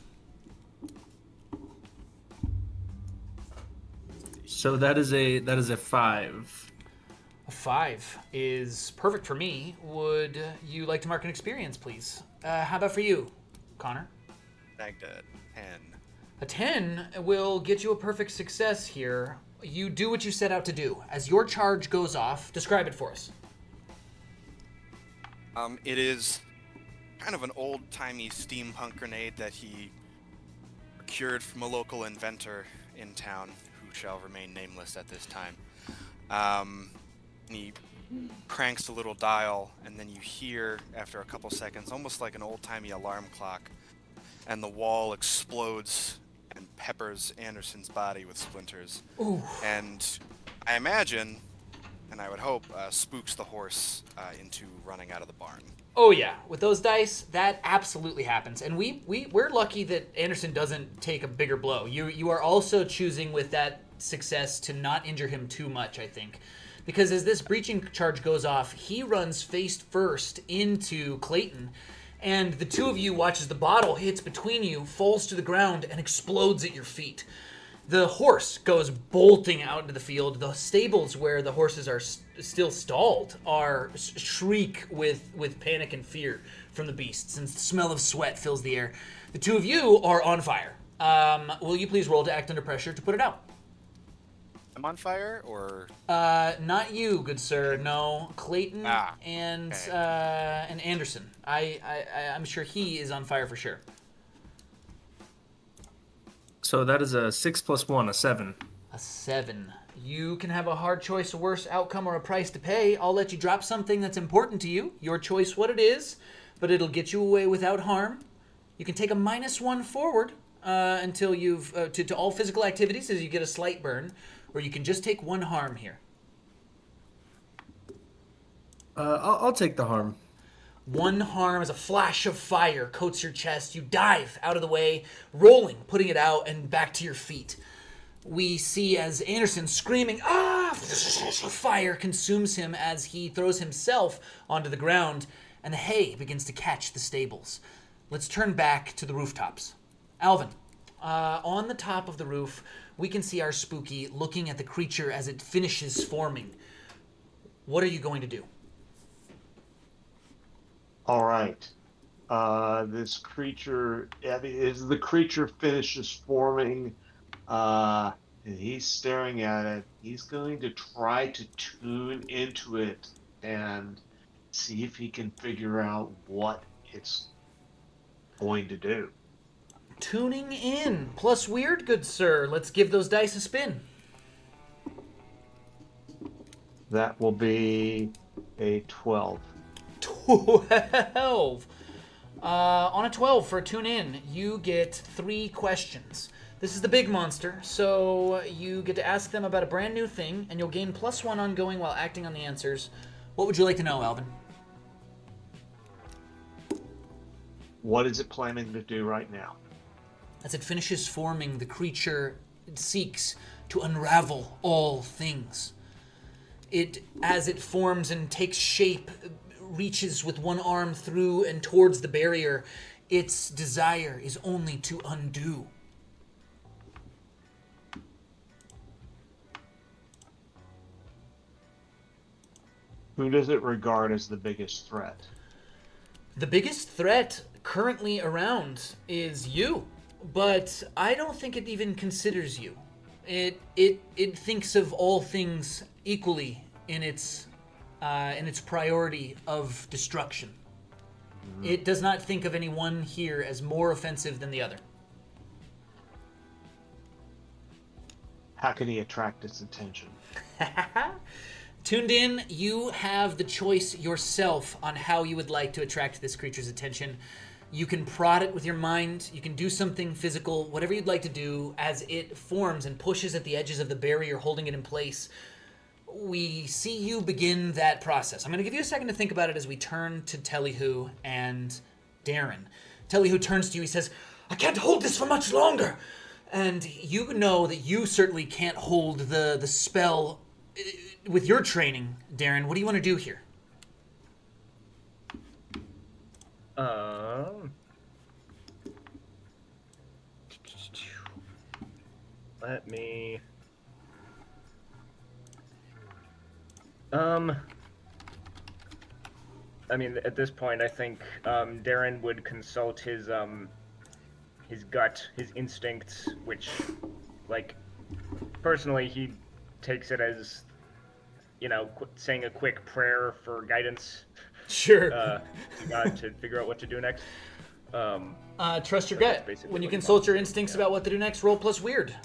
So that is a 5. A 5 is perfect for me. Would you like to mark an experience, please? How about for you, Connor? Bagged a 10. A 10 will get you a perfect success here. You do what you set out to do. As your charge goes off, describe it for us. It is kind of an old-timey steampunk grenade that he procured from a local inventor in town, who shall remain nameless at this time. He cranks a little dial, and then you hear, after a couple seconds, almost like an old-timey alarm clock, and the wall explodes and peppers Anderson's body with splinters. Ooh. And I imagine, and I would hope, spooks the horse into running out of the barn. Oh yeah, with those dice, that absolutely happens. And we're lucky that Anderson doesn't take a bigger blow. You are also choosing with that success to not injure him too much, I think. Because as this breaching charge goes off, he runs face first into Clayton, and the two of you watch as the bottle hits between you, falls to the ground, and explodes at your feet. The horse goes bolting out into the field. The stables where the horses are still stalled are shriek with panic and fear from the beasts, and the smell of sweat fills the air. The two of you are on fire. Will you please roll to act under pressure to put it out? I'm on fire, or? Not you, good sir. No, Clayton and okay. and Anderson. I'm sure he is on fire for sure. So that is a 6 + 1, a 7. A 7. You can have a hard choice, a worse outcome, or a price to pay. I'll let you drop something that's important to you. Your choice what it is, but it'll get you away without harm. You can take a -1 forward until you've to all physical activities as you get a slight burn, or you can just take 1 harm here. I'll take the harm. 1 harm as a flash of fire coats your chest. You dive out of the way, rolling, putting it out, and back to your feet. We see as Anderson screaming, "Ah!" Fire consumes him as he throws himself onto the ground, and the hay begins to catch the stables. Let's turn back to the rooftops. Alvin, on the top of the roof, we can see our spooky looking at the creature as it finishes forming. What are you going to do? All right. This creature, as the creature finishes forming, And he's staring at it. He's going to try to tune into it and see if he can figure out what it's going to do. Tuning in. Plus weird, good sir. Let's give those dice a spin. That will be a 12. 12. On a 12 for a tune in, you get 3 questions. This is the big monster, so you get to ask them about a brand new thing, and you'll gain +1 ongoing while acting on the answers. What would you like to know, Alvin? What is it planning to do right now? As it finishes forming, the creature seeks to unravel all things. As it forms and takes shape, reaches with one arm through and towards the barrier. Its desire is only to undo. Who does it regard as the biggest threat? The biggest threat currently around is you, but I don't think it even considers you. It thinks of all things equally in its priority of destruction. It does not think of any one here as more offensive than the other. How can he attract its attention? Tuned in, you have the choice yourself on how you would like to attract this creature's attention. You can prod it with your mind, you can do something physical, whatever you'd like to do as it forms and pushes at the edges of the barrier, holding it in place. We see you begin that process. I'm going to give you a second to think about it as we turn to Tellyhu and Darren. Tellyhu turns to you, he says, "I can't hold this for much longer." And you know that you certainly can't hold the spell with your training, Darren. What do you want to do here? Let me... I mean, at this point, I think Darren would consult his gut, his instincts, which, like, personally, he takes it as, you know, saying a quick prayer for guidance. Sure. To God to figure out what to do next. Trust your that's gut. basically When you what he consult wants. your instincts about what to do next, roll plus weird.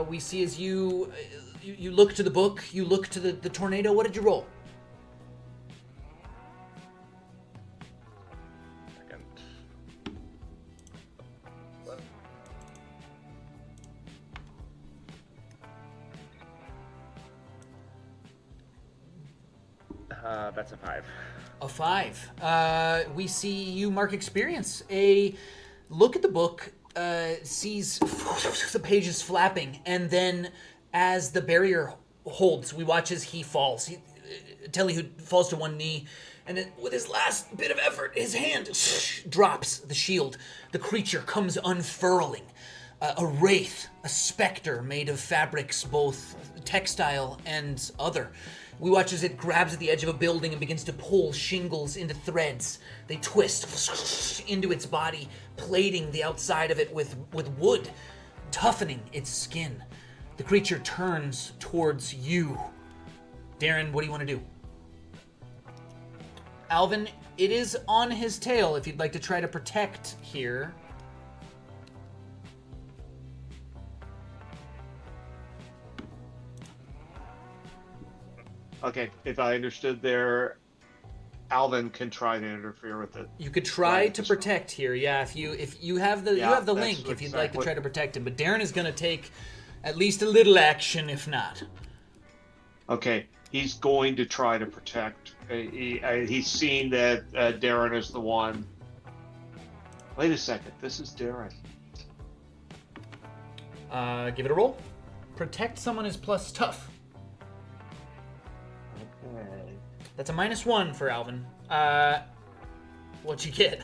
We see as you look to the book, you look to the tornado. What did you roll? Second. That's a 5. A 5. We see you mark experience. A look at the book, sees the pages flapping, and then as the barrier holds, we watch as he falls. Tellyhu falls to one knee, and then with his last bit of effort, his hand drops the shield. The creature comes unfurling. A wraith, a specter made of fabrics, both textile and other. We watch as it grabs at the edge of a building and begins to pull shingles into threads. They twist into its body, plating the outside of it with wood, toughening its skin. The creature turns towards you. Darren, what do you want to do? Alvin, it is on his tail if you'd like to try to protect here. Okay, if I understood there, Alvin can try to interfere with it. You could try Right, to just- protect here, yeah. If you have the Yeah, that's link, if you'd like to exactly- try to protect him. But Darren is going to take at least a little action, if not. Okay, he's going to try to protect. He's seen that Darren is the one. Wait a second, this is Darren. Give it a roll. Protect someone is plus tough. Okay. That's a -1 for Alvin. What'd you get?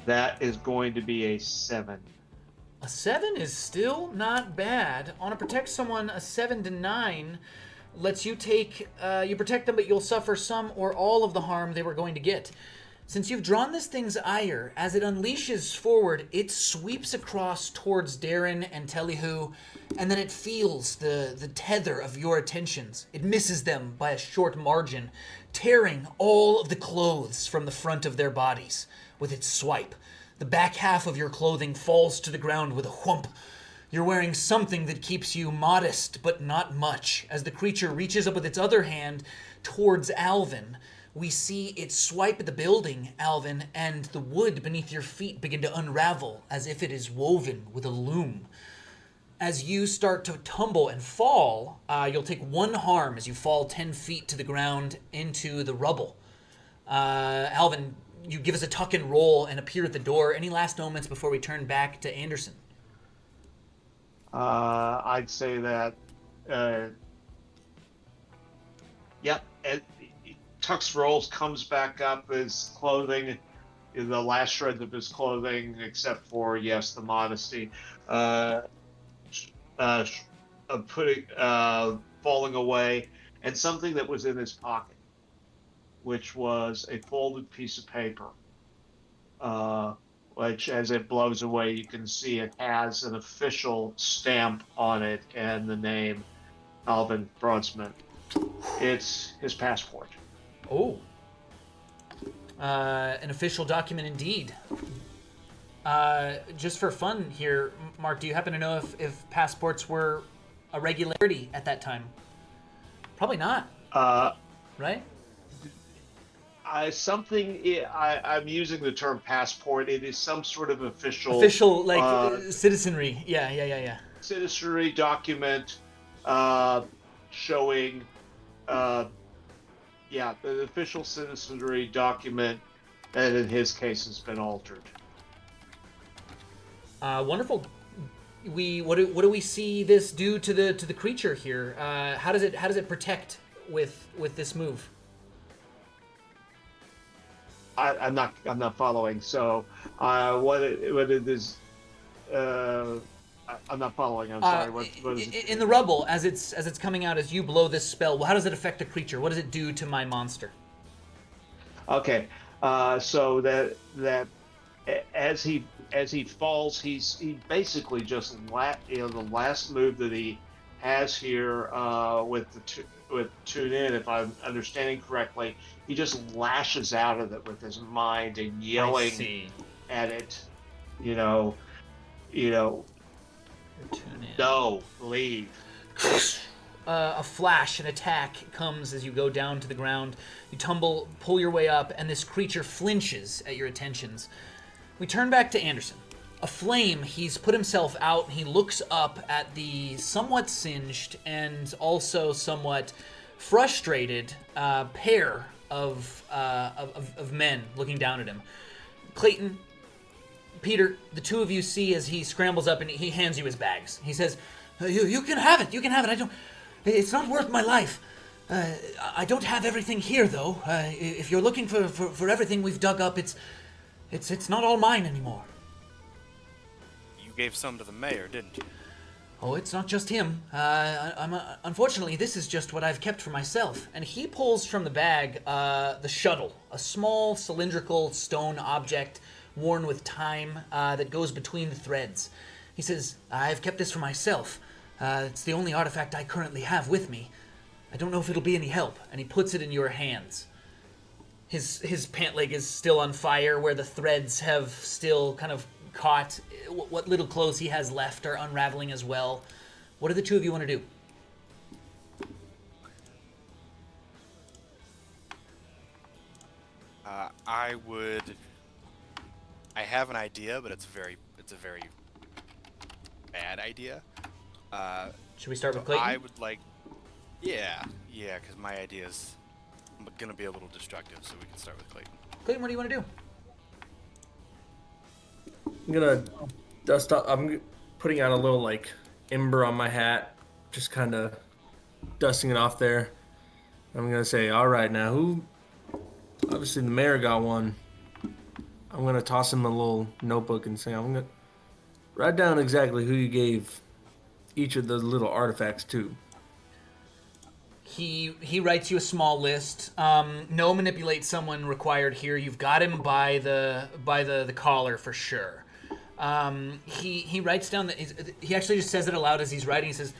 That is going to be a 7. A 7 is still not bad. On a protect someone, a 7 to 9 lets you take, you protect them, but you'll suffer some or all of the harm they were going to get. Since you've drawn this thing's ire, as it unleashes forward, it sweeps across towards Darren and Telihu, and then it feels the tether of your attentions. It misses them by a short margin, tearing all of the clothes from the front of their bodies with its swipe. The back half of your clothing falls to the ground with a whump. You're wearing something that keeps you modest, but not much. As the creature reaches up with its other hand towards Alvin, we see it swipe at the building, Alvin, and the wood beneath your feet begin to unravel as if it is woven with a loom. As you start to tumble and fall, you'll take 1 harm as you fall 10 feet to the ground into the rubble. Alvin, you give us a tuck and roll and appear at the door. Any last moments before we turn back to Anderson? I'd say that, yep. Tux rolls, comes back up, his clothing, the last shreds of his clothing, except for, yes, the modesty, falling away, and something that was in his pocket, which was a folded piece of paper, which, as it blows away, you can see it has an official stamp on it and the name Alvin Broadsmith. It's his passport. Oh. An official document indeed. Just for fun here, Mark, do you happen to know if passports were a regularity at that time? Probably not. Right? I'm using the term passport. It is some sort of official, citizenry. Yeah. Citizenry document showing, the official citizenry document that in his case has been altered. Wonderful. What do we see this do to the creature here? How does it protect with this move? I'm not following. So, what it is? I'm not following. I'm sorry. What is it? In the rubble, as it's coming out, as you blow this spell, how does it affect the creature? What does it do to my monster? Okay, so that as he falls, he basically just the last move that he has here with tune in, if I'm understanding correctly, he just lashes out of it with his mind and yelling at it, no, leave. A flash, an attack comes as you go down to the ground. You tumble, pull your way up, and this creature flinches at your attentions. We turn back to Anderson. Aflame, he's put himself out, and he looks up at the somewhat singed and also somewhat frustrated pair of men looking down at him. Clayton, Peter, the two of you see as he scrambles up and he hands you his bags. He says, "You can have it. You can have it. It's not worth my life. I don't have everything here, though. If you're looking for everything we've dug up, it's not all mine anymore." You gave some to the mayor, didn't you? Oh, it's not just him. Unfortunately, this is just what I've kept for myself. And he pulls from the bag the shuttle, a small cylindrical stone object worn with time that goes between the threads. He says, "I've kept this for myself. It's the only artifact I currently have with me. I don't know if it'll be any help." And he puts it in your hands. His pant leg is still on fire, where the threads have still kind of caught. What little clothes he has left are unraveling as well. What do the two of you want to do? I have an idea, but it's a very bad idea. Should we start with Clayton? I would like, yeah, because my idea is gonna be a little destructive, so we can start with Clayton. Clayton, what do you want to do? I'm gonna dust up. I'm putting out a little ember on my hat, just kind of dusting it off there. I'm gonna say, "All right, now who? Obviously, the mayor got one." I'm gonna toss him a little notebook and say, "I'm gonna write down exactly who you gave each of those little artifacts to." He writes you a small list. No manipulate someone required here. You've got him by the collar for sure. He writes down that he actually just says it aloud as he's writing. He says,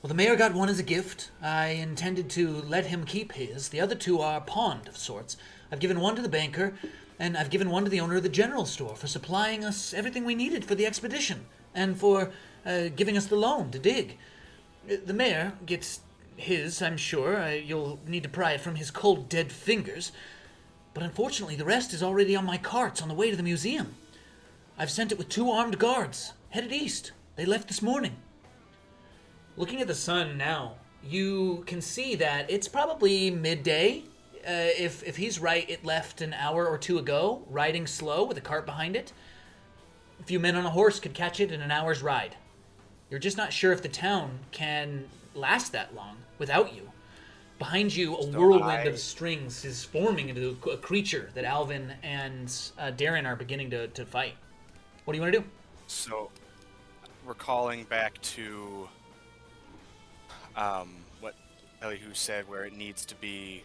"Well, the mayor got one as a gift. I intended to let him keep his. The other two are pawned of sorts. I've given one to the banker, and I've given one to the owner of the general store for supplying us everything we needed for the expedition, and for giving us the loan to dig. The mayor gets his, I'm sure. You'll need to pry it from his cold, dead fingers. But unfortunately, the rest is already on my carts on the way to the museum. I've sent it with 2 armed guards, headed east. They left this morning." Looking at the sun now, you can see that it's probably midday. If he's right, it left an hour or 2 ago, riding slow with a cart behind it. A few men on a horse could catch it in an hour's ride. You're just not sure if the town can last that long without you. Behind you, a whirlwind of strings is forming into a creature that Alvin and Darren are beginning to fight. What do you want to do? So, recalling back to what Elihu said, where it needs to be,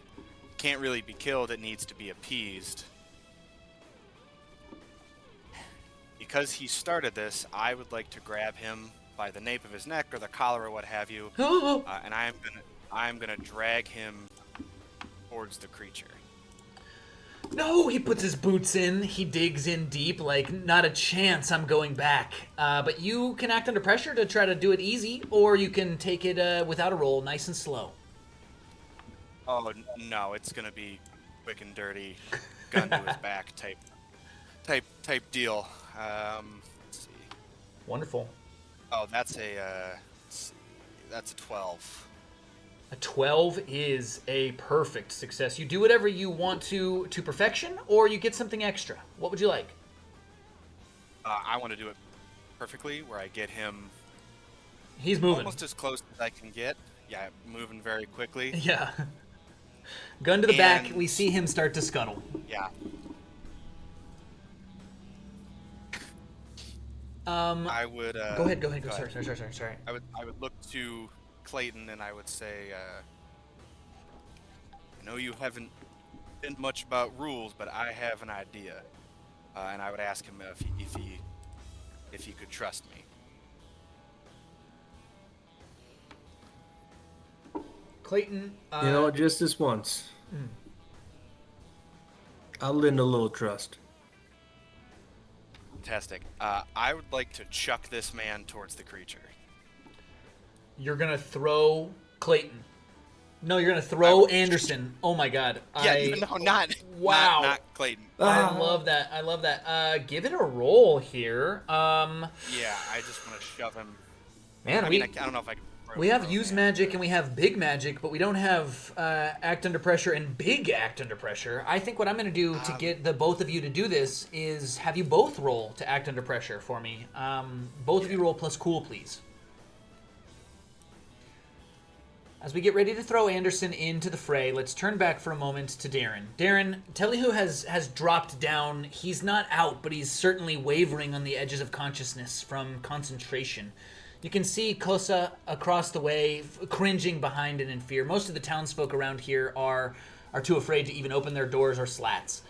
can't really be killed, it needs to be appeased. Because he started this, I would like to grab him by the nape of his neck or the collar or what have you, and I'm gonna drag him towards the creature. No, he puts his boots in. He digs in deep, like, not a chance I'm going back. But you can act under pressure to try to do it easy, or you can take it without a roll, nice and slow. Oh no, it's gonna be quick and dirty, gun to his back type deal. Let's see. Wonderful. Oh, that's a 12. A 12 is a perfect success. You do whatever you want to perfection, or you get something extra. What would you like? I want to do it perfectly, where I get him He's moving. almost as close as I can get. Yeah, moving very quickly. Yeah. Gun to the back, we see him start to scuttle. Yeah. I would. Go ahead. Sorry. I would look to Clayton and I would say, I know you haven't been much about rules, but I have an idea, and I would ask him if he could trust me. Clayton. You know, just this once. I'll lend a little trust. Fantastic. I would like to chuck this man towards the creature. You're gonna throw Clayton. No, you're gonna throw Anderson. Oh my God. Yeah, not Clayton. I love that. Give it a roll here. Yeah, I just want to shove him. Man, I don't know if I can. We have use magic and we have big magic, but we don't have act under pressure and big act under pressure. I think what I'm going to do to get the both of you to do this is have you both roll to act under pressure for me. Both of you roll plus cool, please. As we get ready to throw Anderson into the fray, let's turn back for a moment to Darren. Darren, Telihu has dropped down. He's not out, but he's certainly wavering on the edges of consciousness from concentration. You can see Kosa across the way, cringing behind it in fear. Most of the townsfolk around here are too afraid to even open their doors or slats.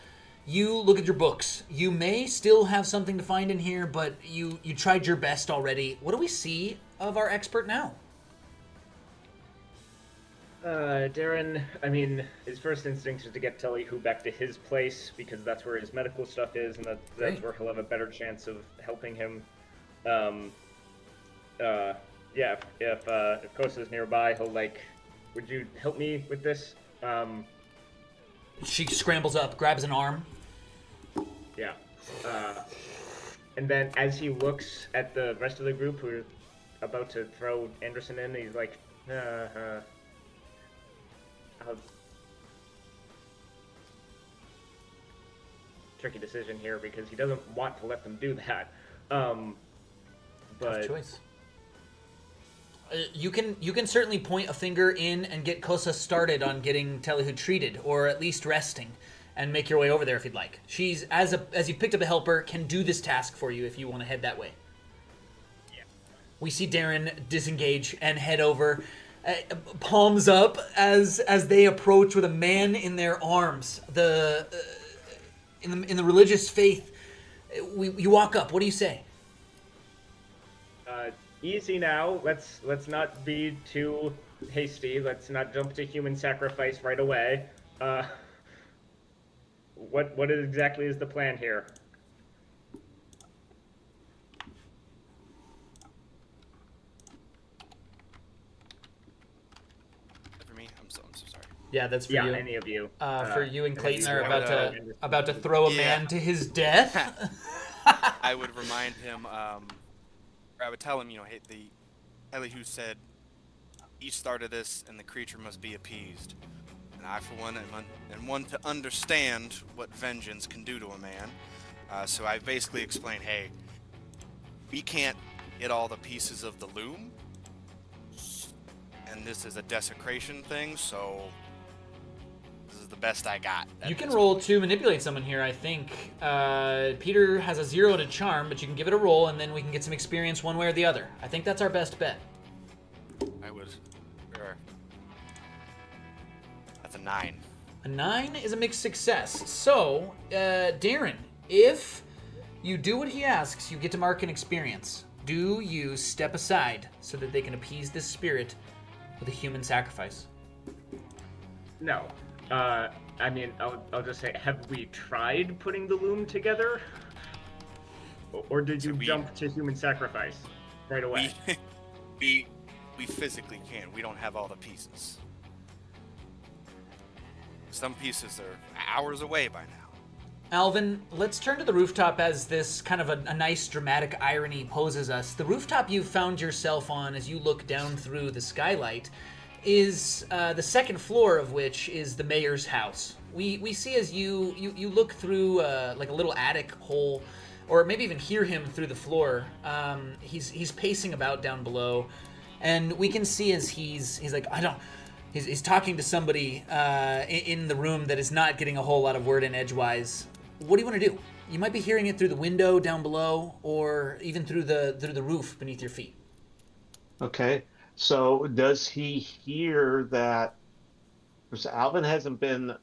You look at your books. You may still have something to find in here, but you tried your best already. What do we see of our expert now? Darren, I mean, his first instinct is to get Telihu back to his place, because that's where his medical stuff is, and that's where he'll have a better chance of helping him. Yeah, if Kosa's nearby, he'll would you help me with this? She scrambles up, grabs an arm. Yeah. And then as he looks at the rest of the group who are about to throw Anderson in, he's like, tricky decision here, because he doesn't want to let them do that. But Tough choice. You can certainly point a finger in and get Kosa started on getting Telihu treated, or at least resting, and make your way over there if you'd like. She's, as you picked up a helper, can do this task for you if you want to head that way. Yeah. We see Darren disengage and head over. palms up as they approach with a man in their arms. In the religious faith, you walk up. What do you say? Easy now. Let's not be too hasty. Let's not jump to human sacrifice right away. What exactly is the plan here? For me, I'm so sorry. Yeah, that's for Yeah, you. any of you. For you and Clayton are I about to throw a Yeah. man to his death. I would remind him, or I would tell him, hey, the Elihu said he started this, and the creature must be appeased. And I, for one, am one to understand what vengeance can do to a man. So I basically explained, hey, we can't get all the pieces of the loom, and this is a desecration thing, so this is the best I got. You can roll to manipulate someone here, I think. Peter has a 0 to charm, but you can give it a roll, and then we can get some experience one way or the other. I think that's our best bet. I would. Sure. That's a 9. A 9 is a mixed success. So, Darren, if you do what he asks, you get to mark an experience. Do you step aside so that they can appease this spirit with a human sacrifice? No. I mean, I'll just say, have we tried putting the loom together? Or did you jump to human sacrifice right away? We physically can't. We don't have all the pieces. Some pieces are hours away by now. Alvin, let's turn to the rooftop as this kind of a nice dramatic irony poses us. The rooftop you've found yourself on as you look down through the skylight is the second floor of which is the mayor's house. We see as you look through like a little attic hole, or maybe even hear him through the floor. He's pacing about down below, and we can see as he's like, he's talking to somebody in the room that is not getting a whole lot of word in edgewise. What do you want to do? You might be hearing it through the window down below, or even through the roof beneath your feet. Okay. So does he hear that? Because Alvin hasn't been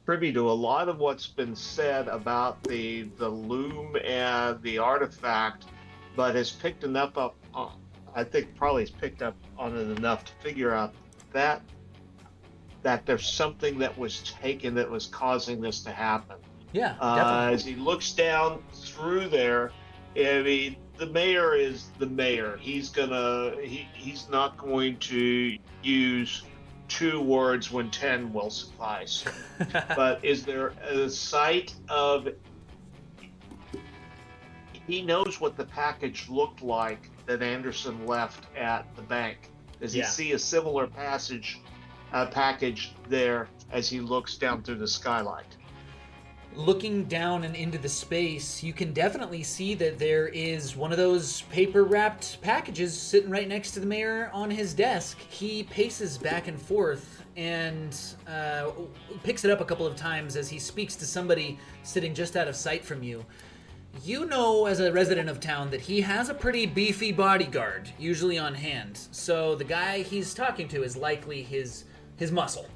privy to a lot of what's been said about the loom and the artifact, but has picked enough up. I think probably has picked up on it enough to figure out that there's something that was taken that was causing this to happen. Yeah, definitely. As he looks down through there, I mean, the mayor is the mayor. He's not going to use 2 words when 10 will suffice. But is there a sight of? He knows what the package looked like that Anderson left at the bank. Does he see a similar package there as he looks down through the skylight? Looking down and into the space, you can definitely see that there is one of those paper-wrapped packages sitting right next to the mayor on his desk. He paces back and forth and picks it up a couple of times as he speaks to somebody sitting just out of sight from you. You know, as a resident of town, that he has a pretty beefy bodyguard, usually on hand. So the guy he's talking to is likely his muscle.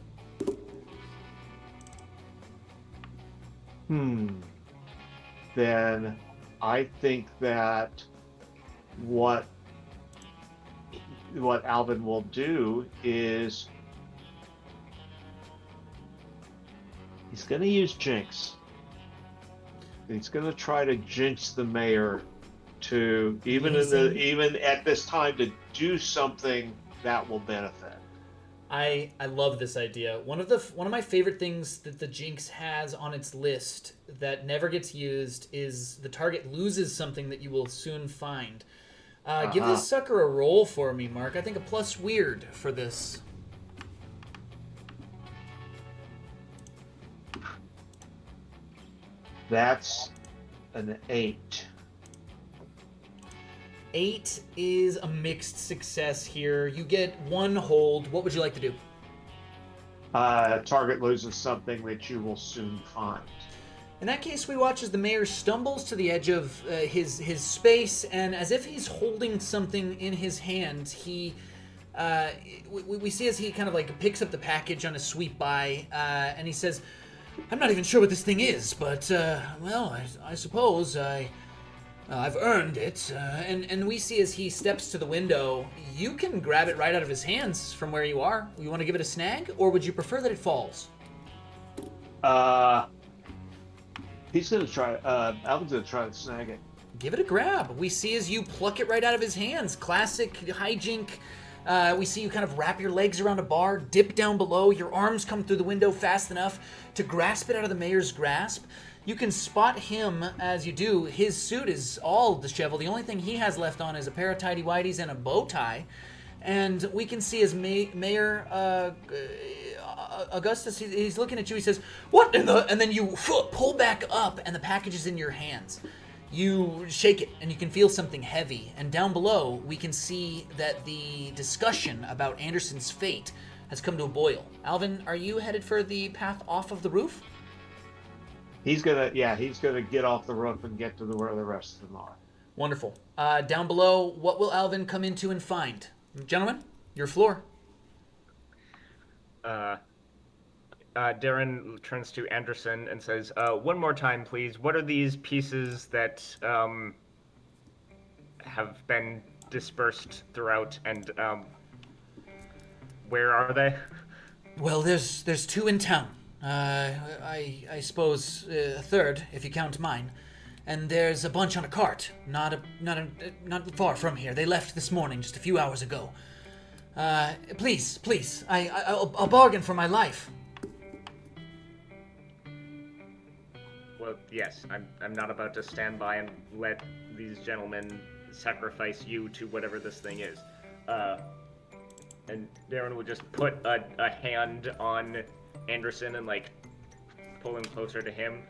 Then I think that what Alvin will do is he's going to use jinx. He's going to try to jinx the mayor to even at this time to do something that will benefit. I love this idea. One of my favorite things that the Jinx has on its list that never gets used is the target loses something that you will soon find. Give this sucker a roll for me, Mark. I think a plus weird for this. That's an 8. 8 is a mixed success here. You get 1 hold. What would you like to do? Target loses something that you will soon find. In that case, we watch as the mayor stumbles to the edge of his space, and as if he's holding something in his hand, he we see as he kind of like picks up the package on his sweep by, and he says, "I'm not even sure what this thing is, but well, I suppose I've earned it." And we see as he steps to the window, you can grab it right out of his hands from where you are. You want to give it a snag, or would you prefer that it falls? He's gonna try. Alvin's gonna try to snag it. Give it a grab. We see as you pluck it right out of his hands. Classic hijink. We see you kind of wrap your legs around a bar, dip down below, your arms come through the window fast enough to grasp it out of the mayor's grasp. You can spot him as you do. His suit is all disheveled. The only thing he has left on is a pair of tighty-whities and a bow tie. And we can see as Mayor Augustus, he's looking at you, he says, "What in the..." And then you pull back up and the package is in your hands. You shake it, and you can feel something heavy. And down below, we can see that the discussion about Anderson's fate has come to a boil. Alvin, are you headed for the path off of the roof? He's gonna get off the roof and get to where the rest of them are. Wonderful. Down below, what will Alvin come into and find? Gentlemen, your floor. Darren turns to Anderson and says, "One more time, please. What are these pieces that have been dispersed throughout, and where are they?" Well, there's two in town. I suppose a third, if you count mine. And there's a bunch on a cart, not far from here. They left this morning, just a few hours ago. Please, I'll bargain for my life. Well, yes, I'm not about to stand by and let these gentlemen sacrifice you to whatever this thing is. And Darren will just put a hand on Anderson and like pull him closer to him.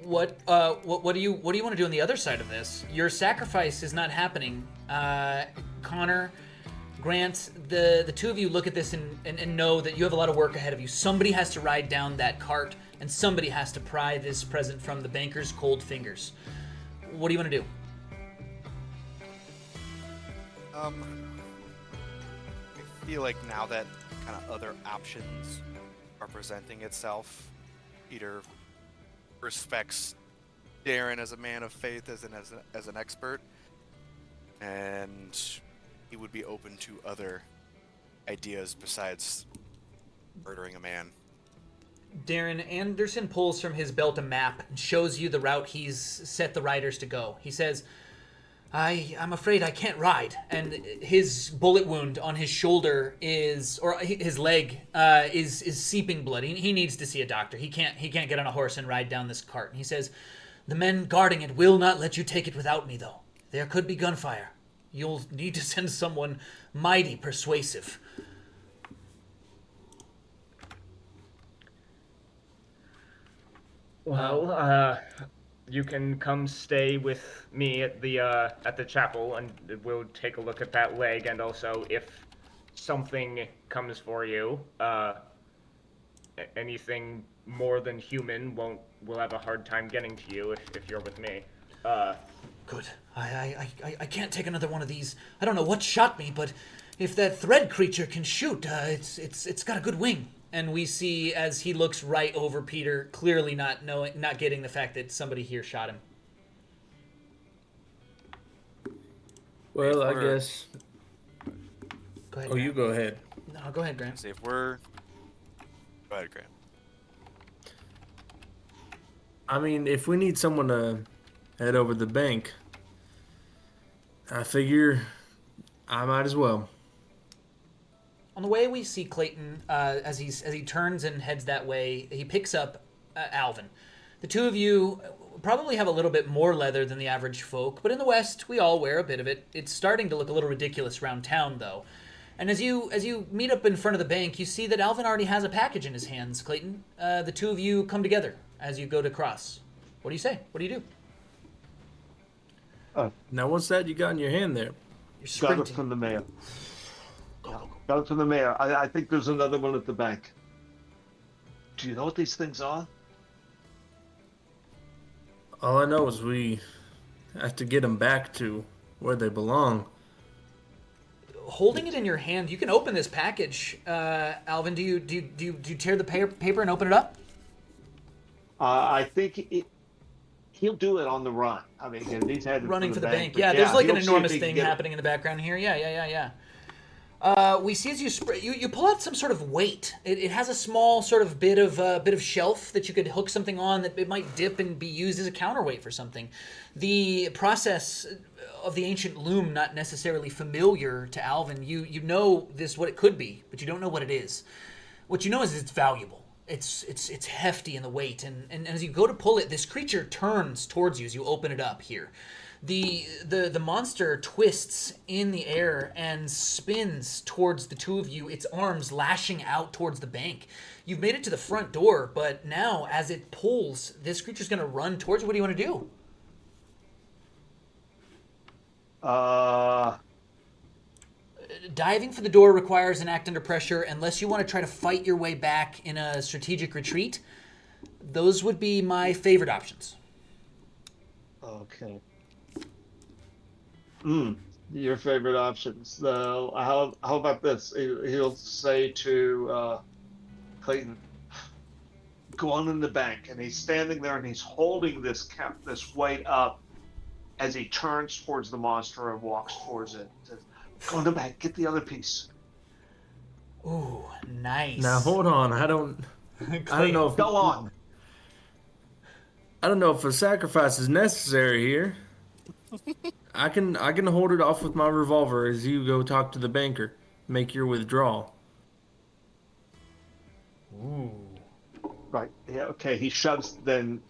What do you want to do on the other side of this? Your sacrifice is not happening. Connor, Grant, the two of you look at this and know that you have a lot of work ahead of you. Somebody has to ride down that cart, and somebody has to pry this present from the banker's cold fingers. What do you want to do? I feel like now that kind of other options are presenting itself, Peter respects Darren as a man of faith, as an expert, and he would be open to other ideas besides murdering a man. Darren, Anderson pulls from his belt a map and shows you the route he's set the riders to go. He says, I'm afraid I can't ride. And his bullet wound on his shoulder his leg is seeping blood. He needs to see a doctor. He can't get on a horse and ride down this cart. And he says, the men guarding it will not let you take it without me, though. There could be gunfire. You'll need to send someone mighty persuasive. Well, you can come stay with me at the chapel, and we'll take a look at that leg. And also, if something comes for you, anything more than human will have a hard time getting to you if you're with me. Good. I can't take another one of these. I don't know what shot me, but if that thread creature can shoot, it's got a good wing. And we see as he looks right over Peter, clearly not getting the fact that somebody here shot him. Well, I guess. Go ahead. Oh, Grant. you go ahead. No, go ahead, Grant. See if we're. Go ahead, Grant. I mean, if we need someone to head over the bank, I figure I might as well. On the way, we see Clayton as he turns and heads that way. He picks up Alvin. The two of you probably have a little bit more leather than the average folk, but in the West, we all wear a bit of it. It's starting to look a little ridiculous around town, though. And as you meet up in front of the bank, you see that Alvin already has a package in his hands. Clayton, the two of you come together as you go to cross. What do you say? What do you do? Now, what's that you got in your hand there? You're Got it sprinting. from the mayor. Got it from the mayor. I think there's another one at the bank. Do you know what these things are? All I know is we have to get them back to where they belong. Holding it in your hand, you can open this package. Alvin, do you tear the paper and open it up? I think he'll do it on the run. I mean, 'cause he's headed Running for the bank. but Yeah, there's like an he'll see if enormous he can thing get it. happening in the background here. Yeah. We see as you pull out some sort of weight. It has a small sort of bit of shelf that you could hook something on that it might dip and be used as a counterweight for something. The process of the ancient loom not necessarily familiar to Alvin. You know this what it could be, but you don't know what it is. What you know is it's valuable. It's hefty in the weight, and as you go to pull it, this creature turns towards you as you open it up here. The monster twists in the air and spins towards the two of you, its arms lashing out towards the bank. You've made it to the front door, but now as it pulls, this creature's going to run towards you. What do you want to do? Diving for the door requires an act under pressure unless you want to try to fight your way back in a strategic retreat. Those would be my favorite options. Okay. Your favorite options. So how about this? He'll say to Clayton, "Go on in the bank," and he's standing there and he's holding this weight up as he turns towards the monster and walks towards it. Says, "Go in the bank, get the other piece." Ooh, nice. Now hold on, I don't know if Go on. I don't know if a sacrifice is necessary here. I can hold it off with my revolver as you go talk to the banker, make your withdrawal. Ooh. Right. Yeah. Okay. He shoves it into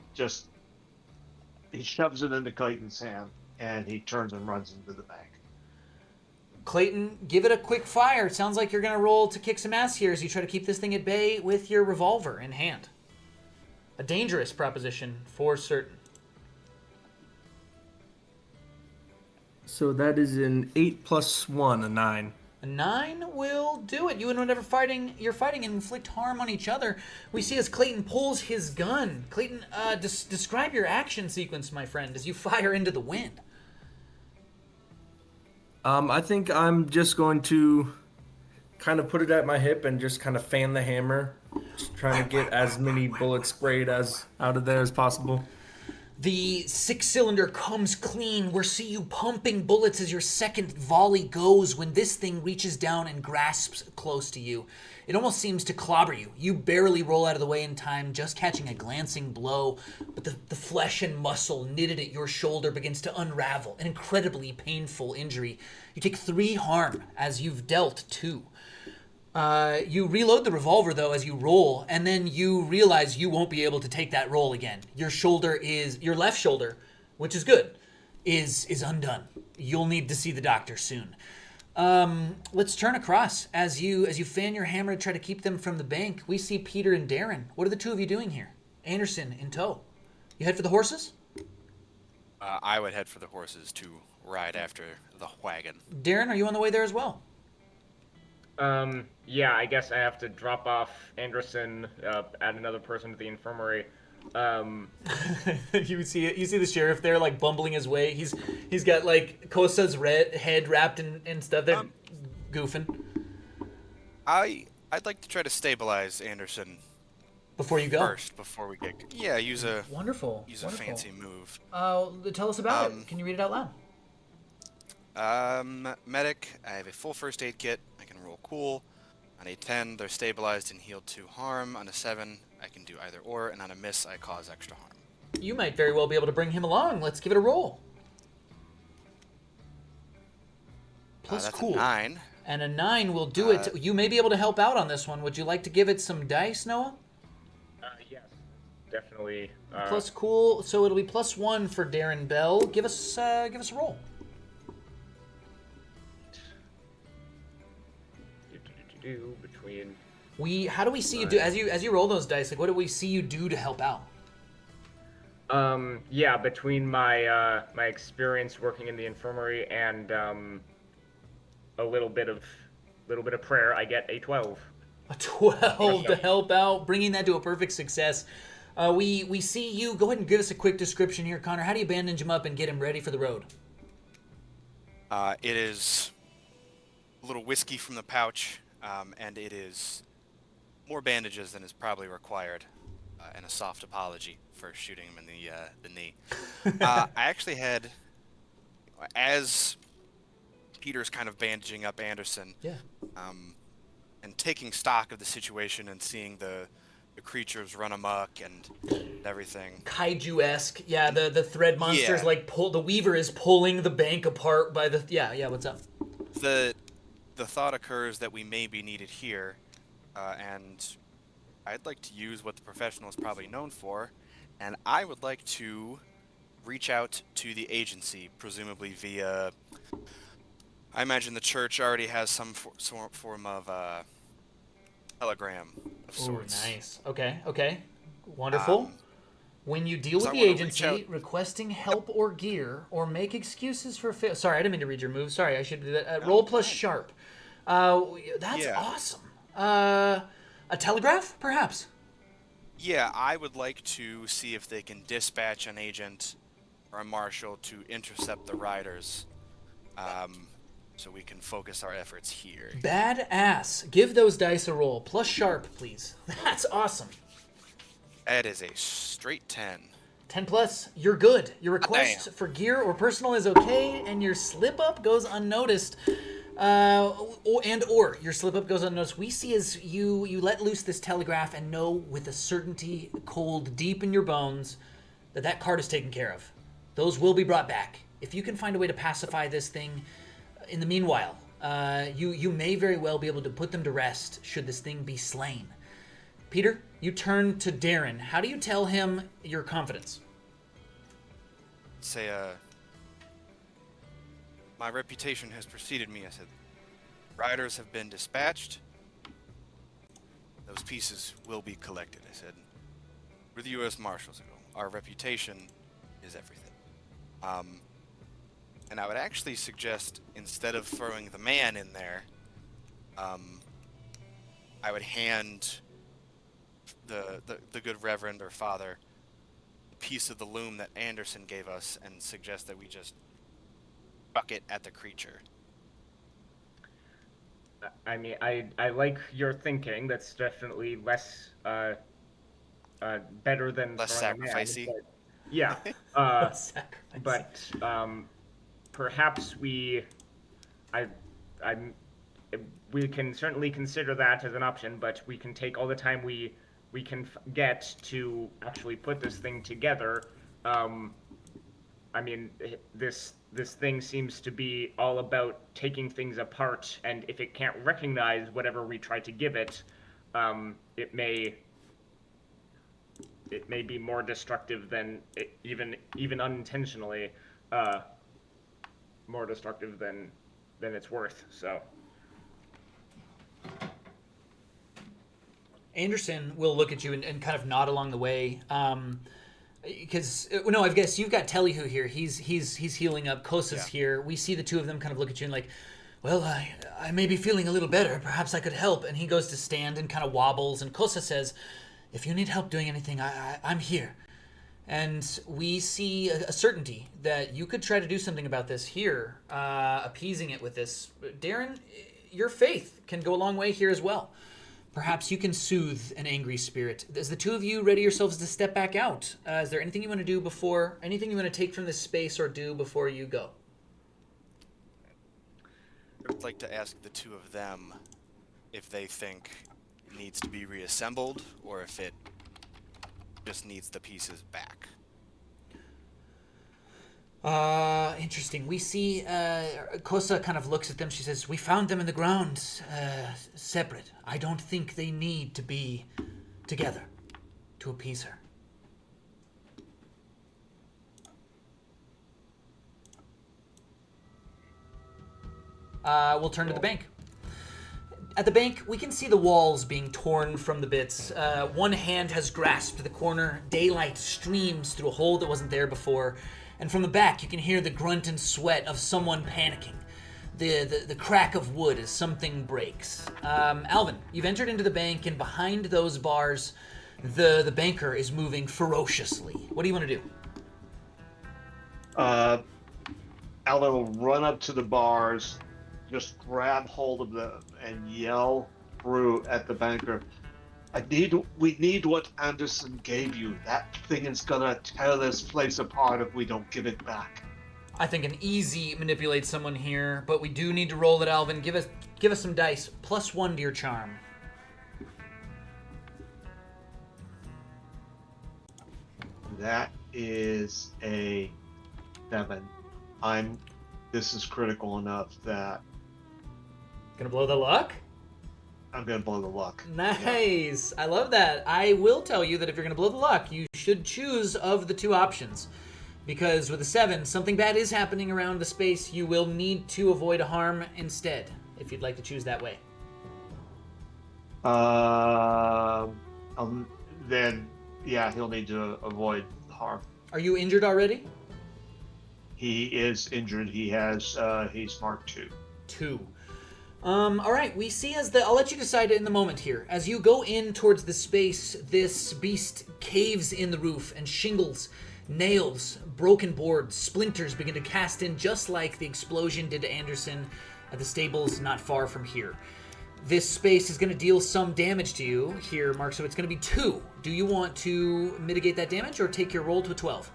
Clayton's hand, and he turns and runs into the bank. Clayton, give it a quick fire. It sounds like you're going to roll to kick some ass here as you try to keep this thing at bay with your revolver in hand. A dangerous proposition for certain. So that is an 8 plus 1, a 9. A 9 will do it. You and whenever you're fighting and inflict harm on each other. We see as Clayton pulls his gun. Clayton, describe your action sequence, my friend, as you fire into the wind. I think I'm just going to kind of put it at my hip and just kind of fan the hammer, just trying to get as many bullets sprayed as out of there as possible. The 6-cylinder comes clean. We see you pumping bullets as your second volley goes when this thing reaches down and grasps close to you. It almost seems to clobber you. You barely roll out of the way in time, just catching a glancing blow, but the flesh and muscle knitted at your shoulder begins to unravel, an incredibly painful injury. You take 3 harm as you've dealt 2. You reload the revolver, though, as you roll, and then you realize you won't be able to take that roll again. Your left shoulder, which is good, is undone. You'll need to see the doctor soon. Let's turn across. As you fan your hammer to try to keep them from the bank, we see Peter and Darren. What are the two of you doing here? Anderson in tow. You head for the horses? I would head for the horses to ride after the wagon. Darren, are you on the way there as well? Yeah, I guess I have to drop off Anderson, add another person to the infirmary. You see the sheriff there, like bumbling his way. He's got like Kosa's head wrapped in stuff. They're goofing. I'd like to try to stabilize Anderson Before you go. first, before we get. Yeah, use a Wonderful. fancy move. Tell us about it. Can you read it out loud? Medic. I have a full first aid kit. I can roll cool. On a 10, they're stabilized and healed 2 harm. On a 7, I can do either or, and on a miss, I cause extra harm. You might very well be able to bring him along. Let's give it a roll. Plus That's cool. a 9. And a 9 will do it. You may be able to help out on this one. Would you like to give it some dice, Noah? Yes, definitely. Plus cool, so it'll be plus 1 for Darren Bell. Give us a roll. Between. How do we see you do as you roll those dice? Like, what do we see you do to help out? Yeah, between my my experience working in the infirmary and a little bit of prayer, I get a 12. A 12 to help out, bringing that to a perfect success. We see you. Go ahead and give us a quick description here, Connor. How do you bandage him up and get him ready for the road? It is a little whiskey from the pouch, and it is more bandages than is probably required, and a soft apology for shooting him in the knee. I actually had, as Peter's kind of bandaging up Anderson, and taking stock of the situation and seeing the creatures run amok and everything. Kaiju-esque. Yeah, the thread monsters the weaver is pulling the bank apart by the what's up? The thought occurs that we may be needed here, and I'd like to use what the professional is probably known for, and I would like to reach out to the agency, presumably via, I imagine the church already has some form of telegram of sorts. Ooh, nice. Okay. Wonderful. When you deal with the agency, requesting help or gear, or make excuses for Sorry, I didn't mean to read your move. Sorry, I should do that. Roll plus sharp. That's awesome. A telegraph, perhaps? Yeah, I would like to see if they can dispatch an agent or a marshal to intercept the riders, so we can focus our efforts here. Badass. Give those dice a roll. Plus sharp, please. That's awesome. That is a straight 10. 10 plus, you're good. Your request for gear or personal is okay, and your slip-up goes unnoticed. Or your slip-up goes unnoticed. We see as you let loose this telegraph and know with a certainty cold deep in your bones that card is taken care of. Those will be brought back. If you can find a way to pacify this thing in the meanwhile, you may very well be able to put them to rest should this thing be slain. Peter, you turn to Darren. How do you tell him your confidence? Say, my reputation has preceded me. I said, riders have been dispatched. Those pieces will be collected. I said, we're the U.S. Marshals. Our reputation is everything. And I would actually suggest, instead of throwing the man in there, I would hand the good reverend or father a piece of the loom that Anderson gave us and suggest that we just buck it at the creature. I mean, I like your thinking. That's definitely less better than less sacrificey. Yeah. But perhaps we can certainly consider that as an option, but we can take all the time we can get to actually put this thing together. I mean, this thing seems to be all about taking things apart, and if it can't recognize whatever we try to give it, it may be more destructive than even unintentionally more destructive than it's worth. So Anderson will look at you and kind of nod along the way. Because I guess you've got Telihu here. He's healing up. Kosa's here. We see the two of them kind of look at you and like, well, I may be feeling a little better. Perhaps I could help. And he goes to stand and kind of wobbles. And Kosa says, if you need help doing anything, I'm here. And we see a certainty that you could try to do something about this here, appeasing it with this. Darren, your faith can go a long way here as well. Perhaps you can soothe an angry spirit. As the two of you ready yourselves to step back out, is there anything you want to do anything you want to take from this space or do before you go? I would like to ask the two of them if they think it needs to be reassembled or if it just needs the pieces back. Interesting. We see, Kosa kind of looks at them. She says, we found them in the ground, separate. I don't think they need to be together to appease her. We'll turn to the bank. At the bank, we can see the walls being torn from the bits. One hand has grasped the corner. Daylight streams through a hole that wasn't there before. And from the back, you can hear the grunt and sweat of someone panicking. The crack of wood as something breaks. Alvin, you've entered into the bank, and behind those bars, The banker is moving ferociously. What do you want to do? Alvin will run up to the bars, just grab hold of them, and yell through at the banker. We need what Anderson gave you. That thing is gonna tear this place apart if we don't give it back. I think an easy manipulate someone here, but we do need to roll it, Alvin. Give us some dice. +1 to your charm. That is a 7. This is critical enough that Gonna blow the luck? I'm gonna blow the luck. Nice. I love that. I will tell you that if you're gonna blow the luck, you should choose of the 2 options. Because with a 7, something bad is happening around the space. You will need to avoid harm instead, if you'd like to choose that way. Then, yeah, he'll need to avoid harm. Are you injured already? He is injured. He has, he's marked 2. 2. All right, we see I'll let you decide in the moment here. As you go in towards the space, this beast caves in the roof, and shingles, nails, broken boards, splinters begin to cast in, just like the explosion did to Anderson at the stables not far from here. This space is going to deal some damage to you here, Mark, so it's going to be 2. Do you want to mitigate that damage or take your roll to a 12?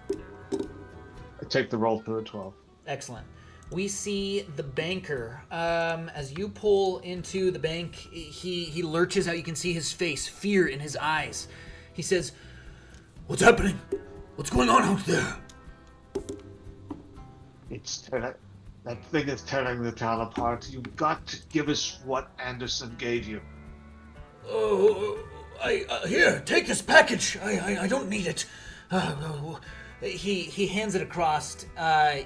I take the roll to a 12. Excellent. We see the banker. As you pull into the bank, he lurches out. You can see his face, fear in his eyes. He says, "What's happening? What's going on out there?" That thing is tearing the town apart. You've got to give us what Anderson gave you. Oh, here, take this package. I don't need it. He hands it across.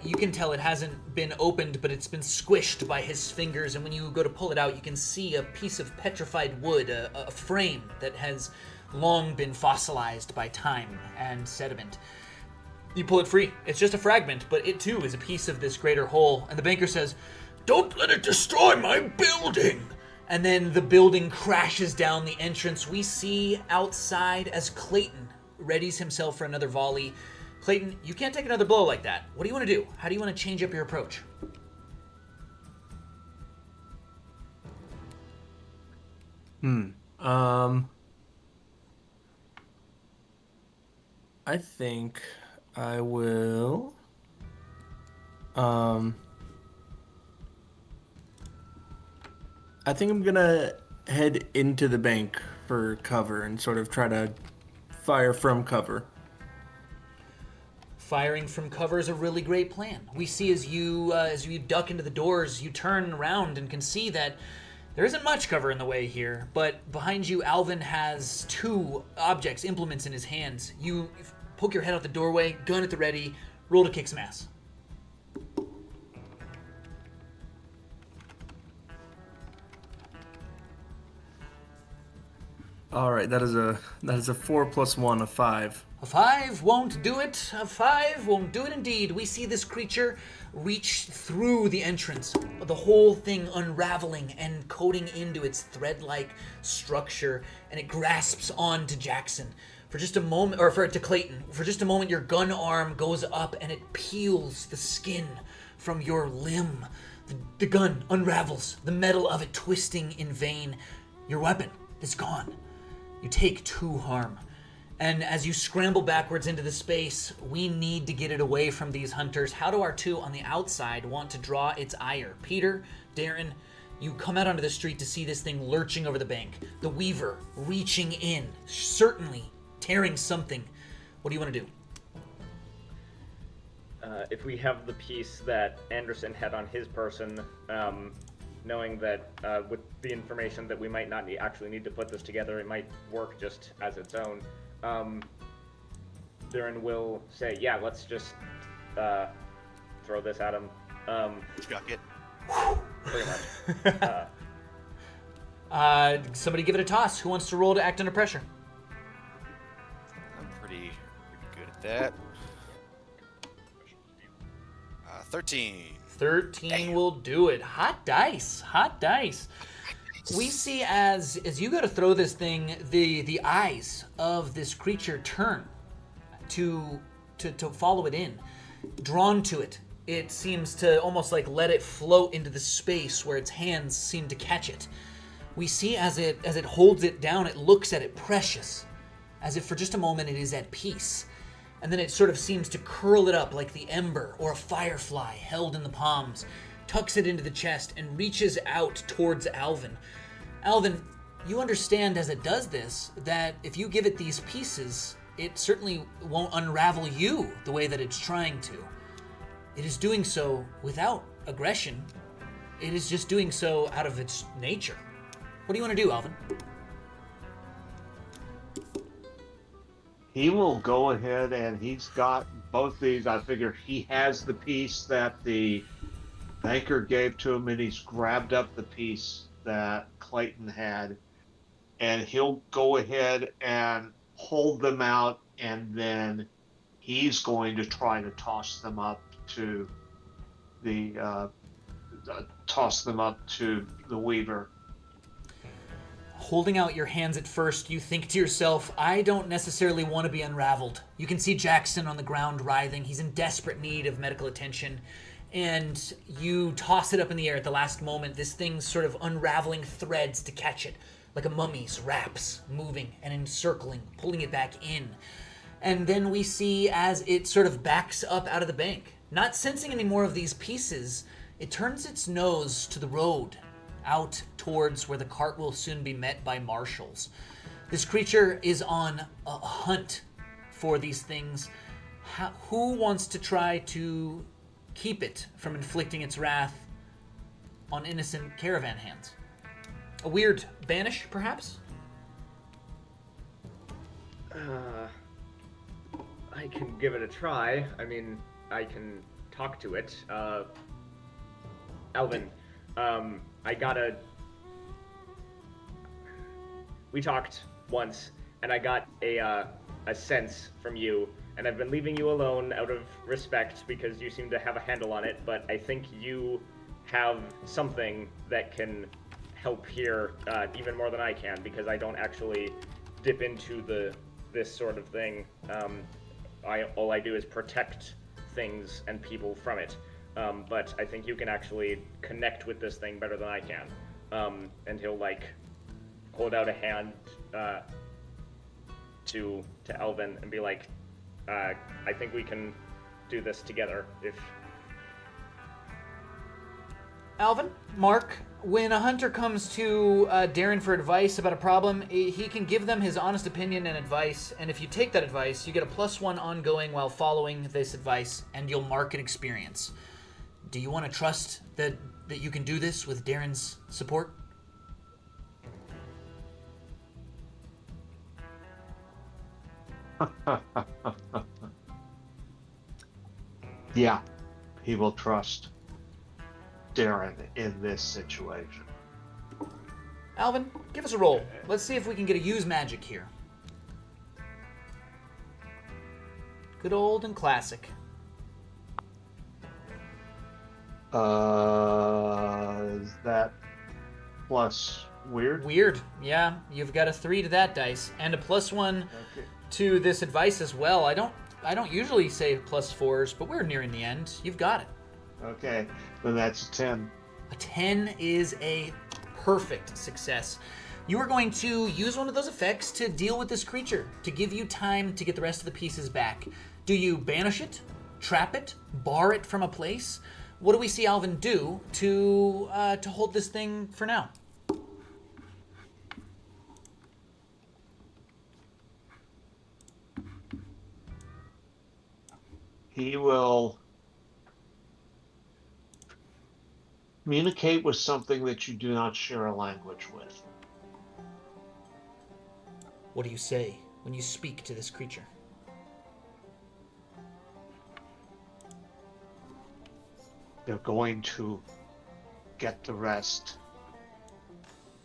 You can tell it hasn't been opened, but it's been squished by his fingers. And when you go to pull it out, you can see a piece of petrified wood, a frame that has long been fossilized by time and sediment. You pull it free. It's just a fragment, but it too is a piece of this greater whole. And the banker says, "Don't let it destroy my building." And then the building crashes down the entrance. We see outside as Clayton readies himself for another volley. Clayton, you can't take another blow like that. What do you want to do? How do you want to change up your approach? I think I will. I think I'm gonna head into the bank for cover and sort of try to fire from cover. Firing from cover is a really great plan. We see as you duck into the doors, you turn around and can see that there isn't much cover in the way here, but behind you, Alvin has 2 objects, implements in his hands. You poke your head out the doorway, gun at the ready, roll to kick some ass. All right, that is a 4 + 1, a 5. A 5 won't do it. A 5 won't do it indeed. We see this creature reach through the entrance, the whole thing unraveling and coating into its thread-like structure, and it grasps on to Jackson. For just a moment, or to Clayton, for just a moment, your gun arm goes up and it peels the skin from your limb. The gun unravels, the metal of it twisting in vain. Your weapon is gone. You take 2 harm. And as you scramble backwards into the space, we need to get it away from these hunters. How do our 2 on the outside want to draw its ire? Peter, Darren, you come out onto the street to see this thing lurching over the bank. The Weaver reaching in, certainly tearing something. What do you want to do? If we have the piece that Anderson had on his person, knowing that with the information that we might not actually need to put this together, it might work just as its own. Darren will say, "Yeah, let's just throw this at him." Chuck it. Pretty much. Somebody give it a toss. Who wants to roll to act under pressure? I'm pretty good at that. 13. 13 will do it. Hot dice. Hot dice. We see as you go to throw this thing, the eyes of this creature turn to follow it in, drawn to it. It seems to almost like let it float into the space where its hands seem to catch it. We see as it holds it down, it looks at it precious, as if for just a moment it is at peace. And then it sort of seems to curl it up like the ember or a firefly held in the palms, tucks it into the chest, and reaches out towards Alvin. Alvin, you understand as it does this that if you give it these pieces, it certainly won't unravel you the way that it's trying to. It is doing so without aggression. It is just doing so out of its nature. What do you want to do, Alvin? He will go ahead and he's got both these. I figure he has the piece that the banker gave to him, and he's grabbed up the piece that Clayton had, and he'll go ahead and hold them out, and then he's going to try to toss them up to the weaver. Holding out your hands at first, you think to yourself, I don't necessarily want to be unraveled. You can see Jackson on the ground writhing. He's in desperate need of medical attention. And you toss it up in the air at the last moment. This thing's sort of unraveling threads to catch it, like a mummy's wraps, moving and encircling, pulling it back in. And then we see as it sort of backs up out of the bank. Not sensing any more of these pieces, it turns its nose to the road, out towards where the cart will soon be met by marshals. This creature is on a hunt for these things. Who wants to try to keep it from inflicting its wrath on innocent caravan hands? A weird banish, perhaps? I can give it a try. I mean, I can talk to it. Alvin, we talked once, and I got a sense from you, and I've been leaving you alone out of respect because you seem to have a handle on it, but I think you have something that can help here even more than I can, because I don't actually dip into this sort of thing. All I do is protect things and people from it. But I think you can actually connect with this thing better than I can. And he'll like hold out a hand to Alvin and be like, I think we can do this together if... Alvin, Mark, when a hunter comes to Darren for advice about a problem, he can give them his honest opinion and advice, and if you take that advice, you get a +1 ongoing while following this advice, and you'll mark an experience. Do you want to trust that you can do this with Darren's support? Yeah, he will trust Darren in this situation. Alvin, give us a roll. Let's see if we can get a use magic here. Good old and classic. Is that plus weird? Weird, yeah. You've got a 3 to that dice, and a +1 to this advice as well. I don't usually say +4s, but we're nearing the end. You've got it. Okay, then that's a 10. A 10 is a perfect success. You are going to use one of those effects to deal with this creature, to give you time to get the rest of the pieces back. Do you banish it, trap it, bar it from a place? What do we see Alvin do to hold this thing for now? He will communicate with something that you do not share a language with. What do you say when you speak to this creature? They're going to get the rest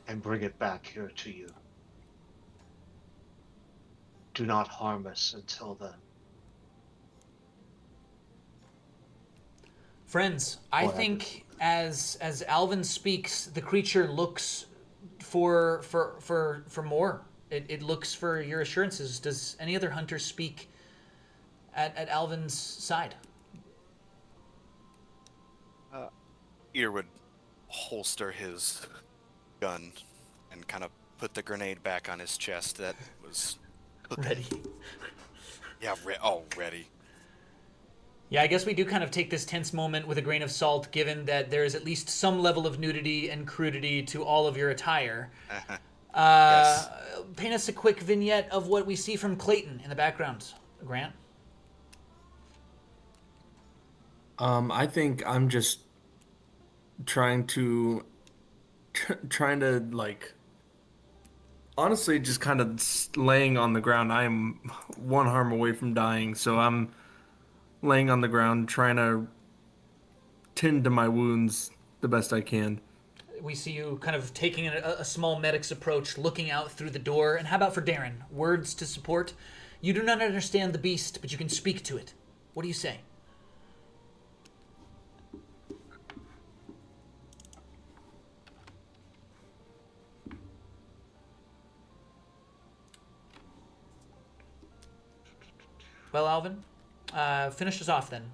and bring it back here to you. Do not harm us until then. Friends, I think as Alvin speaks, the creature looks for more. It looks for your assurances. Does any other hunter speak at Alvin's side? Ear would holster his gun and kind of put the grenade back on his chest that was Ready. Yeah, ready. Yeah, I guess we do kind of take this tense moment with a grain of salt, given that there is at least some level of nudity and crudity to all of your attire. Yes. Paint us a quick vignette of what we see from Clayton in the background, Grant. I think I'm just trying to like honestly just kind of laying on the ground. I am one harm away from dying, so I'm laying on the ground trying to tend to my wounds the best I can. We see you kind of taking a small medic's approach, looking out through the door. And how about for Darren? Words to support? You do not understand the beast, but you can speak to it. What do you say? Well, Alvin, finish us off then.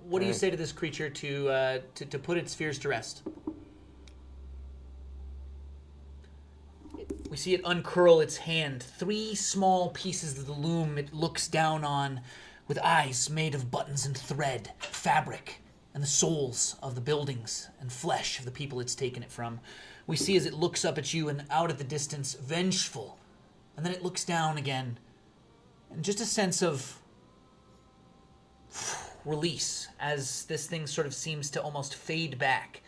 What do you say to this creature to put its fears to rest? We see it uncurl its hand. 3 small pieces of the loom it looks down on, with eyes made of buttons and thread, fabric, and the souls of the buildings and flesh of the people it's taken it from. We see as it looks up at you and out at the distance, vengeful, and then it looks down again, and just a sense of release as this thing sort of seems to almost fade back.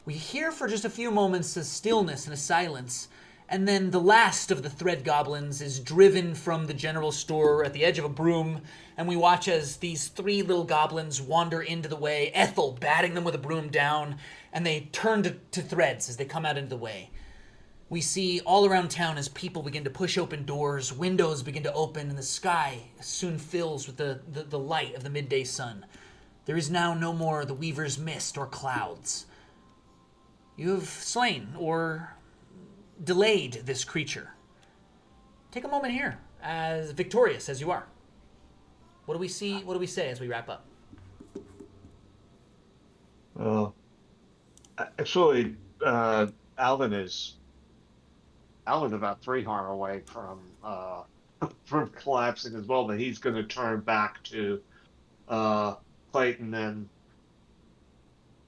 We hear for just a few moments a stillness and a silence, and then the last of the thread goblins is driven from the general store at the edge of a broom, and we watch as these 3 little goblins wander into the way, Ethel batting them with a broom down, and they turn to threads as they come out into the way. We see all around town as people begin to push open doors, windows begin to open, and the sky soon fills with the light of the midday sun. There is now no more the weaver's mist or clouds. You have slain or delayed this creature. Take a moment here, as victorious as you are. What do we see? What do we say as we wrap up? Well, actually, Alvin's about 3 harm away from collapsing as well, but he's going to turn back to Clayton and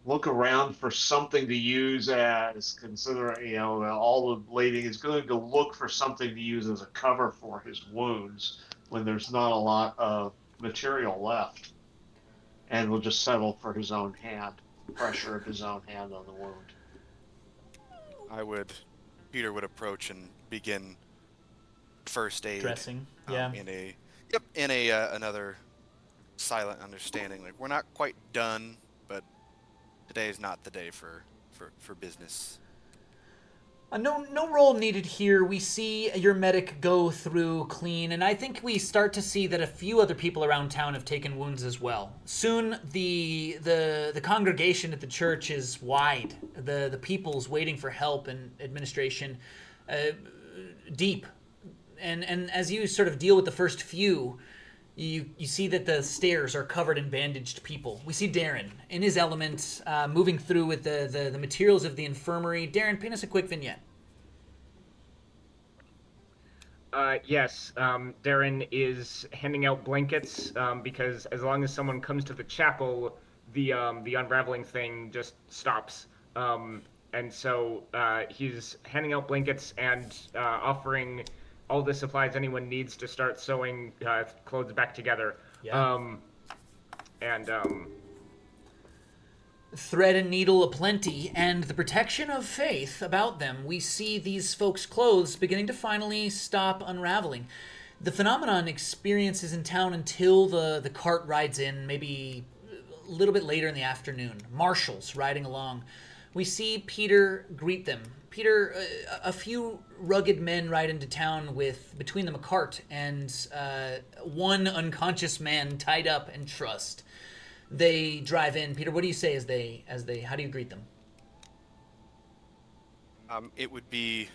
look around for something to use as, considering, all the bleeding, is going to look for something to use as a cover for his wounds when there's not a lot of material left. And will just settle for his own hand, pressure of his own hand on the wound. Peter would approach and begin first aid. Dressing, yeah. In another silent understanding. Like, we're not quite done, but today is not the day for business. No roll needed here. We see your medic go through clean, and I think we start to see that a few other people around town have taken wounds as well. Soon the congregation at the church is wide. The people's waiting for help and administration deep. And as you sort of deal with the first few, you see that the stairs are covered in bandaged people. We see Darren in his element, moving through with the materials of the infirmary. Darren, paint us a quick vignette. Yes, Darren is handing out blankets because as long as someone comes to the chapel, the unraveling thing just stops. And so he's handing out blankets and offering all the supplies anyone needs to start sewing clothes back together. Yeah. Thread and needle aplenty, and the protection of faith about them. We see these folks' clothes beginning to finally stop unraveling. The phenomenon experiences in town until the cart rides in, maybe a little bit later in the afternoon. Marshals riding along. We see Peter greet them. Peter, a few rugged men ride into town with, between them, a cart and one unconscious man tied up and trussed. They drive in. Peter, what do you say as they how do you greet them? It would be.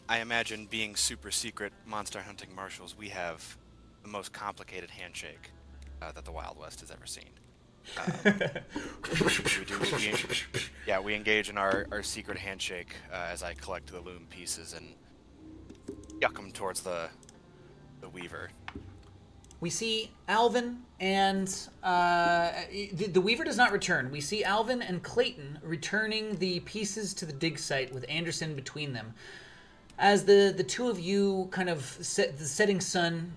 I imagine being super secret monster hunting marshals, we have the most complicated handshake that the Wild West has ever seen. We engage in our secret handshake as I collect the loom pieces and yuck them towards the weaver. We see Alvin and the Weaver does not return. We see Alvin and Clayton returning the pieces to the dig site with Anderson between them. As the two of you kind of set the setting sun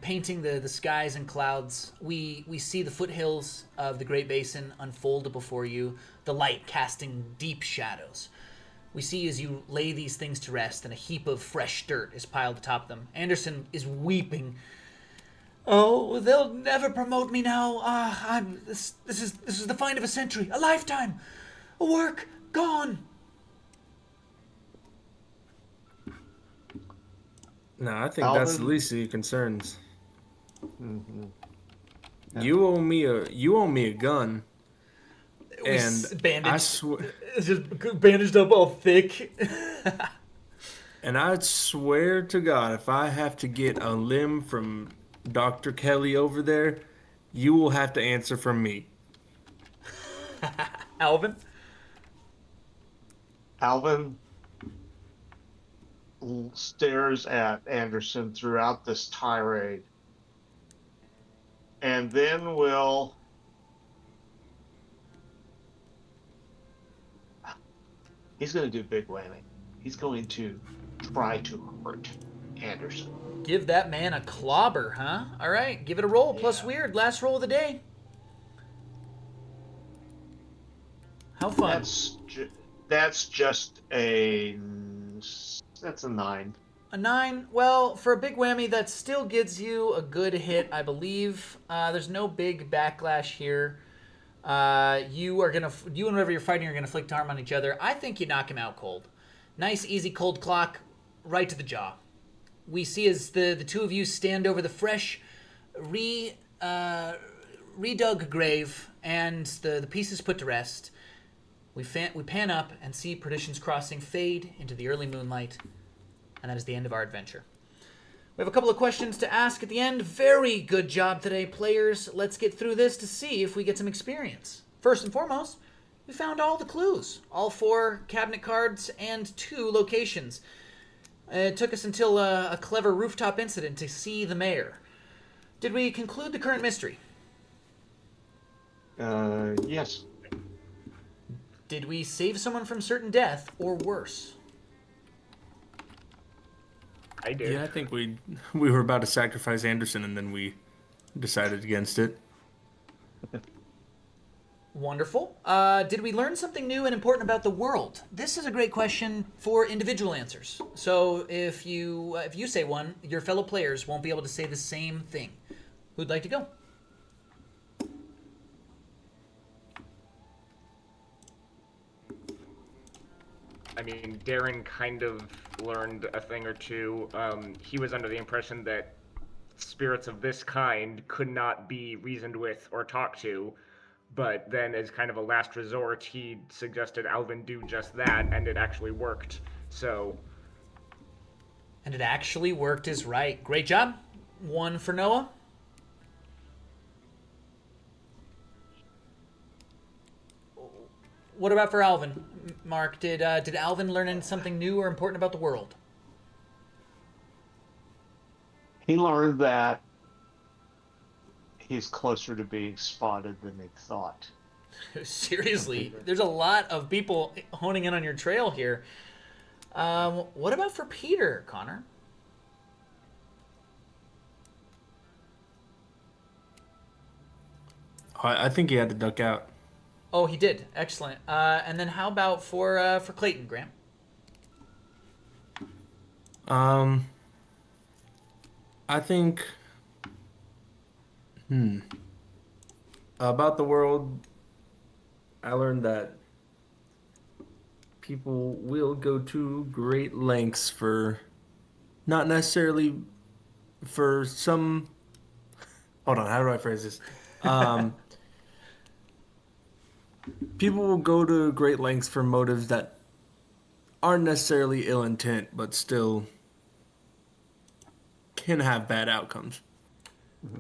painting the skies and clouds, we see the foothills of the Great Basin unfold before you, the light casting deep shadows. We see as you lay these things to rest, and a heap of fresh dirt is piled atop them. Anderson is weeping. Oh, they'll never promote me now. This is the find of a century, a lifetime, a work gone. No, I think Alvin? that's the least of your concerns. Mm-hmm. You owe me a gun, and I swear, It's just bandaged up all thick. and I swear to God, if I have to get a limb from Dr. Kelly over there, you will have to answer from me. Alvin? Alvin stares at Anderson throughout this tirade, and then he's going to do big whammy. He's going to try to hurt Anderson. Give that man a clobber, huh? All right, give it a roll, plus weird. Last roll of the day. How fun. That's just that's a 9. A 9. Well, for a big whammy, that still gives you a good hit, I believe. There's no big backlash here. You and whoever you're fighting are gonna inflict harm on each other. I think you knock him out cold. Nice, easy, cold clock, right to the jaw. We see as the two of you stand over the fresh, redug grave, and the pieces put to rest. We pan up and see Perdition's Crossing fade into the early moonlight, and that is the end of our adventure. We have a couple of questions to ask at the end. Very good job today, players. Let's get through this to see if we get some experience. First and foremost, we found all the clues. All 4 cabinet cards and 2 locations. It took us until a clever rooftop incident to see the mayor. Did we conclude the current mystery? Yes. Did we save someone from certain death or worse? I did. Yeah, I think we were about to sacrifice Anderson, and then we decided against it. Wonderful. Did we learn something new and important about the world? This is a great question for individual answers. So if you say one, your fellow players won't be able to say the same thing. Who'd like to go? I mean, Darren kind of learned a thing or two. He was under the impression that spirits of this kind could not be reasoned with or talked to, but then as kind of a last resort, he suggested Alvin do just that, and it actually worked. So... And it actually worked is right. Great job. 1 for Noah. What about for Alvin? Mark, did Alvin learn something new or important about the world? He learned that he's closer to being spotted than he thought. Seriously, there's a lot of people honing in on your trail here. What about for Peter, Connor? I think he had to duck out. Oh, he did. Excellent. And then how about for Clayton, Graham? I think about the world, I learned that people will go to great lengths for not necessarily for some. Hold on, how do I phrase this? People will go to great lengths for motives that aren't necessarily ill intent, but still can have bad outcomes.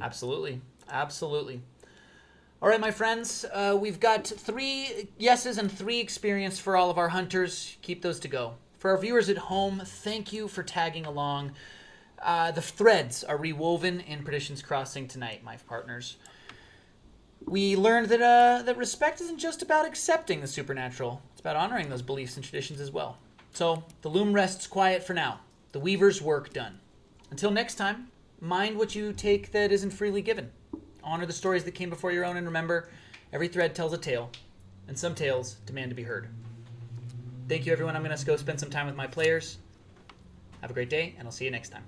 Absolutely. Absolutely. All right, my friends, we've got 3 yeses and 3 experience for all of our hunters. Keep those to go. For our viewers at home, thank you for tagging along. The threads are rewoven in Perdition's Crossing tonight, my partners. We learned that respect isn't just about accepting the supernatural. It's about honoring those beliefs and traditions as well. So, the loom rests quiet for now. The weaver's work done. Until next time, mind what you take that isn't freely given. Honor the stories that came before your own, and remember, every thread tells a tale, and some tales demand to be heard. Thank you, everyone. I'm going to go spend some time with my players. Have a great day, and I'll see you next time.